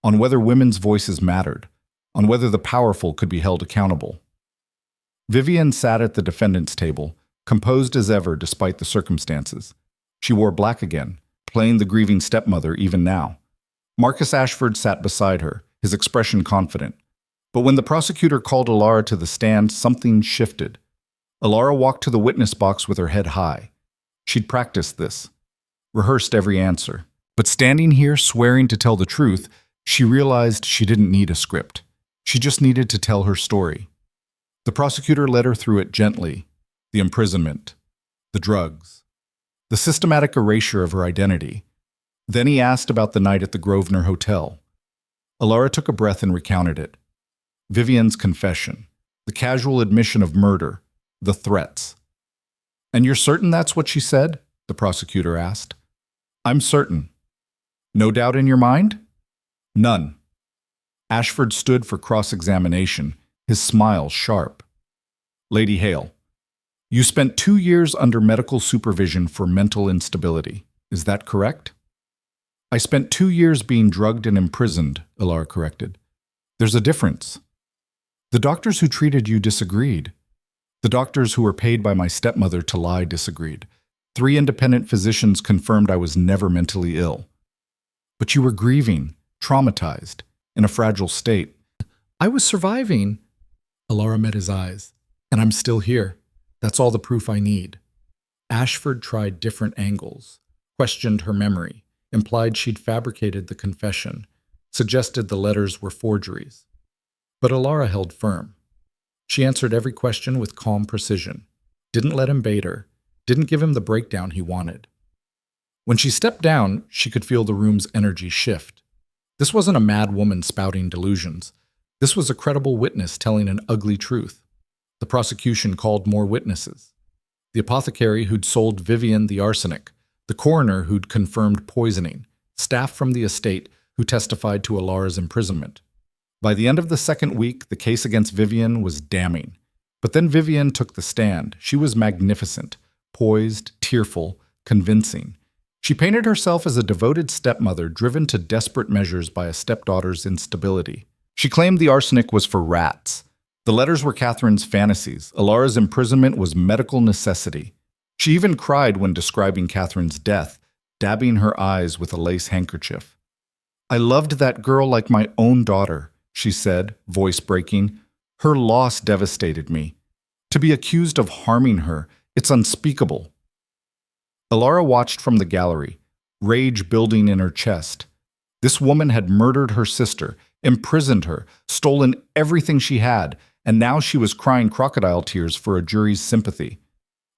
on whether women's voices mattered, on whether the powerful could be held accountable. Vivian sat at the defendant's table, composed as ever despite the circumstances. She wore black again, playing the grieving stepmother even now. Marcus Ashford sat beside her, his expression confident. But when the prosecutor called Elara to the stand, something shifted. Elara walked to the witness box with her head high. She'd practiced this, rehearsed every answer. But standing here, swearing to tell the truth, she realized she didn't need a script. She just needed to tell her story. The prosecutor led her through it gently. The imprisonment, the drugs, the systematic erasure of her identity. Then he asked about the night at the Grosvenor Hotel. Elara took a breath and recounted it. Vivian's confession, the casual admission of murder, the threats. "And you're certain that's what she said?" the prosecutor asked. "I'm certain." "No doubt in your mind?" "None." Ashford stood for cross-examination, his smile sharp. "Lady Hale, you spent 2 years under medical supervision for mental instability. Is that correct?" "I spent 2 years being drugged and imprisoned," Elara corrected. "There's a difference." The doctors who treated you disagreed. The doctors who were paid by my stepmother to lie disagreed. 3 independent physicians confirmed I was never mentally ill. But you were grieving, traumatized, in a fragile state. I was surviving. Elara met his eyes. And I'm still here. That's all the proof I need. Ashford tried different angles, questioned her memory, implied she'd fabricated the confession, suggested the letters were forgeries. But Elara held firm. She answered every question with calm precision, didn't let him bait her, didn't give him the breakdown he wanted. When she stepped down, she could feel the room's energy shift. This wasn't a mad woman spouting delusions. This was a credible witness telling an ugly truth. The prosecution called more witnesses. The apothecary who'd sold Vivian the arsenic, the coroner who'd confirmed poisoning, staff from the estate who testified to Elara's imprisonment. By the end of the second week, the case against Vivian was damning. But then Vivian took the stand. She was magnificent, poised, tearful, convincing. She painted herself as a devoted stepmother driven to desperate measures by a stepdaughter's instability. She claimed the arsenic was for rats. The letters were Catherine's fantasies. Elara's imprisonment was medical necessity. She even cried when describing Catherine's death, dabbing her eyes with a lace handkerchief. I loved that girl like my own daughter, she said, voice breaking. Her loss devastated me. To be accused of harming her, it's unspeakable. Elara watched from the gallery, rage building in her chest. This woman had murdered her sister, imprisoned her, stolen everything she had, and now she was crying crocodile tears for a jury's sympathy.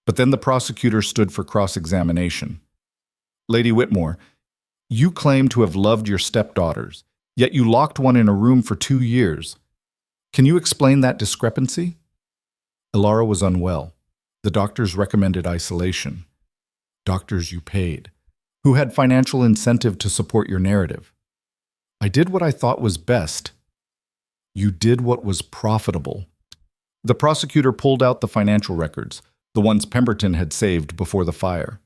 But then the prosecutor stood for cross-examination. Lady Whitmore, you claim to have loved your stepdaughters, yet you locked one in a room for 2 years. Can you explain that discrepancy? Elara was unwell. The doctors recommended isolation. Doctors you paid, who had financial incentive to support your narrative. I did what I thought was best. You did what was profitable. The prosecutor pulled out the financial records, the ones Pemberton had saved before the fire.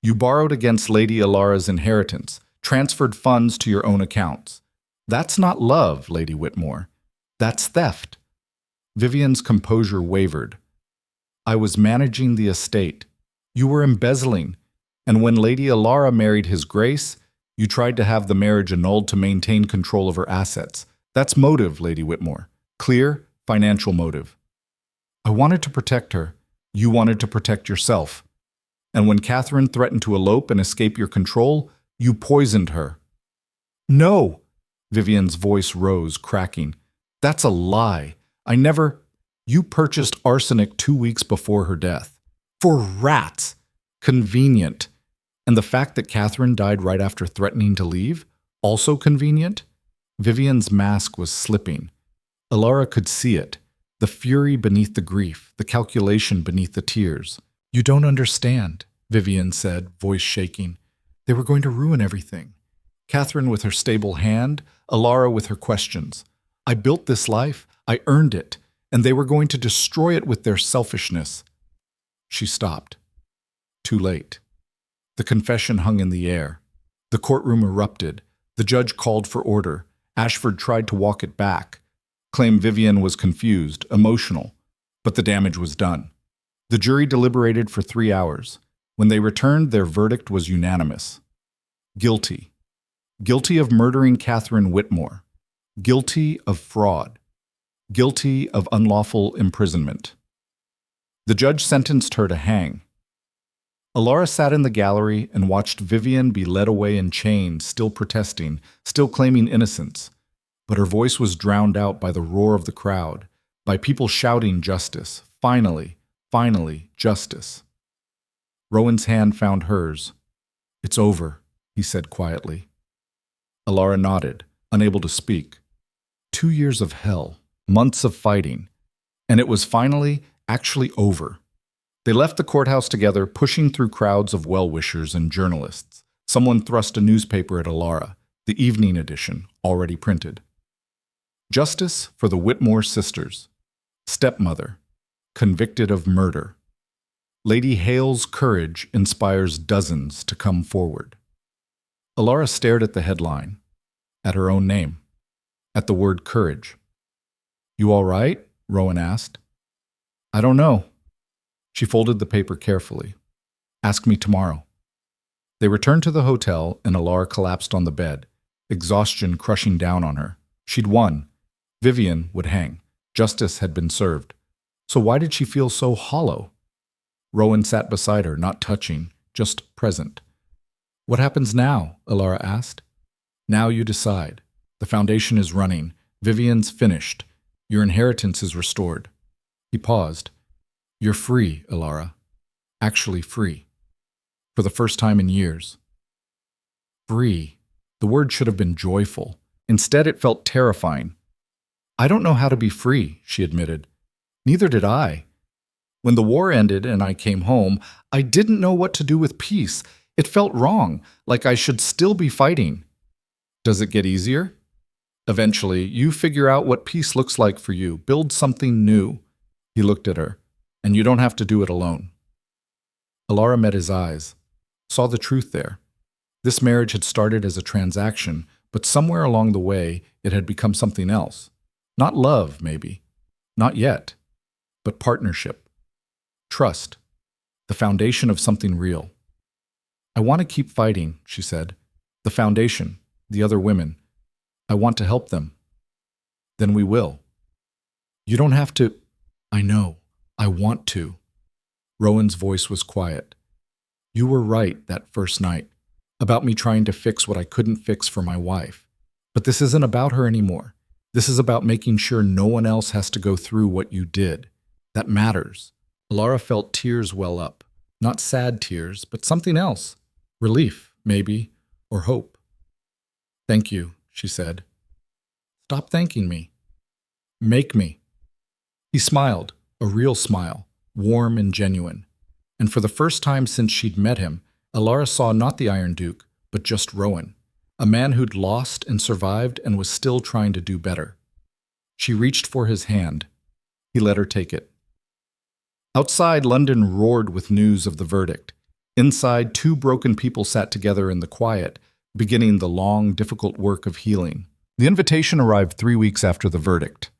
You borrowed against Lady Elara's inheritance, transferred funds to your own accounts. That's not love, Lady Whitmore. That's theft. Vivian's composure wavered. I was managing the estate. You were embezzling. And when Lady Elara married His Grace, you tried to have the marriage annulled to maintain control of her assets. That's motive, Lady Whitmore. Clear, financial motive. I wanted to protect her. You wanted to protect yourself. And when Catherine threatened to elope and escape your control, you poisoned her. No! Vivian's voice rose, cracking. That's a lie. I never... You purchased arsenic 2 weeks before her death. For rats! Convenient. And the fact that Catherine died right after threatening to leave? Also convenient? Vivian's mask was slipping. Elara could see it. The fury beneath the grief, the calculation beneath the tears. You don't understand, Vivian said, voice shaking. They were going to ruin everything. Catherine with her stable hand, Elara with her questions. I built this life, I earned it, and they were going to destroy it with their selfishness. She stopped. Too late. The confession hung in the air. The courtroom erupted. The judge called for order. Ashford tried to walk it back, claimed Vivian was confused, emotional, but the damage was done. The jury deliberated for 3 hours. When they returned, their verdict was unanimous. Guilty. Guilty of murdering Catherine Whitmore. Guilty of fraud. Guilty of unlawful imprisonment. The judge sentenced her to hang. Elara sat in the gallery and watched Vivian be led away in chains, still protesting, still claiming innocence. But her voice was drowned out by the roar of the crowd, by people shouting justice. Finally, finally, justice. Rowan's hand found hers. It's over, he said quietly. Elara nodded, unable to speak. 2 years of hell, months of fighting, and it was finally, actually over. They left the courthouse together, pushing through crowds of well-wishers and journalists. Someone thrust a newspaper at Elara, the evening edition, already printed. Justice for the Whitmore sisters. Stepmother, convicted of murder. Lady Hale's courage inspires dozens to come forward. Elara stared at the headline, at her own name, at the word courage. You all right? Rowan asked. I don't know. She folded the paper carefully. Ask me tomorrow. They returned to the hotel and Elara collapsed on the bed, exhaustion crushing down on her. She'd won. Vivian would hang. Justice had been served. So why did she feel so hollow? Rowan sat beside her, not touching, just present. What happens now? Elara asked. Now you decide. The foundation is running. Vivian's finished. Your inheritance is restored. He paused. You're free, Elara. Actually free. For the first time in years. Free. The word should have been joyful. Instead, it felt terrifying. I don't know how to be free, she admitted. Neither did I. When the war ended and I came home, I didn't know what to do with peace. It felt wrong, like I should still be fighting. Does it get easier? Eventually, you figure out what peace looks like for you. Build something new. He looked at her. And you don't have to do it alone. Elara met his eyes, saw the truth there. This marriage had started as a transaction, but somewhere along the way, it had become something else. Not love, maybe. Not yet. But partnership. Trust. The foundation of something real. I want to keep fighting, she said. The foundation, the other women. I want to help them. Then we will. You don't have to. I know. I want to. Rowan's voice was quiet. You were right that first night, about me trying to fix what I couldn't fix for my wife. But this isn't about her anymore. This is about making sure no one else has to go through what you did. That matters. Elara felt tears well up. Not sad tears, but something else. Relief, maybe, or hope. Thank you, she said. Stop thanking me. Make me. He smiled, a real smile, warm and genuine. And for the first time since she'd met him, Elara saw not the Iron Duke, but just Rowan, a man who'd lost and survived and was still trying to do better. She reached for his hand. He let her take it. Outside, London roared with news of the verdict. Inside, two broken people sat together in the quiet, beginning the long, difficult work of healing. The invitation arrived 3 weeks after the verdict.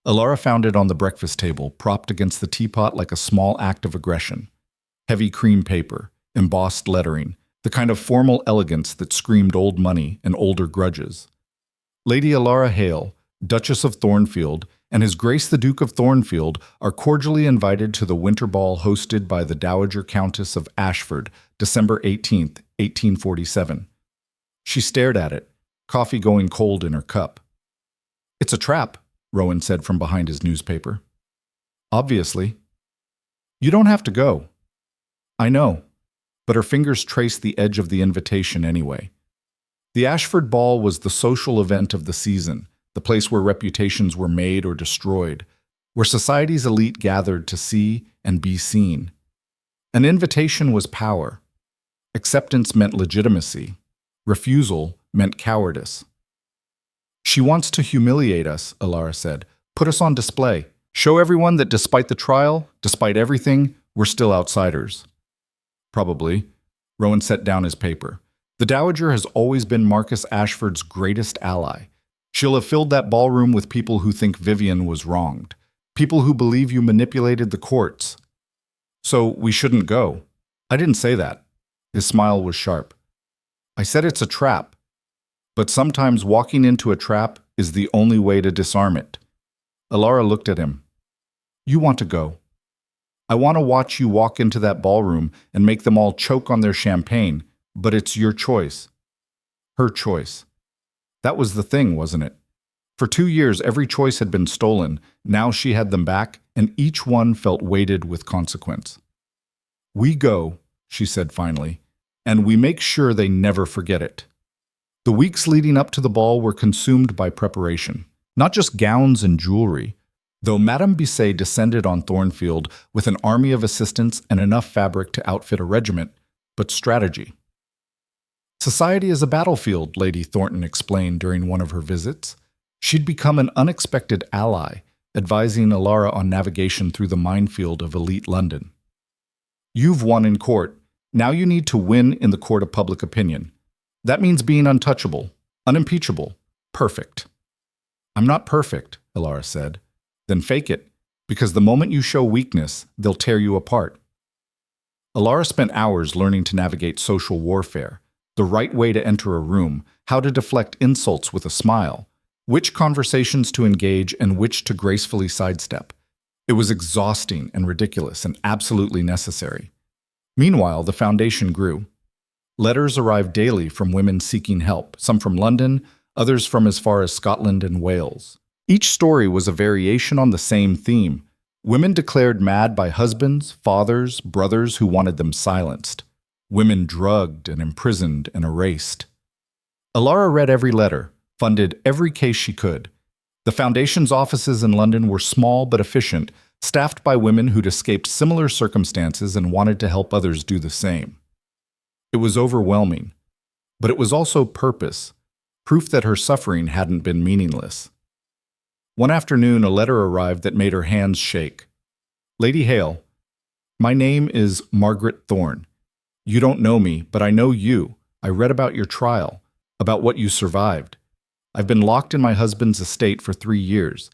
Elara found it on the breakfast table, propped against the teapot like a small act of aggression. Heavy cream paper, embossed lettering, the kind of formal elegance that screamed old money and older grudges. Lady Elara Hale, Duchess of Thornfield, and His Grace the Duke of Thornfield are cordially invited to the winter ball hosted by the Dowager Countess of Ashford, December 18th, 1847. She stared at it, coffee going cold in her cup. It's a trap, Rowan said from behind his newspaper. Obviously. You don't have to go. I know, but her fingers traced the edge of the invitation anyway. The Ashford Ball was the social event of the season, the place where reputations were made or destroyed, where society's elite gathered to see and be seen. An invitation was power. Acceptance meant legitimacy. Refusal meant cowardice. She wants to humiliate us, Elara said. Put us on display. Show everyone that despite the trial, despite everything, we're still outsiders. Probably. Rowan set down his paper. The Dowager has always been Marcus Ashford's greatest ally. She'll have filled that ballroom with people who think Vivian was wronged. People who believe you manipulated the courts. So we shouldn't go. I didn't say that. His smile was sharp. I said it's a trap. But sometimes walking into a trap is the only way to disarm it. Elara looked at him. You want to go. I want to watch you walk into that ballroom and make them all choke on their champagne, but it's your choice. Her choice. That was the thing, wasn't it? For 2 years, every choice had been stolen. Now she had them back, and each one felt weighted with consequence. We go, she said finally, and we make sure they never forget it. The weeks leading up to the ball were consumed by preparation, not just gowns and jewelry, though Madame Bisset descended on Thornfield with an army of assistants and enough fabric to outfit a regiment, but strategy. Society is a battlefield, Lady Thornton explained during one of her visits. She'd become an unexpected ally, advising Elara on navigation through the minefield of elite London. You've won in court. Now you need to win in the court of public opinion. That means being untouchable, unimpeachable, perfect. I'm not perfect, Elara said. Then fake it, because the moment you show weakness, they'll tear you apart. Elara spent hours learning to navigate social warfare, the right way to enter a room, how to deflect insults with a smile, which conversations to engage and which to gracefully sidestep. It was exhausting and ridiculous and absolutely necessary. Meanwhile, the foundation grew. Letters arrived daily from women seeking help, some from London, others from as far as Scotland and Wales. Each story was a variation on the same theme. Women declared mad by husbands, fathers, brothers who wanted them silenced. Women drugged and imprisoned and erased. Elara read every letter, funded every case she could. The Foundation's offices in London were small but efficient, staffed by women who'd escaped similar circumstances and wanted to help others do the same. It was overwhelming, but it was also purpose, proof that her suffering hadn't been meaningless. One afternoon, a letter arrived that made her hands shake. Lady Hale, my name is Margaret Thorne. You don't know me, but I know you. I read about your trial, about what you survived. I've been locked in my husband's estate for 3 years.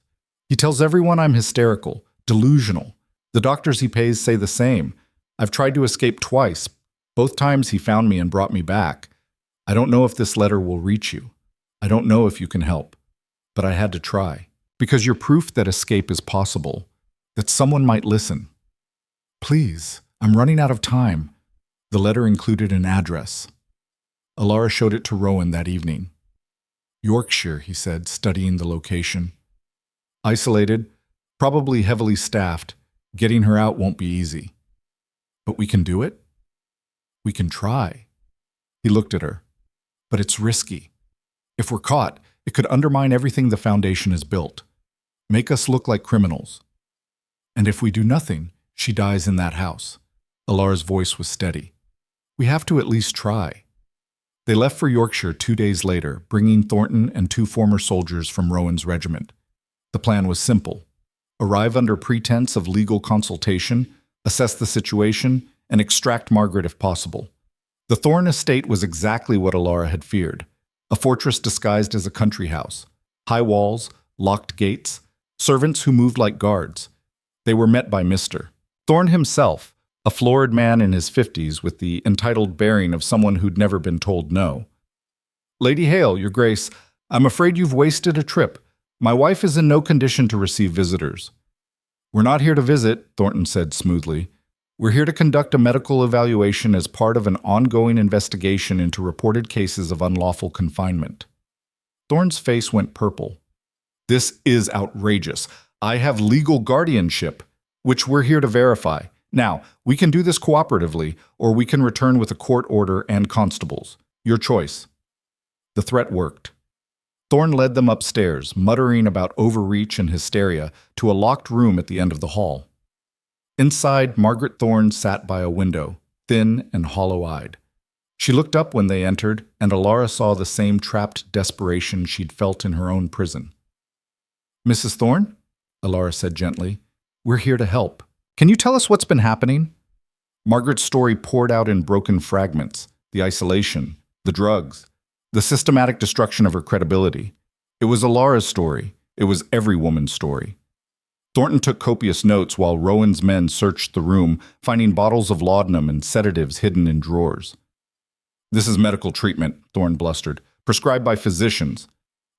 He tells everyone I'm hysterical, delusional. The doctors he pays say the same. I've tried to escape twice. Both times he found me and brought me back. I don't know if this letter will reach you. I don't know if you can help. But I had to try. Because you're proof that escape is possible, that someone might listen. Please, I'm running out of time. The letter included an address. Elara showed it to Rowan that evening. Yorkshire, he said, studying the location. Isolated, probably heavily staffed, getting her out won't be easy. But we can do it? We can try. He looked at her. But it's risky. If we're caught, it could undermine everything the Foundation has built. Make us look like criminals. And if we do nothing, she dies in that house. Elara's voice was steady. We have to at least try. They left for Yorkshire 2 days later, bringing Thornton and 2 former soldiers from Rowan's regiment. The plan was simple. Arrive under pretense of legal consultation, assess the situation, and extract Margaret if possible. The Thorne estate was exactly what Elara had feared. A fortress disguised as a country house. High walls, locked gates, servants who moved like guards. They were met by Mr. Thorne himself, a florid man in his 50s with the entitled bearing of someone who'd never been told no. Lady Hale, Your Grace, I'm afraid you've wasted a trip. My wife is in no condition to receive visitors. We're not here to visit, Thornton said smoothly. We're here to conduct a medical evaluation as part of an ongoing investigation into reported cases of unlawful confinement. Thorne's face went purple. This is outrageous. I have legal guardianship, which we're here to verify. Now, we can do this cooperatively, or we can return with a court order and constables. Your choice. The threat worked. Thorne led them upstairs, muttering about overreach and hysteria, to a locked room at the end of the hall. Inside, Margaret Thorne sat by a window, thin and hollow-eyed. She looked up when they entered, and Elara saw the same trapped desperation she'd felt in her own prison. Mrs. Thorne? Elara said gently. We're here to help. Can you tell us what's been happening? Margaret's story poured out in broken fragments. The isolation, the drugs, the systematic destruction of her credibility. It was Elara's story. It was every woman's story. Thornton took copious notes while Rowan's men searched the room, finding bottles of laudanum and sedatives hidden in drawers. This is medical treatment, Thorne blustered, prescribed by physicians.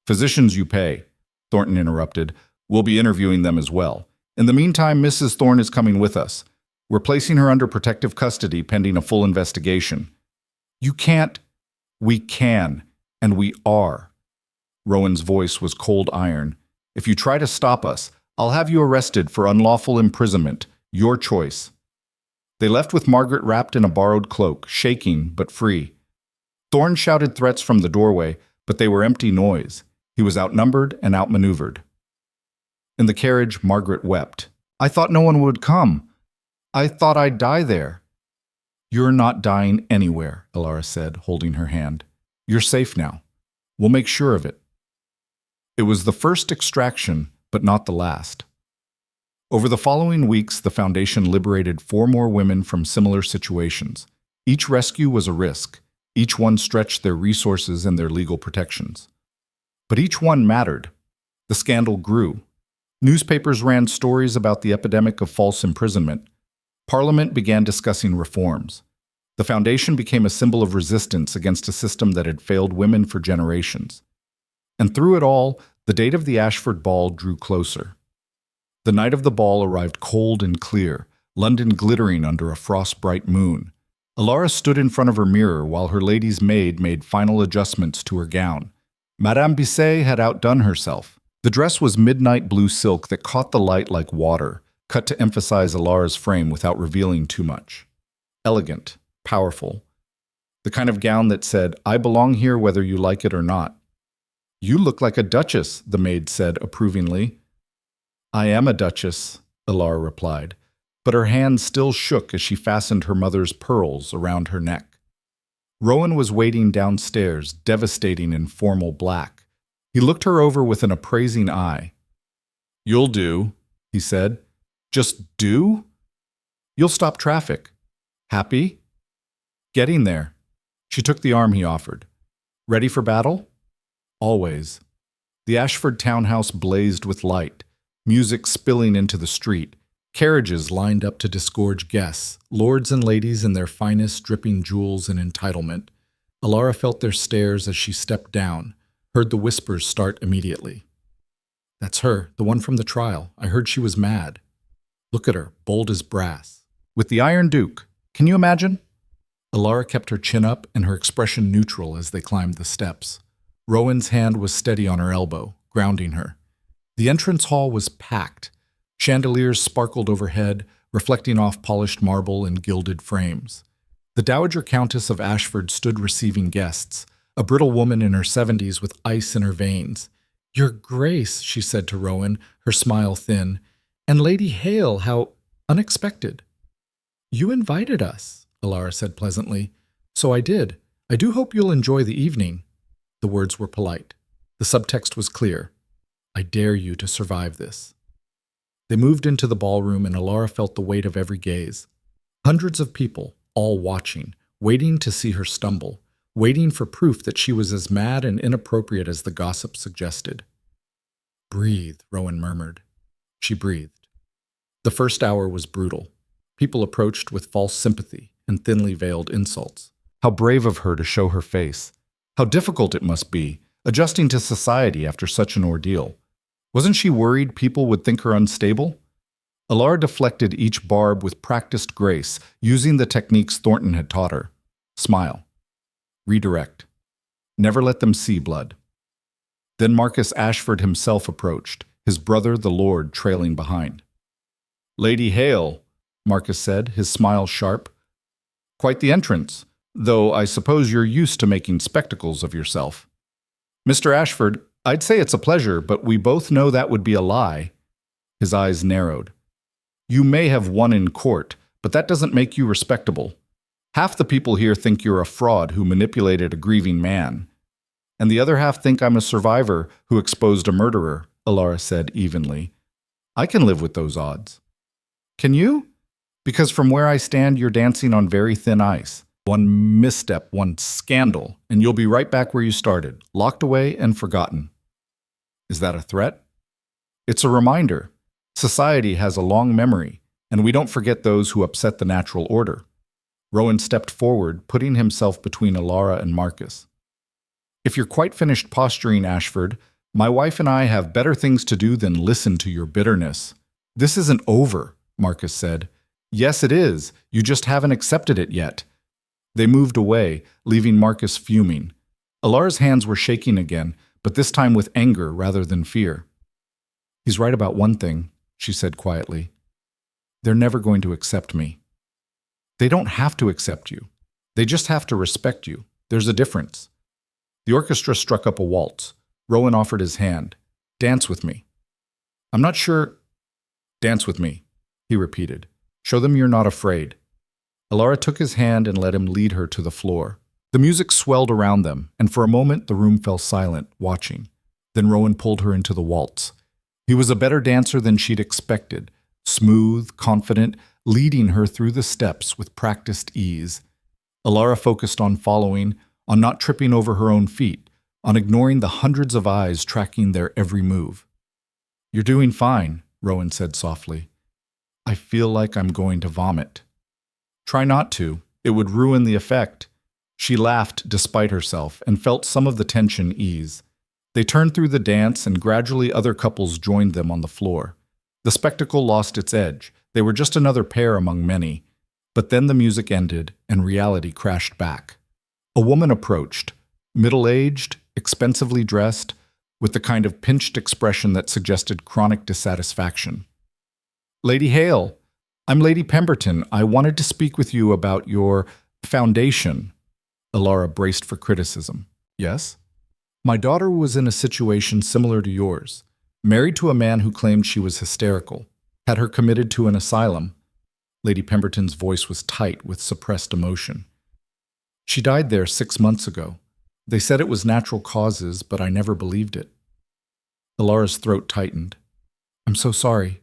Physicians you pay, Thornton interrupted. We'll be interviewing them as well. In the meantime, Mrs. Thorne is coming with us. We're placing her under protective custody pending a full investigation. You can't. We can, and we are. Rowan's voice was cold iron. If you try to stop us, I'll have you arrested for unlawful imprisonment. Your choice. They left with Margaret wrapped in a borrowed cloak, shaking but free. Thorne shouted threats from the doorway, but they were empty noise. He was outnumbered and outmaneuvered. In the carriage, Margaret wept. I thought no one would come. I thought I'd die there. You're not dying anywhere, Elara said, holding her hand. You're safe now. We'll make sure of it. It was the first extraction, but not the last. Over the following weeks, the Foundation liberated 4 more women from similar situations. Each rescue was a risk. Each one stretched their resources and their legal protections. But each one mattered. The scandal grew. Newspapers ran stories about the epidemic of false imprisonment. Parliament began discussing reforms. The foundation became a symbol of resistance against a system that had failed women for generations. And through it all, the date of the Ashford Ball drew closer. The night of the ball arrived cold and clear, London glittering under a frost-bright moon. Elara stood in front of her mirror while her lady's maid made final adjustments to her gown. Madame Bisset had outdone herself. The dress was midnight blue silk that caught the light like water, cut to emphasize Elara's frame without revealing too much. Elegant, powerful. The kind of gown that said, "I belong here whether you like it or not." "You look like a duchess," the maid said approvingly. "I am a duchess," Elara replied, but her hand still shook as she fastened her mother's pearls around her neck. Rowan was waiting downstairs, devastating in formal black. He looked her over with an appraising eye. "You'll do," he said. "Just do? You'll stop traffic. Happy?" "Getting there." She took the arm he offered. "Ready for battle?" "Always." The Ashford townhouse blazed with light, music spilling into the street, carriages lined up to disgorge guests, lords and ladies in their finest dripping jewels and entitlement. Elara felt their stares as she stepped down, heard the whispers start immediately. "That's her, the one from the trial. I heard she was mad. Look at her, bold as brass. With the Iron Duke. Can you imagine?" Elara kept her chin up and her expression neutral as they climbed the steps. Rowan's hand was steady on her elbow, grounding her. The entrance hall was packed. Chandeliers sparkled overhead, reflecting off polished marble and gilded frames. The Dowager Countess of Ashford stood receiving guests, a brittle woman in her 70s with ice in her veins. "Your Grace," she said to Rowan, her smile thin, "and Lady Hale, how unexpected." "You invited us," Elara said pleasantly. "So I did. I do hope you'll enjoy the evening." The words were polite. The subtext was clear. "I dare you to survive this." They moved into the ballroom and Elara felt the weight of every gaze. Hundreds of people, all watching, waiting to see her stumble, waiting for proof that she was as mad and inappropriate as the gossip suggested. "Breathe," Rowan murmured. She breathed. The first hour was brutal. People approached with false sympathy and thinly veiled insults. How brave of her to show her face. How difficult it must be, adjusting to society after such an ordeal. Wasn't she worried people would think her unstable? Elara deflected each barb with practiced grace, using the techniques Thornton had taught her. Smile. Redirect. Never let them see blood. Then Marcus Ashford himself approached, his brother the Lord trailing behind. "Lady Hale," Marcus said, his smile sharp. "Quite the entrance, though I suppose you're used to making spectacles of yourself." "Mr. Ashford, I'd say it's a pleasure, but we both know that would be a lie." His eyes narrowed. "You may have won in court, but that doesn't make you respectable. Half the people here think you're a fraud who manipulated a grieving man. And the other half think I'm a survivor who exposed a murderer," Elara said evenly. "I can live with those odds." "Can you? Because from where I stand, you're dancing on very thin ice. One misstep, one scandal, and you'll be right back where you started, locked away and forgotten." "Is that a threat?" "It's a reminder. Society has a long memory, and we don't forget those who upset the natural order." Rowan stepped forward, putting himself between Elara and Marcus. "If you're quite finished posturing, Ashford, my wife and I have better things to do than listen to your bitterness." "This isn't over," Marcus said. "Yes, it is. You just haven't accepted it yet." They moved away, leaving Marcus fuming. Elara's hands were shaking again, but this time with anger rather than fear. "He's right about one thing," she said quietly. "They're never going to accept me." "They don't have to accept you. They just have to respect you. There's a difference." The orchestra struck up a waltz. Rowan offered his hand. "Dance with me." "I'm not sure—" "Dance with me," he repeated. "Show them you're not afraid." Elara took his hand and let him lead her to the floor. The music swelled around them, and for a moment the room fell silent, watching. Then Rowan pulled her into the waltz. He was a better dancer than she'd expected, smooth, confident, leading her through the steps with practiced ease. Elara focused on following, on not tripping over her own feet, on ignoring the hundreds of eyes tracking their every move. You're doing fine, Rowan said softly. I feel like I'm going to vomit. Try not to. It would ruin the effect. She laughed despite herself and felt some of the tension ease. They turned through the dance and gradually other couples joined them on the floor. The spectacle lost its edge. They were just another pair among many. But then the music ended and reality crashed back. A woman approached, middle-aged, expensively dressed, with the kind of pinched expression that suggested chronic dissatisfaction. Lady Hale, I'm Lady Pemberton. I wanted to speak with you about your foundation. Elara braced for criticism. Yes? My daughter was in a situation similar to yours, married to a man who claimed she was hysterical, had her committed to an asylum. Lady Pemberton's voice was tight with suppressed emotion. She died there 6 months ago. They said it was natural causes, but I never believed it. Elara's throat tightened. I'm so sorry.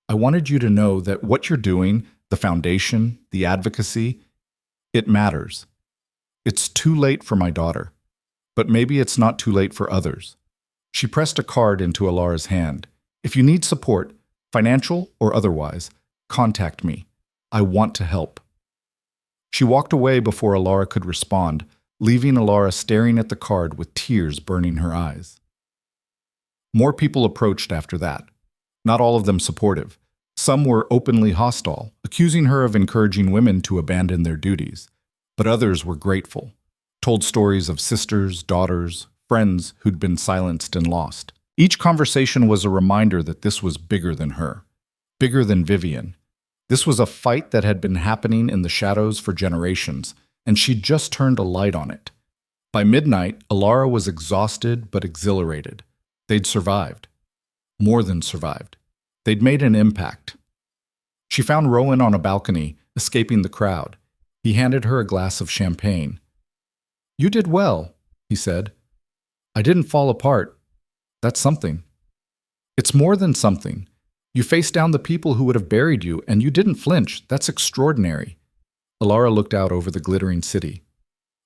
I wanted you to know that what you're doing, the foundation, the advocacy, it matters. It's too late for my daughter, but maybe it's not too late for others. She pressed a card into Elara's hand. If you need support, financial or otherwise, contact me. I want to help. She walked away before Elara could respond, leaving Elara staring at the card with tears burning her eyes. More people approached after that, not all of them supportive. Some were openly hostile, accusing her of encouraging women to abandon their duties. But others were grateful, told stories of sisters, daughters, friends who'd been silenced and lost. Each conversation was a reminder that this was bigger than her, bigger than Vivian. This was a fight that had been happening in the shadows for generations, and she'd just turned a light on it. By midnight, Elara was exhausted but exhilarated. They'd survived. More than survived. They'd made an impact. She found Rowan on a balcony, escaping the crowd. He handed her a glass of champagne. You did well, he said. I didn't fall apart. That's something. It's more than something. You faced down the people who would have buried you, and you didn't flinch. That's extraordinary. Elara looked out over the glittering city.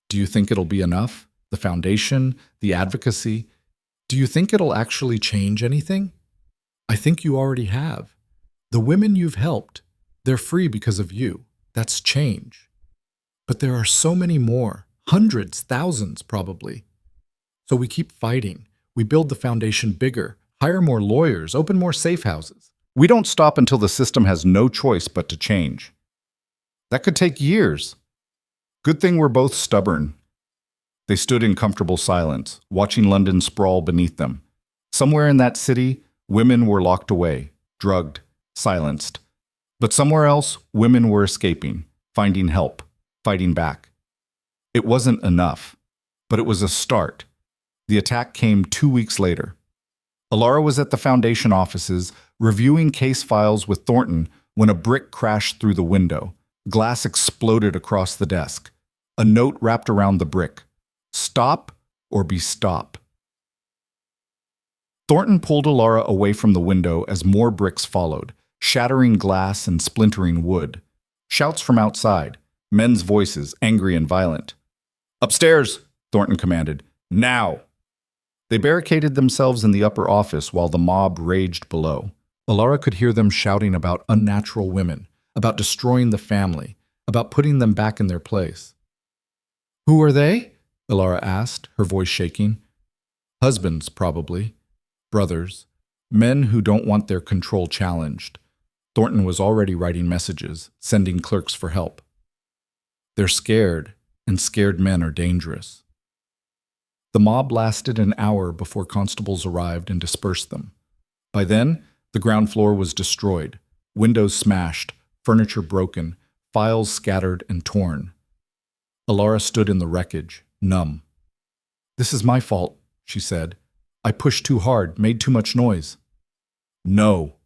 Do you think it'll be enough? The foundation, the advocacy? Do you think it'll actually change anything? I think you already have. The women you've helped, they're free because of you. That's change. But there are so many more, hundreds, thousands probably. So we keep fighting. We build the foundation bigger, hire more lawyers, open more safe houses. We don't stop until the system has no choice but to change. That could take years. Good thing we're both stubborn. They stood in comfortable silence, watching London sprawl beneath them. Somewhere in that city, women were locked away, drugged, silenced. But somewhere else, women were escaping, finding help, fighting back. It wasn't enough, but it was a start. The attack came 2 weeks later. Elara was at the foundation offices, reviewing case files with Thornton when a brick crashed through the window. Glass exploded across the desk. A note wrapped around the brick. Stop or be stop. Thornton pulled Elara away from the window as more bricks followed, shattering glass and splintering wood. Shouts from outside, men's voices, angry and violent. Upstairs, Thornton commanded. Now! They barricaded themselves in the upper office while the mob raged below. Elara could hear them shouting about unnatural women, about destroying the family, about putting them back in their place. Who are they? Elara asked, her voice shaking. Husbands, probably. Brothers. Men who don't want their control challenged. Thornton was already writing messages, sending clerks for help. They're scared, and scared men are dangerous. The mob lasted an hour before constables arrived and dispersed them. By then, the ground floor was destroyed, windows smashed, furniture broken, files scattered and torn. Elara stood in the wreckage, numb. This is my fault, she said. I pushed too hard, made too much noise. No,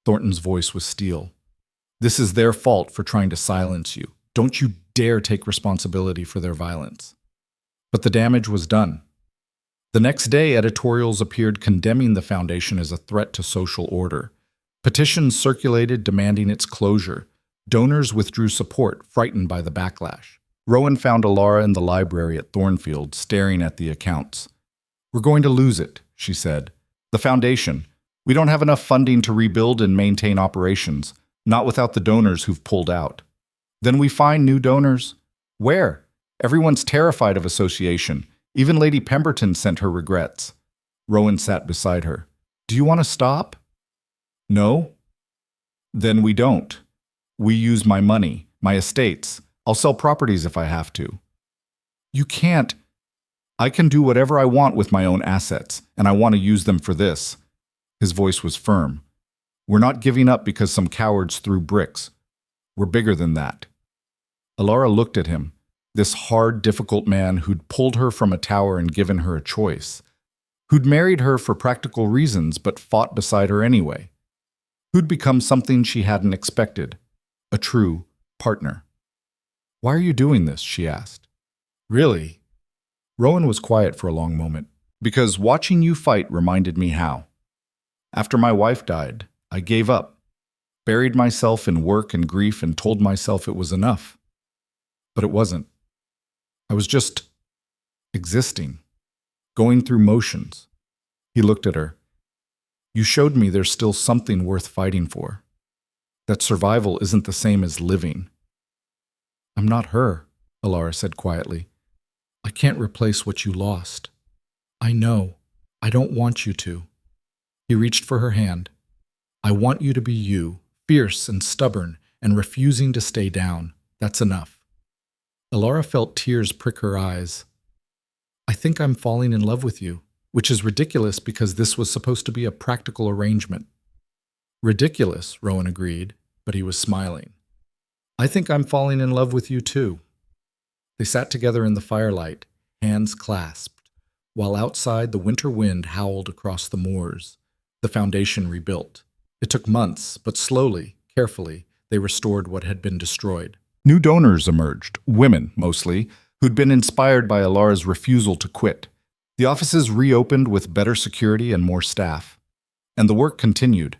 Thornton's voice was steel. This is their fault for trying to silence you. Don't you dare take responsibility for their violence. But the damage was done. The next day, editorials appeared condemning the foundation as a threat to social order. Petitions circulated demanding its closure. Donors withdrew support, frightened by the backlash. Rowan found Elara in the library at Thornfield, staring at the accounts. We're going to lose it, she said. The foundation. We don't have enough funding to rebuild and maintain operations, not without the donors who've pulled out. Then we find new donors. Where? Everyone's terrified of association. Even Lady Pemberton sent her regrets. Rowan sat beside her. Do you want to stop? No? Then we don't. We use my money, my estates. I'll sell properties if I have to. You can't. I can do whatever I want with my own assets, and I want to use them for this. His voice was firm. We're not giving up because some cowards threw bricks. We're bigger than that. Elara looked at him, this hard, difficult man who'd pulled her from a tower and given her a choice, who'd married her for practical reasons but fought beside her anyway, who'd become something she hadn't expected, a true partner. Why are you doing this? She asked. Really? Rowan was quiet for a long moment. Because watching you fight reminded me how. After my wife died, I gave up, buried myself in work and grief and told myself it was enough. But it wasn't. I was just existing, going through motions. He looked at her. You showed me there's still something worth fighting for. That survival isn't the same as living. I'm not her, Elara said quietly. I can't replace what you lost. I know. I don't want you to. He reached for her hand. I want you to be you, fierce and stubborn and refusing to stay down. That's enough. Elara felt tears prick her eyes. I think I'm falling in love with you, which is ridiculous because this was supposed to be a practical arrangement. Ridiculous, Rowan agreed, but he was smiling. I think I'm falling in love with you too. They sat together in the firelight, hands clasped, while outside the winter wind howled across the moors. The foundation rebuilt. It took months, but slowly, carefully, they restored what had been destroyed. New donors emerged, women mostly, who'd been inspired by Elara's refusal to quit. The offices reopened with better security and more staff. And the work continued.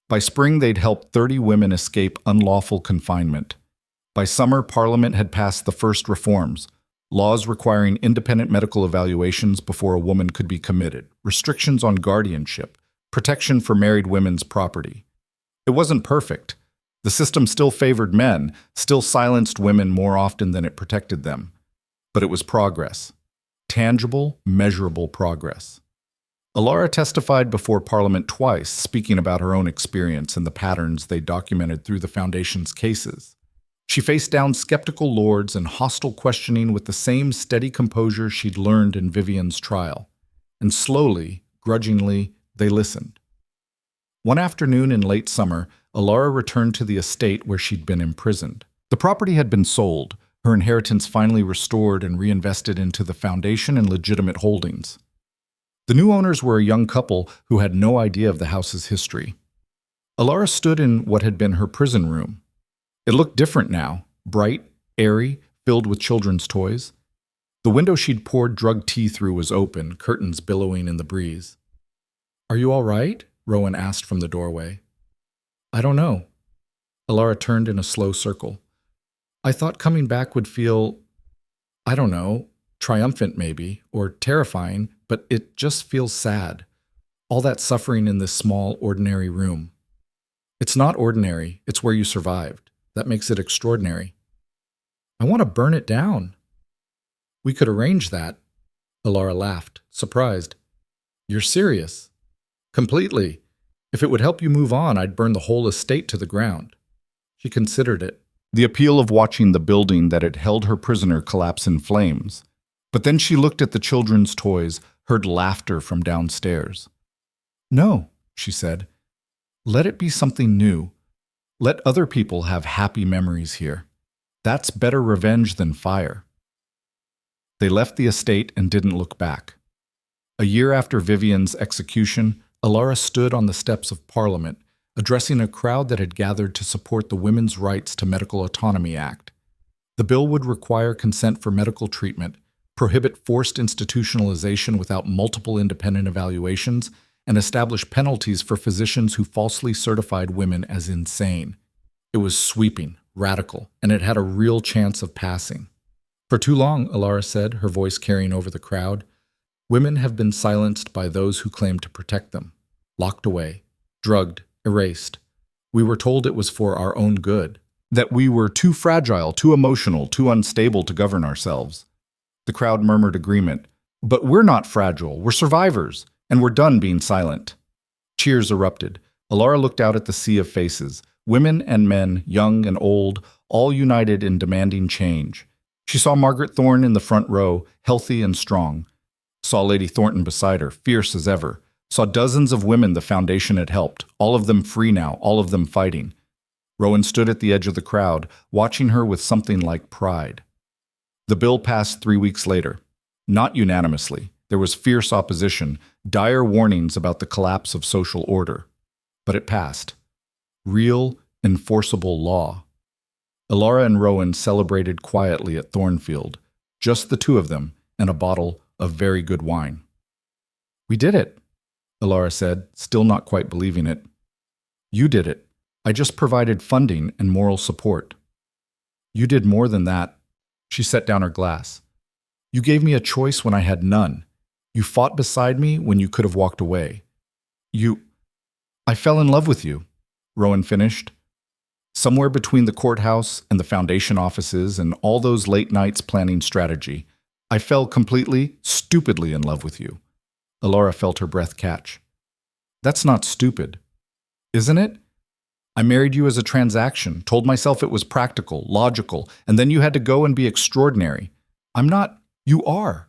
By spring, they'd helped 30 women escape unlawful confinement. By summer, Parliament had passed the first reforms, laws requiring independent medical evaluations before a woman could be committed, restrictions on guardianship, protection for married women's property. It wasn't perfect. The system still favored men, still silenced women more often than it protected them. But it was progress. Tangible, measurable progress. Elara testified before Parliament twice, speaking about her own experience and the patterns they documented through the Foundation's cases. She faced down skeptical lords and hostile questioning with the same steady composure she'd learned in Vivian's trial. And slowly, grudgingly, they listened. One afternoon in late summer, Elara returned to the estate where she'd been imprisoned. The property had been sold, her inheritance finally restored and reinvested into the foundation and legitimate holdings. The new owners were a young couple who had no idea of the house's history. Elara stood in what had been her prison room. It looked different now, bright, airy, filled with children's toys. The window she'd poured drugged tea through was open, curtains billowing in the breeze. Are you all right? Rowan asked from the doorway. I don't know. Elara turned in a slow circle. I thought coming back would feel, I don't know, triumphant maybe, or terrifying, but it just feels sad. All that suffering in this small, ordinary room. It's not ordinary, it's where you survived. That makes it extraordinary. I want to burn it down. We could arrange that. Elara laughed, surprised. You're serious? Completely. If it would help you move on, I'd burn the whole estate to the ground. She considered it. The appeal of watching the building that had held her prisoner collapse in flames. But then she looked at the children's toys, heard laughter from downstairs. No, she said. Let it be something new. Let other people have happy memories here. That's better revenge than fire. They left the estate and didn't look back. A year after Vivian's execution, Elara stood on the steps of Parliament, addressing a crowd that had gathered to support the Women's Rights to Medical Autonomy Act. The bill would require consent for medical treatment, prohibit forced institutionalization without multiple independent evaluations, and establish penalties for physicians who falsely certified women as insane. It was sweeping, radical, and it had a real chance of passing. For too long, Elara said, her voice carrying over the crowd, women have been silenced by those who claim to protect them. locked away, drugged, erased. We were told it was for our own good, that we were too fragile, too emotional, too unstable to govern ourselves. The crowd murmured agreement. But we're not fragile, we're survivors, and we're done being silent. Cheers erupted. Elara looked out at the sea of faces, women and men, young and old, all united in demanding change. She saw Margaret Thorne in the front row, healthy and strong. Saw Lady Thornton beside her, fierce as ever. Saw dozens of women the foundation had helped, all of them free now, all of them fighting. Rowan stood at the edge of the crowd, watching her with something like pride. The bill passed 3 weeks later. Not unanimously. There was fierce opposition, dire warnings about the collapse of social order. But it passed. Real, enforceable law. Elara and Rowan celebrated quietly at Thornfield, just the two of them and a bottle of very good wine. "We did it," Elara said, still not quite believing it. "You did it. I just provided funding and moral support." "You did more than that." She set down her glass. "You gave me a choice when I had none. You fought beside me when you could have walked away. I fell in love with you," Rowan finished. "Somewhere between the courthouse and the foundation offices and all those late nights planning strategy, I fell completely, stupidly in love with you." Elara felt her breath catch. "That's not stupid, isn't it? I married you as a transaction, told myself it was practical, logical, and then you had to go and be extraordinary. I'm not. You are.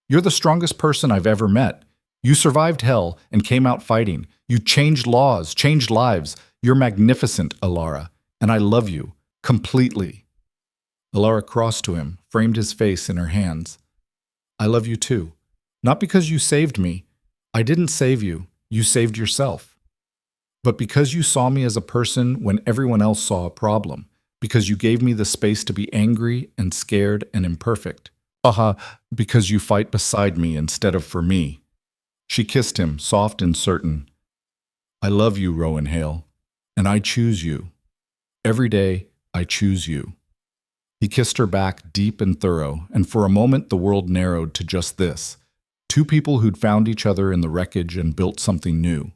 You're the strongest person I've ever met. You survived hell and came out fighting. You changed laws, changed lives. You're magnificent, Elara, and I love you, completely." Elara crossed to him, framed his face in her hands. "I love you too. Not because you saved me. I didn't save you. You saved yourself. But because you saw me as a person when everyone else saw a problem. Because you gave me the space to be angry and scared and imperfect. Because you fight beside me instead of for me." She kissed him, soft and certain. "I love you, Rowan Hale, and I choose you. Every day, I choose you." He kissed her back deep and thorough, and for a moment the world narrowed to just this. Two people who'd found each other in the wreckage and built something new.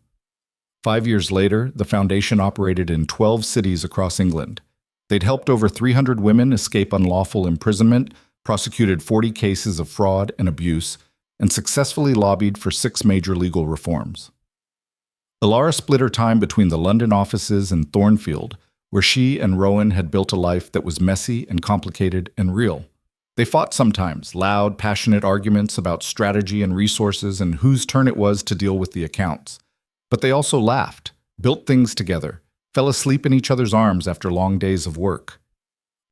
5 years later, the foundation operated in 12 cities across England. They'd helped over 300 women escape unlawful imprisonment, prosecuted 40 cases of fraud and abuse, and successfully lobbied for 6 major legal reforms. Elara split her time between the London offices and Thornfield, where she and Rowan had built a life that was messy and complicated and real. They fought sometimes, loud, passionate arguments about strategy and resources and whose turn it was to deal with the accounts. But they also laughed, built things together, fell asleep in each other's arms after long days of work.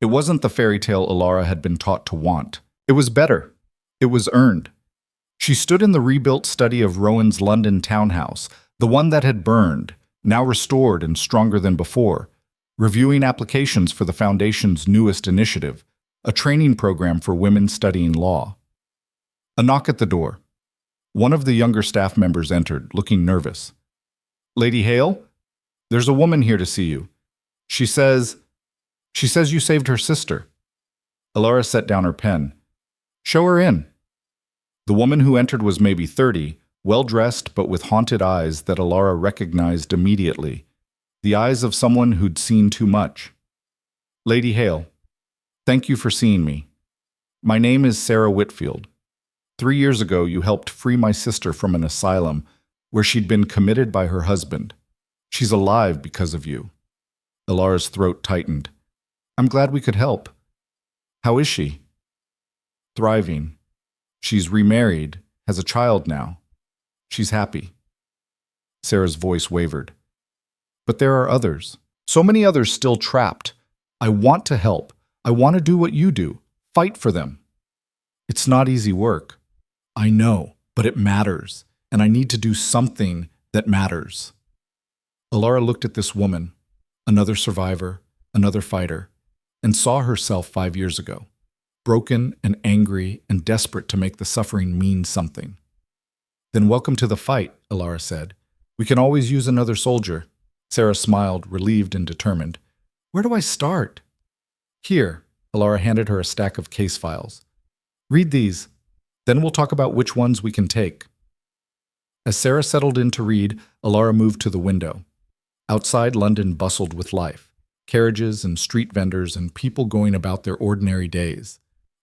It wasn't the fairy tale Elara had been taught to want. It was better. It was earned. She stood in the rebuilt study of Rowan's London townhouse, the one that had burned, now restored and stronger than before, reviewing applications for the Foundation's newest initiative, a training program for women studying law. A knock at the door. One of the younger staff members entered, looking nervous. "Lady Hale? There's a woman here to see you. She says you saved her sister." Elara set down her pen. "Show her in." The woman who entered was maybe 30, well-dressed but with haunted eyes that Elara recognized immediately. The eyes of someone who'd seen too much. "Lady Hale, thank you for seeing me. My name is Sarah Whitfield. 3 years ago, you helped free my sister from an asylum where she'd been committed by her husband. She's alive because of you." Elara's throat tightened. "I'm glad we could help. How is she?" "Thriving. She's remarried, has a child now. She's happy." Sarah's voice wavered. "But there are others. So many others still trapped. I want to help. I want to do what you do. Fight for them. It's not easy work. I know, but it matters. And I need to do something that matters." Elara looked at this woman, another survivor, another fighter, and saw herself 5 years ago, broken and angry and desperate to make the suffering mean something. "Then welcome to the fight," Elara said. "We can always use another soldier." Sarah smiled, relieved and determined. "Where do I start?" "Here," Elara handed her a stack of case files. "Read these. Then we'll talk about which ones we can take." As Sarah settled in to read, Elara moved to the window. Outside, London bustled with life. Carriages and street vendors and people going about their ordinary days.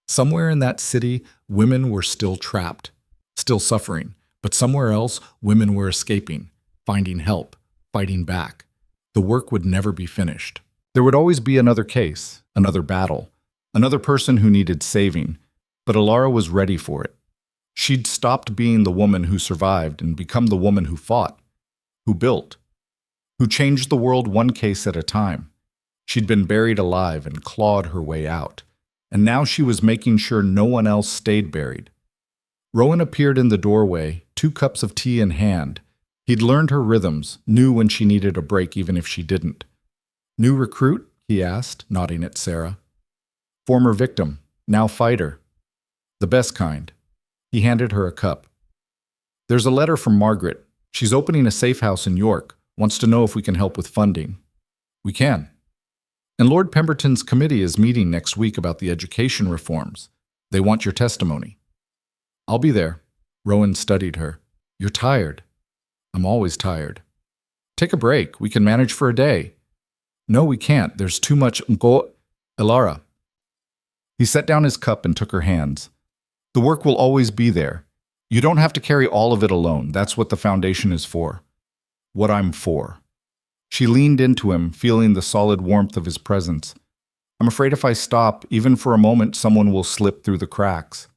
Somewhere in that city, women were still trapped, still suffering, but somewhere else, women were escaping, finding help, fighting back. The work would never be finished. There would always be another case, another battle, another person who needed saving, but Elara was ready for it. She'd stopped being the woman who survived and become the woman who fought, who built, who changed the world one case at a time. She'd been buried alive and clawed her way out, and now she was making sure no one else stayed buried. Rowan appeared in the doorway, 2 cups of tea in hand. He'd learned her rhythms, knew when she needed a break even if she didn't. "New recruit?" he asked, nodding at Sarah. "Former victim, now fighter." "The best kind." He handed her a cup. "There's a letter from Margaret. She's opening a safe house in York, wants to know if we can help with funding." "We can." "And Lord Pemberton's committee is meeting next week about the education reforms. They want your testimony." "I'll be there." Rowan studied her. "You're tired." "I'm always tired." "Take a break. We can manage for a day." "No, we can't. There's too much Elara." He set down his cup and took her hands. "The work will always be there. You don't have to carry all of it alone. That's what the foundation is for." "What I'm for." She leaned into him, feeling the solid warmth of his presence. "I'm afraid if I stop, even for a moment, someone will slip through the cracks.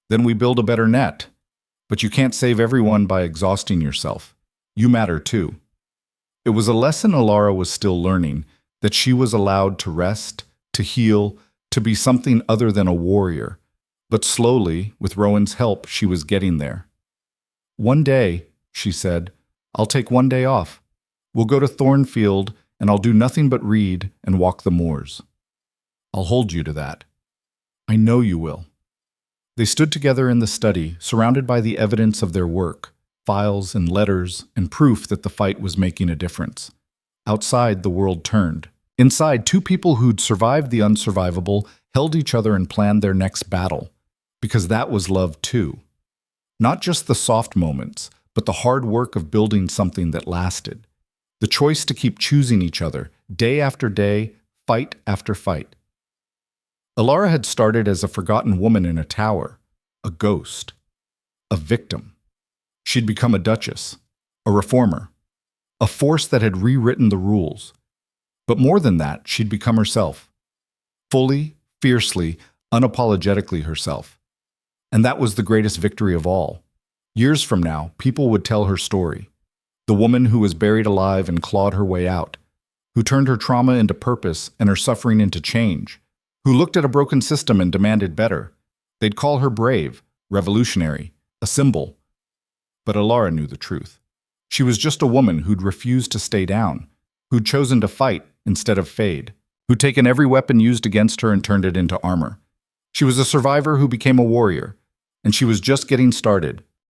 Then we build a better net. But you can't save everyone by exhausting yourself. You matter too." It was a lesson Elara was still learning, that she was allowed to rest, to heal, to be something other than a warrior. But slowly, with Rowan's help, she was getting there. "One day," she said, "I'll take one day off. We'll go to Thornfield, and I'll do nothing but read and walk the moors. I'll hold you to that." "I know you will." They stood together in the study, surrounded by the evidence of their work, files and letters, and proof that the fight was making a difference. Outside, the world turned. Inside, 2 people who'd survived the unsurvivable held each other and planned their next battle. Because that was love too. Not just the soft moments, but the hard work of building something that lasted. The choice to keep choosing each other, day after day, fight after fight. Elara had started as a forgotten woman in a tower, a ghost, a victim. She'd become a duchess, a reformer, a force that had rewritten the rules. But more than that, she'd become herself. Fully, fiercely, unapologetically herself. And that was the greatest victory of all. Years from now, people would tell her story. The woman who was buried alive and clawed her way out, who turned her trauma into purpose and her suffering into change, who looked at a broken system and demanded better. They'd call her brave, revolutionary, a symbol. But Elara knew the truth. She was just a woman who'd refused to stay down, who'd chosen to fight instead of fade, who'd taken every weapon used against her and turned it into armor. She was a survivor who became a warrior, and she was just getting started.